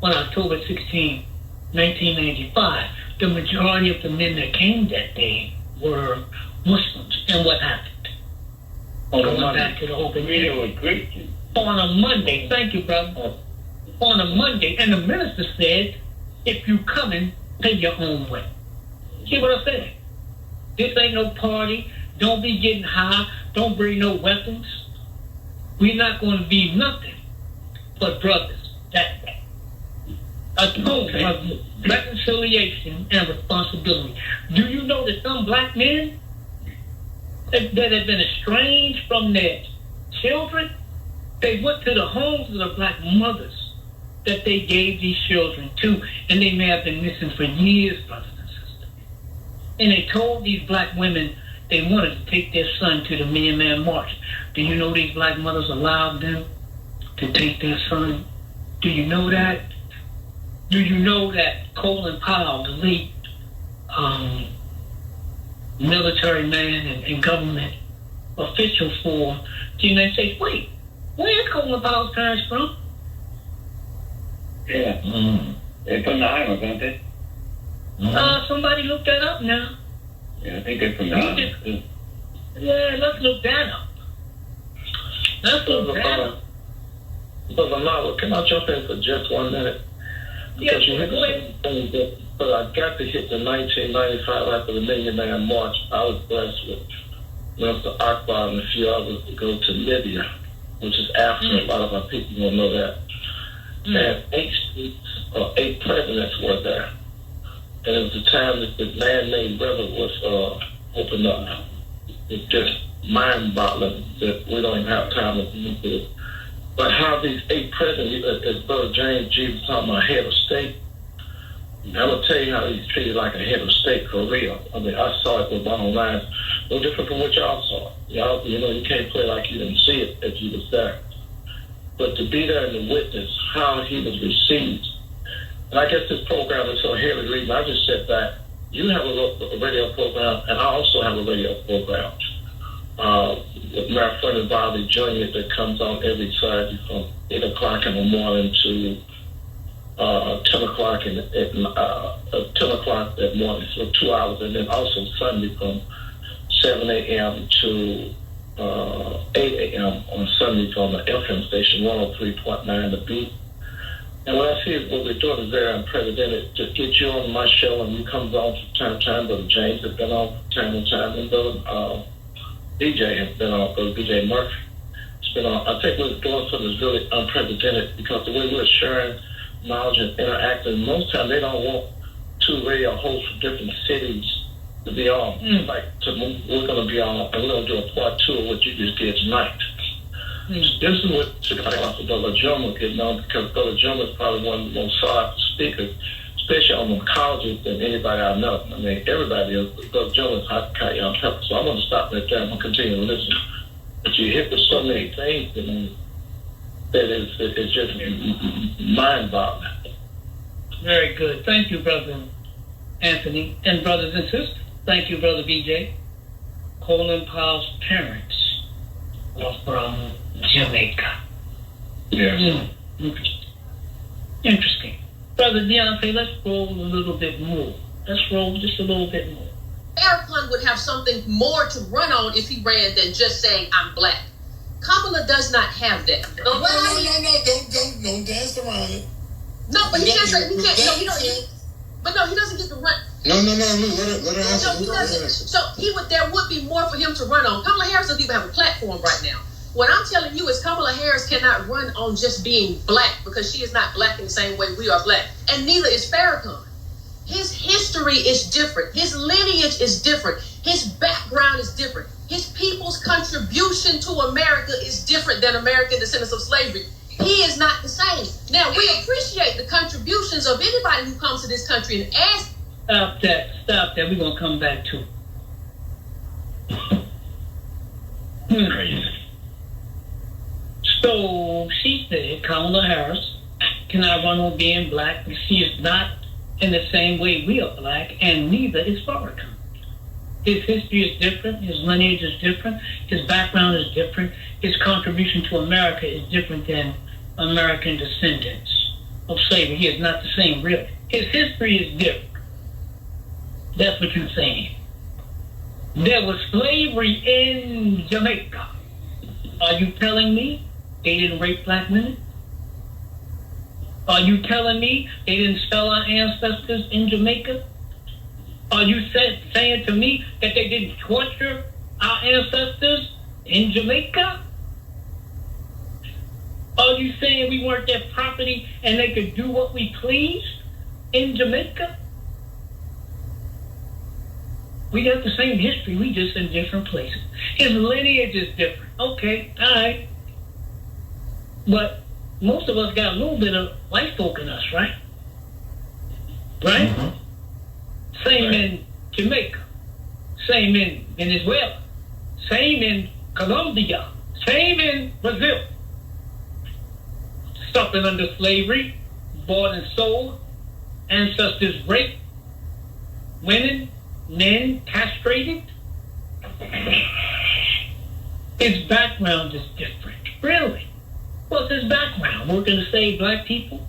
On October 16, 1995, the majority of the men that came that day were Muslims. And what happened? Going back to the open meeting. On a Monday, thank you, brother. On a Monday, and the minister said, if you coming, pay your own way. See what I said? This ain't no party. Don't be getting high. Don't bring no weapons. We're not going to be nothing but brothers that day. A token of reconciliation and responsibility. Do you know that some black men that have been estranged from their children, they went to the homes of the black mothers that they gave these children to, and they may have been missing for years, brothers and sisters. And they told these black women they wanted to take their son to the Million Man March. Do you know these black mothers allowed them to take their son? Do you know that? Do you know that Colin Powell, the late military man and government official for the United States, wait, where's Colin Powell's parents from? Yeah. They're from the islands, aren't they? Somebody look that up now. Yeah, I think they're from the islands. Yeah, let's look that up. Brother Nava, can I jump in for just 1 minute? Because you hit something that, but I got to hit the 1995 after the Million Man March. I was blessed with Mr. Akbar and a few others to go to Libya, which is Africa. A lot of our people don't know that. And 8 presidents were there. And it was the time that the man-made river was opened up. It's just mind-boggling that we don't even have time to do this. But how these 8 presidents, as Brother James G. was talking about head of state, I'm going to tell you how he's treated like a head of state for real. I mean, I saw it with my own eyes. No different from what y'all saw. Y'all, you know, you can't play like you didn't see it if you was there. But to be there and to witness how he was received, and I guess this program is so heavily reading, I just sat back. You have a radio program, and I also have a radio program. With my friend Bobby Jr. that comes on every Saturday from 8 o'clock in the morning to 10 o'clock 10 o'clock that morning, so 2 hours, and then also Sunday from 7 a.m. to 8 a.m. on Sunday from the FM station 103.9 The Beat. And what I see is what we're doing is very unprecedented. To get you on my show, and you come on from time to time. Brother James has been on from time to time, and Brother DJ has been on. Brother DJ Murphy has been on. I think we're doing something that's really unprecedented because the way we're sharing knowledge and interacting, most times they don't want 2 radio hosts from different cities to be on. Like, we're going to be on, and we're going to do a part 2 of what you just did tonight. This is what Brother Jim was getting on, because Brother Jim is probably one of the most sought after speakers, especially on oncology, than anybody I know. I mean, everybody is. Brother Jim is hot to cut you on pepper. So I'm going to stop right there. I'm going to continue to listen. But you hit with so many things that it's just mind-boggling. Very good. Thank you, Brother Anthony. And brothers and sisters, thank you, Brother BJ. Colin Powell's parents were from Jamaica. Yeah. Interesting. Brother Deontay, let's roll a little bit more. Let's roll just a little bit more. Farrakhan would have something more to run on if he ran than just saying, I'm black. Kamala does not have that. No, don't dance around it. No, but he can't say, he can't, no, he don't, but no, he doesn't get to run. No, let her answer. So there would be more for him to run on. Kamala Harris doesn't even have a platform right now. What I'm telling you is Kamala Harris cannot run on just being black because she is not black in the same way we are black. And neither is Farrakhan. His history is different. His lineage is different. His background is different. His people's contribution to America is different than American descendants of slavery. He is not the same. Now, we appreciate the contributions of anybody who comes to this country and asks. Stop that. We're going to come back to it. Crazy. So she said, Kamala Harris cannot run on being black. She is not in the same way we are black, and neither is Farrakhan. His history is different. His lineage is different. His background is different. His contribution to America is different than American descendants of slavery. He is not the same, really. His history is different. That's what you're saying. There was slavery in Jamaica. Are you telling me they didn't rape black women? Are you telling me they didn't sell our ancestors in Jamaica? Are you saying to me that they didn't torture our ancestors in Jamaica? Are you saying we weren't their property and they could do what we pleased in Jamaica? We got the same history, we just in different places. His lineage is different. Okay, all right. But most of us got a little bit of white folk in us, right? Right? Mm-hmm. Same in Jamaica. Same in Venezuela. Same in Colombia. Same in Brazil. Suffering under slavery, bought and sold, ancestors raped, women, men castrated. His background is different. Really? What's his background? Working to save black people?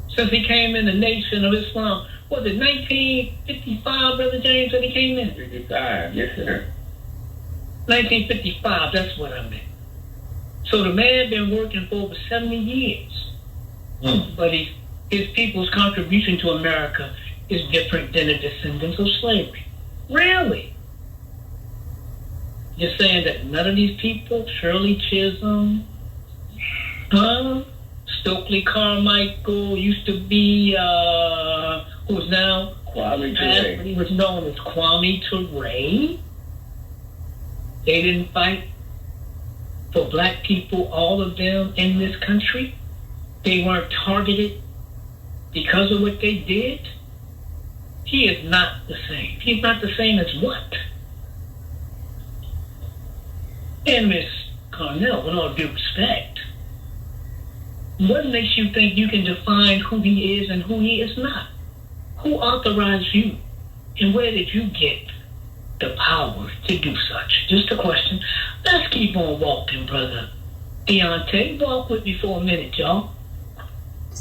Since he came in the Nation of Islam, was it 1955, Brother James, when he came in? 55, yes, sir. 1955, that's what I meant. So the man been working for over 70 years. But his people's contribution to America is different than the descendants of slavery. Really? You're saying that none of these people, Shirley Chisholm, Stokely Carmichael, used to be, who's now Kwame Ture. He was known as Kwame Ture. They didn't fight for black people, all of them in this country. They weren't targeted because of what they did. He is not the same. He's not the same as what? And Miss Carnell, with all due respect, what makes you think you can define who he is and who he is not? Who authorized you? And where did you get the power to do such? Just a question. Let's keep on walking, brother. Deontay, walk with me for a minute, y'all.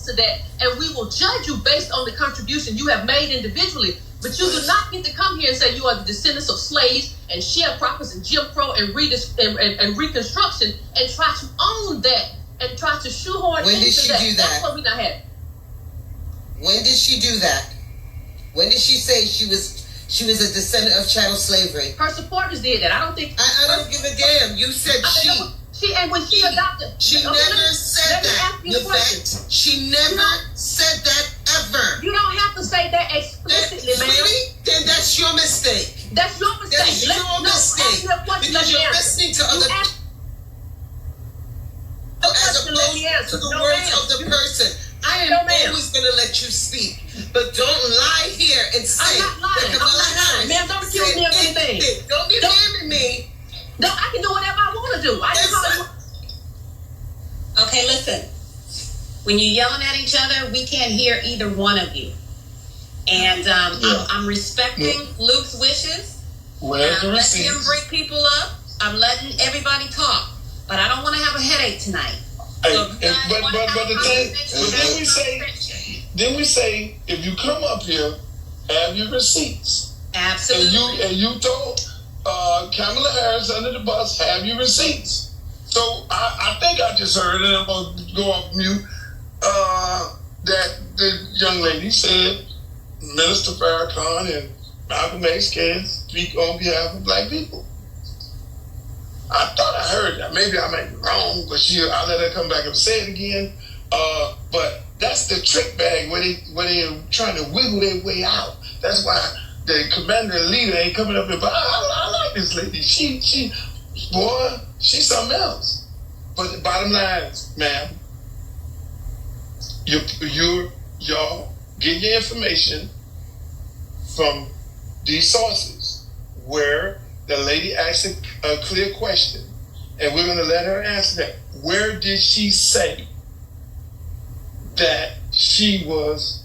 To that, and we will judge you based on the contribution you have made individually. But you do not get to come here and say you are the descendants of slaves and sharecroppers and Jim Crow and Reconstruction and try to own that and try to shoehorn when into did she that. Do that? That's what we not having. When did she do that? When did she say she was a descendant of chattel slavery? Her supporters did that. I don't think. I don't give a damn. You said she. And when she adopted. She never said that. Yvette, she never said that ever. You don't have to say that explicitly, ma'am. Really? Then that's your mistake. That's your mistake. That's your mistake. Because you're listening to other people. As opposed to the words of the person. I am always going to let you speak. But don't lie here and say that Kamala Harris. Ma'am, don't accuse me of anything. Don't be blaming me. No, I can do whatever I want to do. Okay, listen. When you're yelling at each other, we can't hear either one of you. And I'm respecting Luke's wishes. I'm letting him bring people up. I'm letting everybody talk. But I don't want to have a headache tonight. So but then we say, if you come up here, have your receipts. Absolutely. And you told Kamala Harris under the bus, have your receipts. So I think I just heard, and I'm going to go off mute, that the young lady said Minister Farrakhan and Malcolm X can speak on behalf of black people. I thought I heard that. Maybe I might be wrong, but I'll let her come back and say it again. But that's the trick bag where they're trying to wiggle their way out. That's why the commander and leader ain't coming up here. But I like this lady. She's something else. But the bottom line is, ma'am, y'all get your information from these sources where the lady asked a clear question, and we're going to let her answer that. Where did she say that she was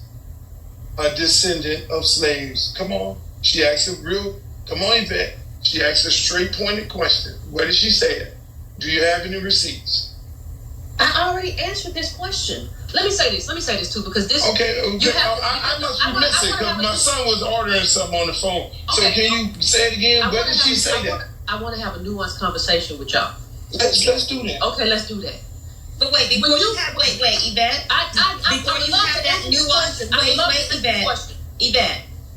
a descendant of slaves? Come on. She asked come on, Yvette. She asked a straight pointed question. Where did she say it? Do you have any receipts? I already answered this question. Let me say this too, because this. Okay. I must be missing because my son was ordering something on the phone. Okay. So can you say it again? Where did she say that? I want to have a nuanced conversation with y'all. Let's do that. Okay, let's do that. But wait, before you have Yvette. Yvette,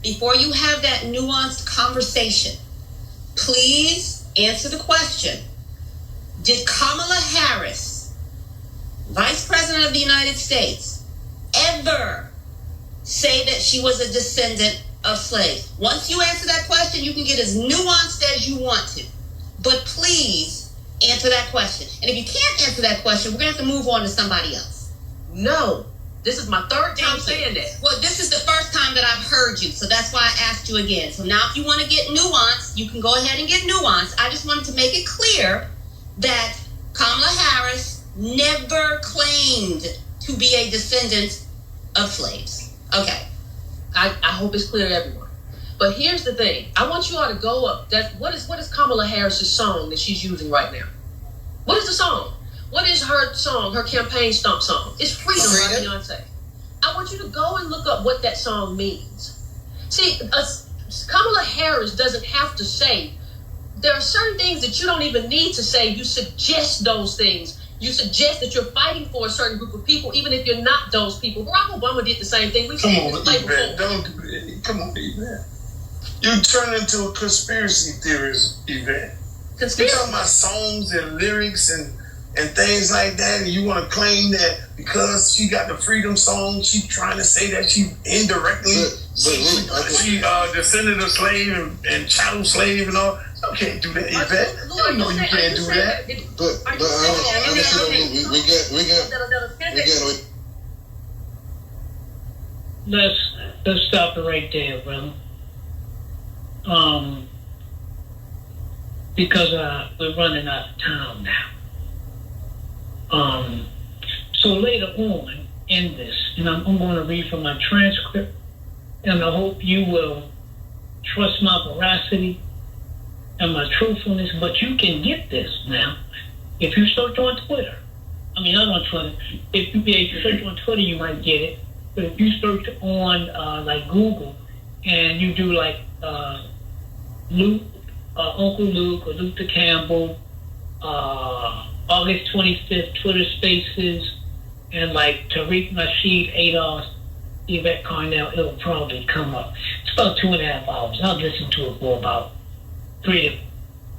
before you have that nuanced conversation, please answer the question. Did Kamala Harris, Vice President of the United States, ever say that she was a descendant of slaves? Once you answer that question, you can get as nuanced as you want to. But please answer that question. And if you can't answer that question, we're going to have to move on to somebody else. No. This is my third time saying that. Well, this is the first time that I've heard you, so that's why I asked you again. So now if you want to get nuanced, you can go ahead and get nuanced. I just wanted to make it clear that Kamala Harris never claimed to be a descendant of slaves. Okay. I hope it's clear to everyone. But here's the thing. I want you all to go up. What is Kamala Harris's song that she's using right now? What is the song? What is her song, her campaign stump song? It's Freedom by Beyonce. I want you to go and look up what that song means. See, Kamala Harris doesn't have to say. There are certain things that you don't even need to say. You suggest those things. You suggest that you're fighting for a certain group of people, even if you're not those people. Barack Obama did the same thing. Come on, Yvette. Don't do that. Come on, Yvette. You turn into a conspiracy theorist, Yvette. You're talking about songs and lyrics and things like that, and you want to claim that because she got the freedom song, she's trying to say that she indirectly she descended of slave and chattel slave and all. You can't do that, Yvette. You know you can't do that. But let's stop it right there, brother. Because we're running out of time now. So later on in this, and I'm going to read from my transcript, and I hope you will trust my veracity and my truthfulness, but you can get this now. If you search on Twitter, not on Twitter, if you search on Twitter, you might get it, but if you search on like Google, and you do like Uncle Luke or Luther Campbell, August 25th Twitter Spaces, and like Tariq Nasheed, ADOS, Yvette Carnell, it'll probably come up. It's about 2.5 hours. I've listened to it for about three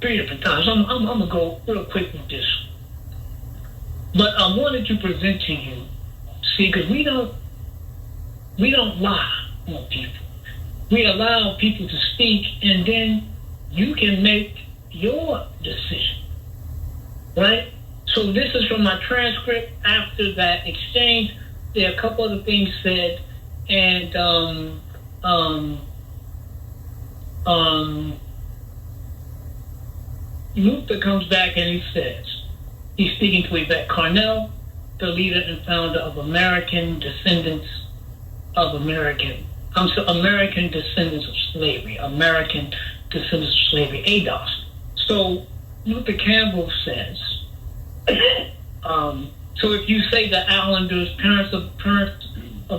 different times. I'm going to go real quick with this. But I wanted to present to you, see, because we don't lie on people. We allow people to speak, and then you can make your decision, right? So this is from my transcript after that exchange. There are a couple other things said, and Luther comes back and he says, he's speaking to Yvette Carnell, the leader and founder of American Descendants of American Descendants of Slavery, ADOS. So Luther Campbell says, so if you say the Islanders, parents of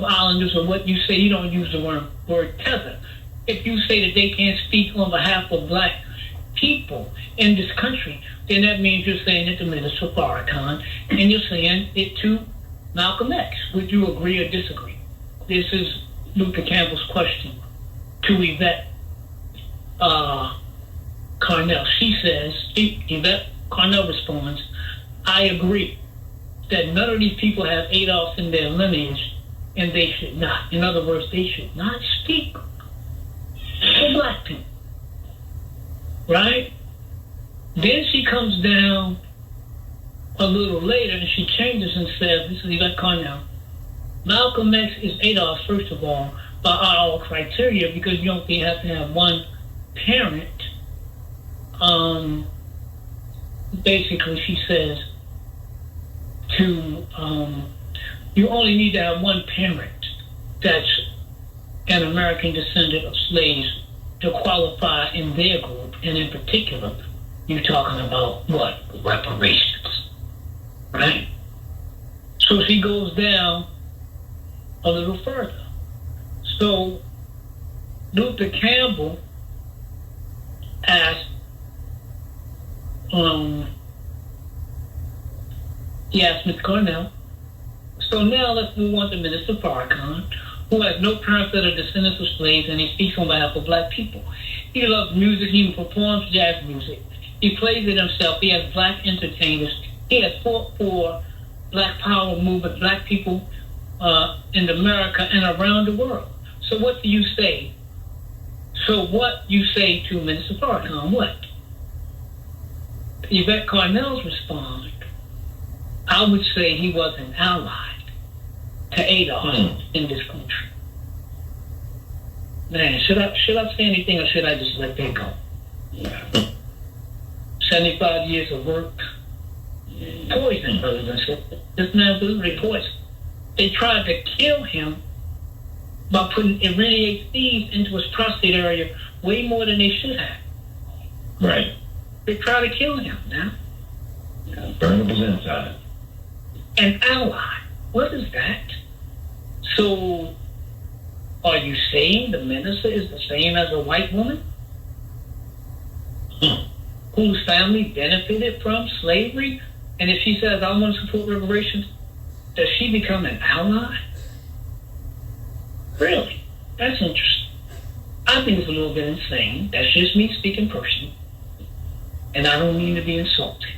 Islanders, or what you say, you don't use the word tether. If you say that they can't speak on behalf of black people in this country, then that means you're saying it to Minister Farrakhan, and you're saying it to Malcolm X. Would you agree or disagree? This is Luther Campbell's question to Yvette Carnell. She says, Yvette Carnell responds, I agree that none of these people have ADOS in their lineage, and they should not. In other words, they should not speak for black people. Right? Then she comes down a little later and she changes and says, this is Yvette Carnell, Malcolm X is ADOS, first of all, by our criteria, because you don't have to have one parent. Basically, she says you only need to have one parent that's an American descendant of slaves to qualify in their group, and in particular, you're talking about what? Reparations, right? So she goes down a little further. So Luther Campbell asked, he asked Ms. Carnell, so now let's move on to Minister Farrakhan, who has no parents that are descendants of slaves, and he speaks on behalf of black people. He loves music. He performs jazz music. He plays it himself. He has black entertainers. He has fought for black power movement, black people in America and around the world. So what do you say? So what you say to Minister Farrakhan? What? Yvette Carnell's response, I would say he was an ally to ADOS in this country. Man, should I say anything, or should I just let that go? 75 years of work. Poison, brothers and sisters. This man's literally poison. They tried to kill him by putting irradiated seeds into his prostate area way more than they should have. Right. They tried to kill him now. Burn up his inside. An ally. What is that? So, are you saying the minister is the same as a white woman? Whose family benefited from slavery? And if she says, I want to support reparations, does she become an ally? Really? That's interesting. I think it's a little bit insane. That's just me speaking personally. And I don't mean to be insulting.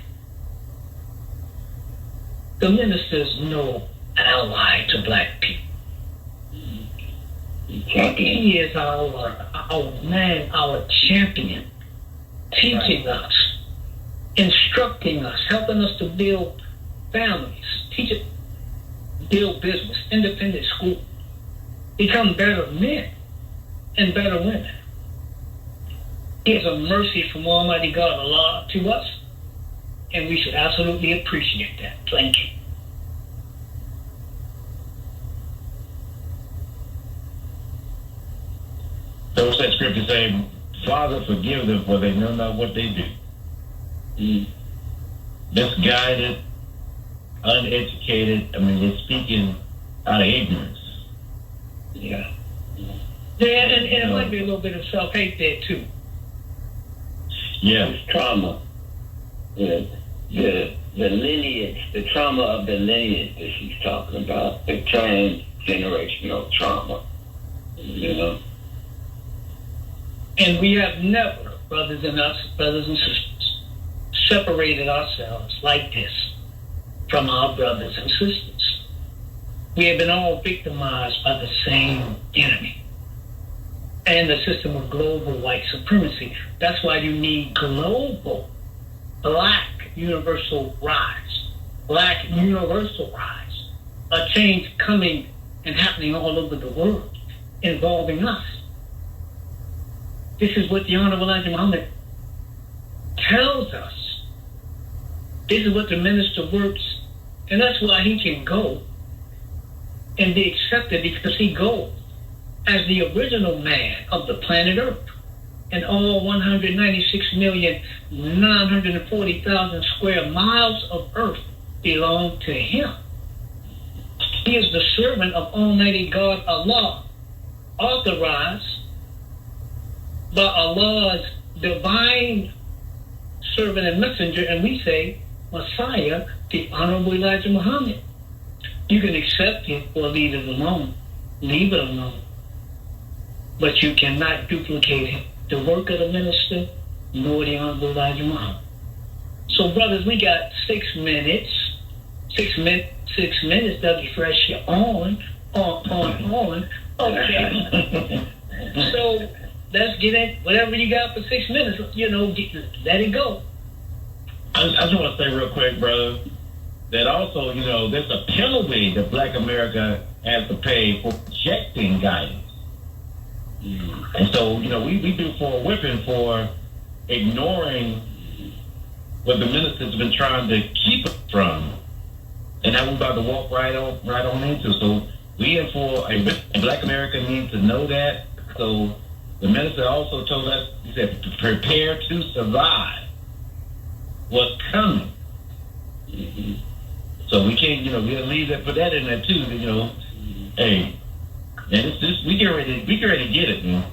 The minister is no ally to black people. He is our man, our champion, teaching us, instructing us, helping us to build families, build business, independent school, become better men and better women. He is a mercy from Almighty God, Allah, to us, and we should absolutely appreciate that. Thank you. So what's that scripture say? Father, forgive them, for they know not what they do. Misguided, uneducated. I mean, they're speaking out of ignorance. Yeah. Yeah, and it might be a little bit of self-hate there, too. Yeah. It's trauma. The lineage, the trauma of the lineage that she's talking about, the transgenerational trauma, you know. And we have never, brothers and sisters, separated ourselves like this from our brothers and sisters. We have been all victimized by the same enemy and the system of global white supremacy. That's why you need global black universal rise. Black universal rise. A change coming and happening all over the world involving us. This is what the Honorable Elijah Muhammad tells us. This is what the minister works, and that's why he can go and be accepted, because he goes as the original man of the planet Earth, and all 196,940,000 square miles of Earth belong to him. He is the servant of Almighty God, Allah, authorized by Allah's divine servant and messenger, and we say Messiah, the Honorable Elijah Muhammad. You can accept it or leave it alone. Leave it alone. but you cannot duplicate the work of the minister nor the Honorable Elijah Muhammad. So, brothers, we got 6 minutes. 6 minutes to refresh you on. Okay. So let's get it. Whatever you got for 6 minutes, let it go. I just want to say real quick, brother, that also, there's a penalty that Black America has to pay for rejecting guidance. And so, we do for a whipping for ignoring what the ministers have been trying to keep us from. And now we're about to walk right on into. So we in for a Black America needs to know that. So the minister also told us, he said, prepare to survive what's coming. So we can't, we gotta leave that, put that in there too. Hey, man, it's just we get ready to get it, man.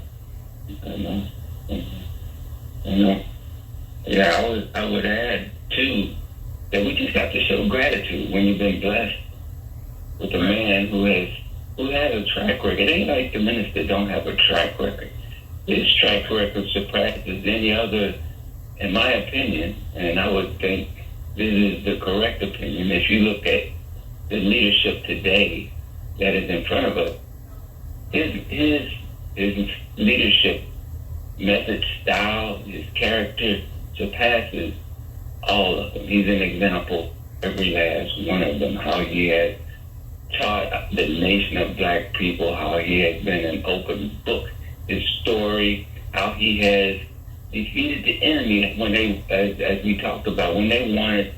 I know. Yeah, I would add too that we just have to show gratitude when you've been blessed with a man who has a track record. It ain't like the minister don't have a track record. His track record surpasses any other, in my opinion, and I would think this is the correct opinion. If you look at the leadership today that is in front of us, his leadership method, style, his character surpasses all of them. He's an example, every last one of them, how he has taught the nation of Black people, how he has been an open book, his story, how he has defeated the enemy when they, as we talked about, when they wanted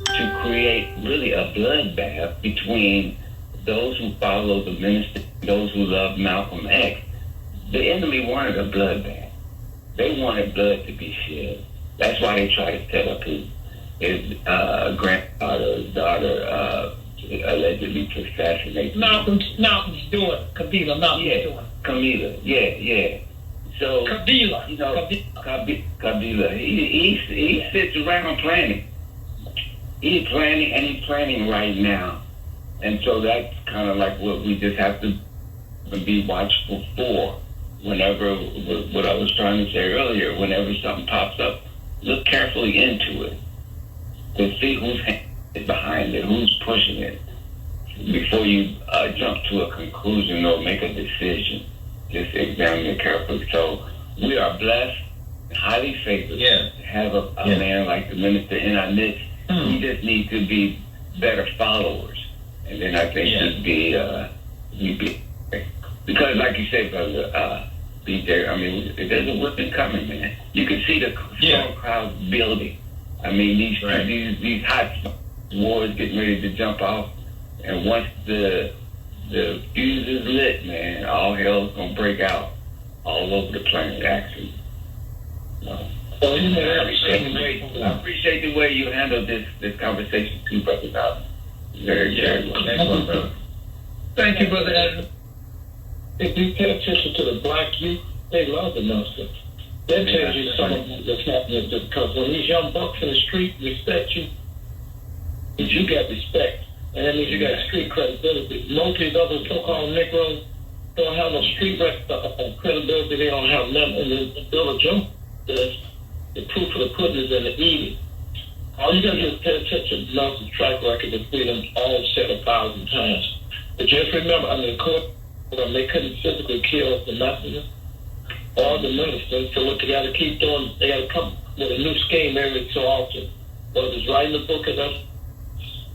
to create really a bloodbath between those who follow the minister, those who love Malcolm X. The enemy wanted a bloodbath. They wanted blood to be shed. That's why they tried to set up his granddaughter's daughter, allegedly to assassinate. Malcolm's daughter, Kamala. Malcolm's daughter. Kamala, yeah. So Kamala, Kamala. He sits around planning. He's planning right now, and so that's kind of like what we just have to be watchful for. Whenever, what I was trying to say earlier, whenever something pops up, look carefully into it to see who's behind it, who's pushing it, before you jump to a conclusion or make a decision. Just examine it carefully. So we are blessed, highly favored to have a man like the minister in our midst. We just need to be better followers, and then I think we'd be because, like you said, brother. BJ, I mean, there's a whipping coming, man. You can see the strong crowd building. I mean, these hot wars getting ready to jump off, and once the fuse is lit, man, all hell's gonna break out all over the planet. Actually, I appreciate the way you handled this conversation too, brother. Very, very well. Excellent, brother. Thank you, brother Adam. If you pay attention to the Black youth, they love the minister. That tells you some of what's happening, because when these young bucks in the street respect you, you got respect, and that means you got street credibility. Most of these other so-called Negroes don't have no street credibility. They don't have none. And the Bill of Joe says the proof of the pudding is in the eating. All you got to do is pay attention to Nelson's track record of freedom, all said 1,000 times. But just remember, they couldn't physically kill the messenger or the minister, so what they got to keep doing, they got to come with a new scheme every so often. Whether it's writing a book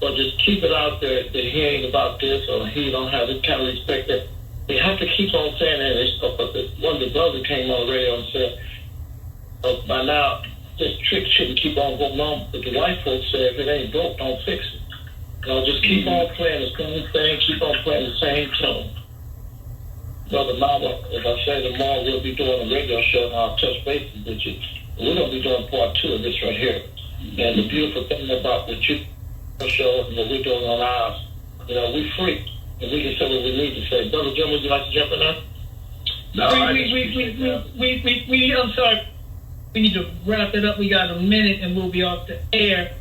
or just keep it out there that he ain't about this or he don't have this kind of respect. That they have to keep on saying that. But one of the brothers came on the radio and said, by now, this trick shouldn't keep on going on. But the white folks say, if it ain't broke, don't fix it. Just keep on playing the same thing, keep on playing the same tone. Brother Mama, as I say tomorrow, we'll be doing a radio show, and I'll touch bases with you. We're going to be doing part 2 of this right here. And the beautiful thing about what you show and what we're doing on ours, we free. And we can say what we need to say. Brother Jim, would you like to jump in there? No, I'm sorry. We need to wrap it up. We got a minute, and we'll be off the air.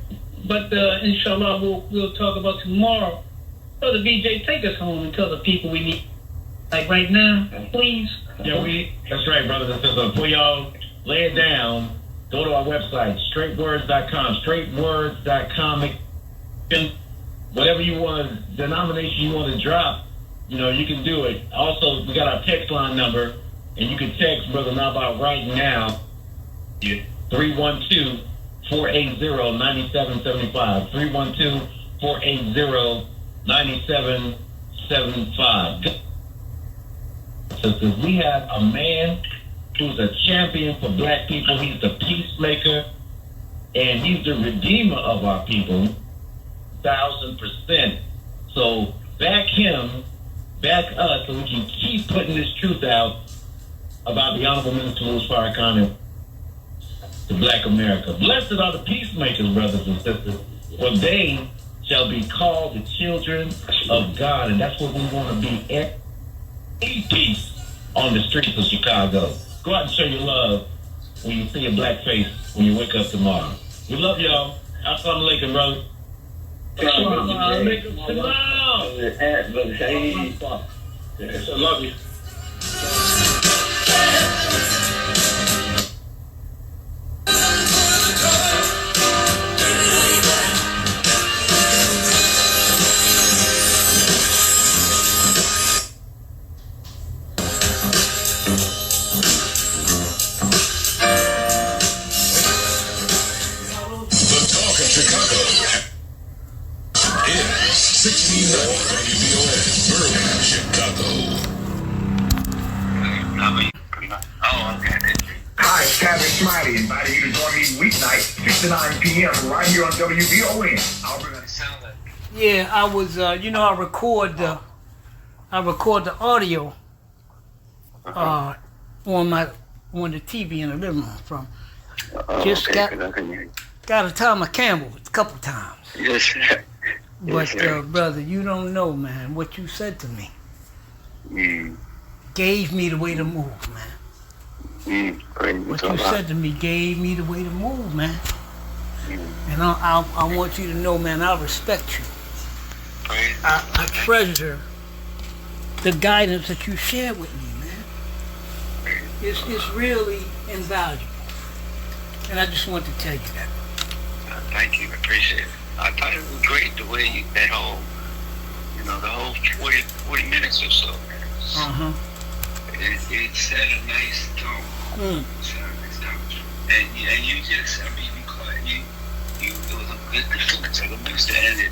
But inshallah, we'll talk about tomorrow. Brother BJ, take us home and tell the people we need. Like right now, please. That's right, brothers and sisters. Before y'all lay it down, go to our website, straightwords.com, straightwords.com. Whatever you want, denomination you want to drop, you can do it. Also, we got our text line number, and you can text Brother Nabal right now, 312-480-9775, 312-480-9775. Sisters, we have a man who's a champion for black people. He's the peacemaker, and he's the redeemer of our people, 1,000%. So back him, back us, so we can keep putting this truth out about the Honorable Minister Louis Farrakhan and to black America. Blessed are the peacemakers, brothers and sisters, for they shall be called the children of God, and that's what we want to be. Peace on the streets of Chicago. Go out and show your love when you see a black face when you wake up tomorrow. We love y'all. Assalamu alaikum, brother. I love you. Hi, Kevin Smiley, inviting you to join me weeknight, 6 to 9 p.m. right here on WVON. Yeah, I was, I record the audio on the TV in the living room from. Got to Thomas Campbell a couple times. Yes, sir. But brother, you don't know, man, what you said to me. Gave me the way to move, man. What you said to me gave me the way to move, man. And I want you to know, man, I respect you. I treasure the guidance that you shared with me, man. It's really invaluable. And I just want to tell you that. Thank you, I appreciate it. I thought it was great the way the whole 40 minutes or so, man. It set a nice tone. And you just, it was a good performance. I can understand it.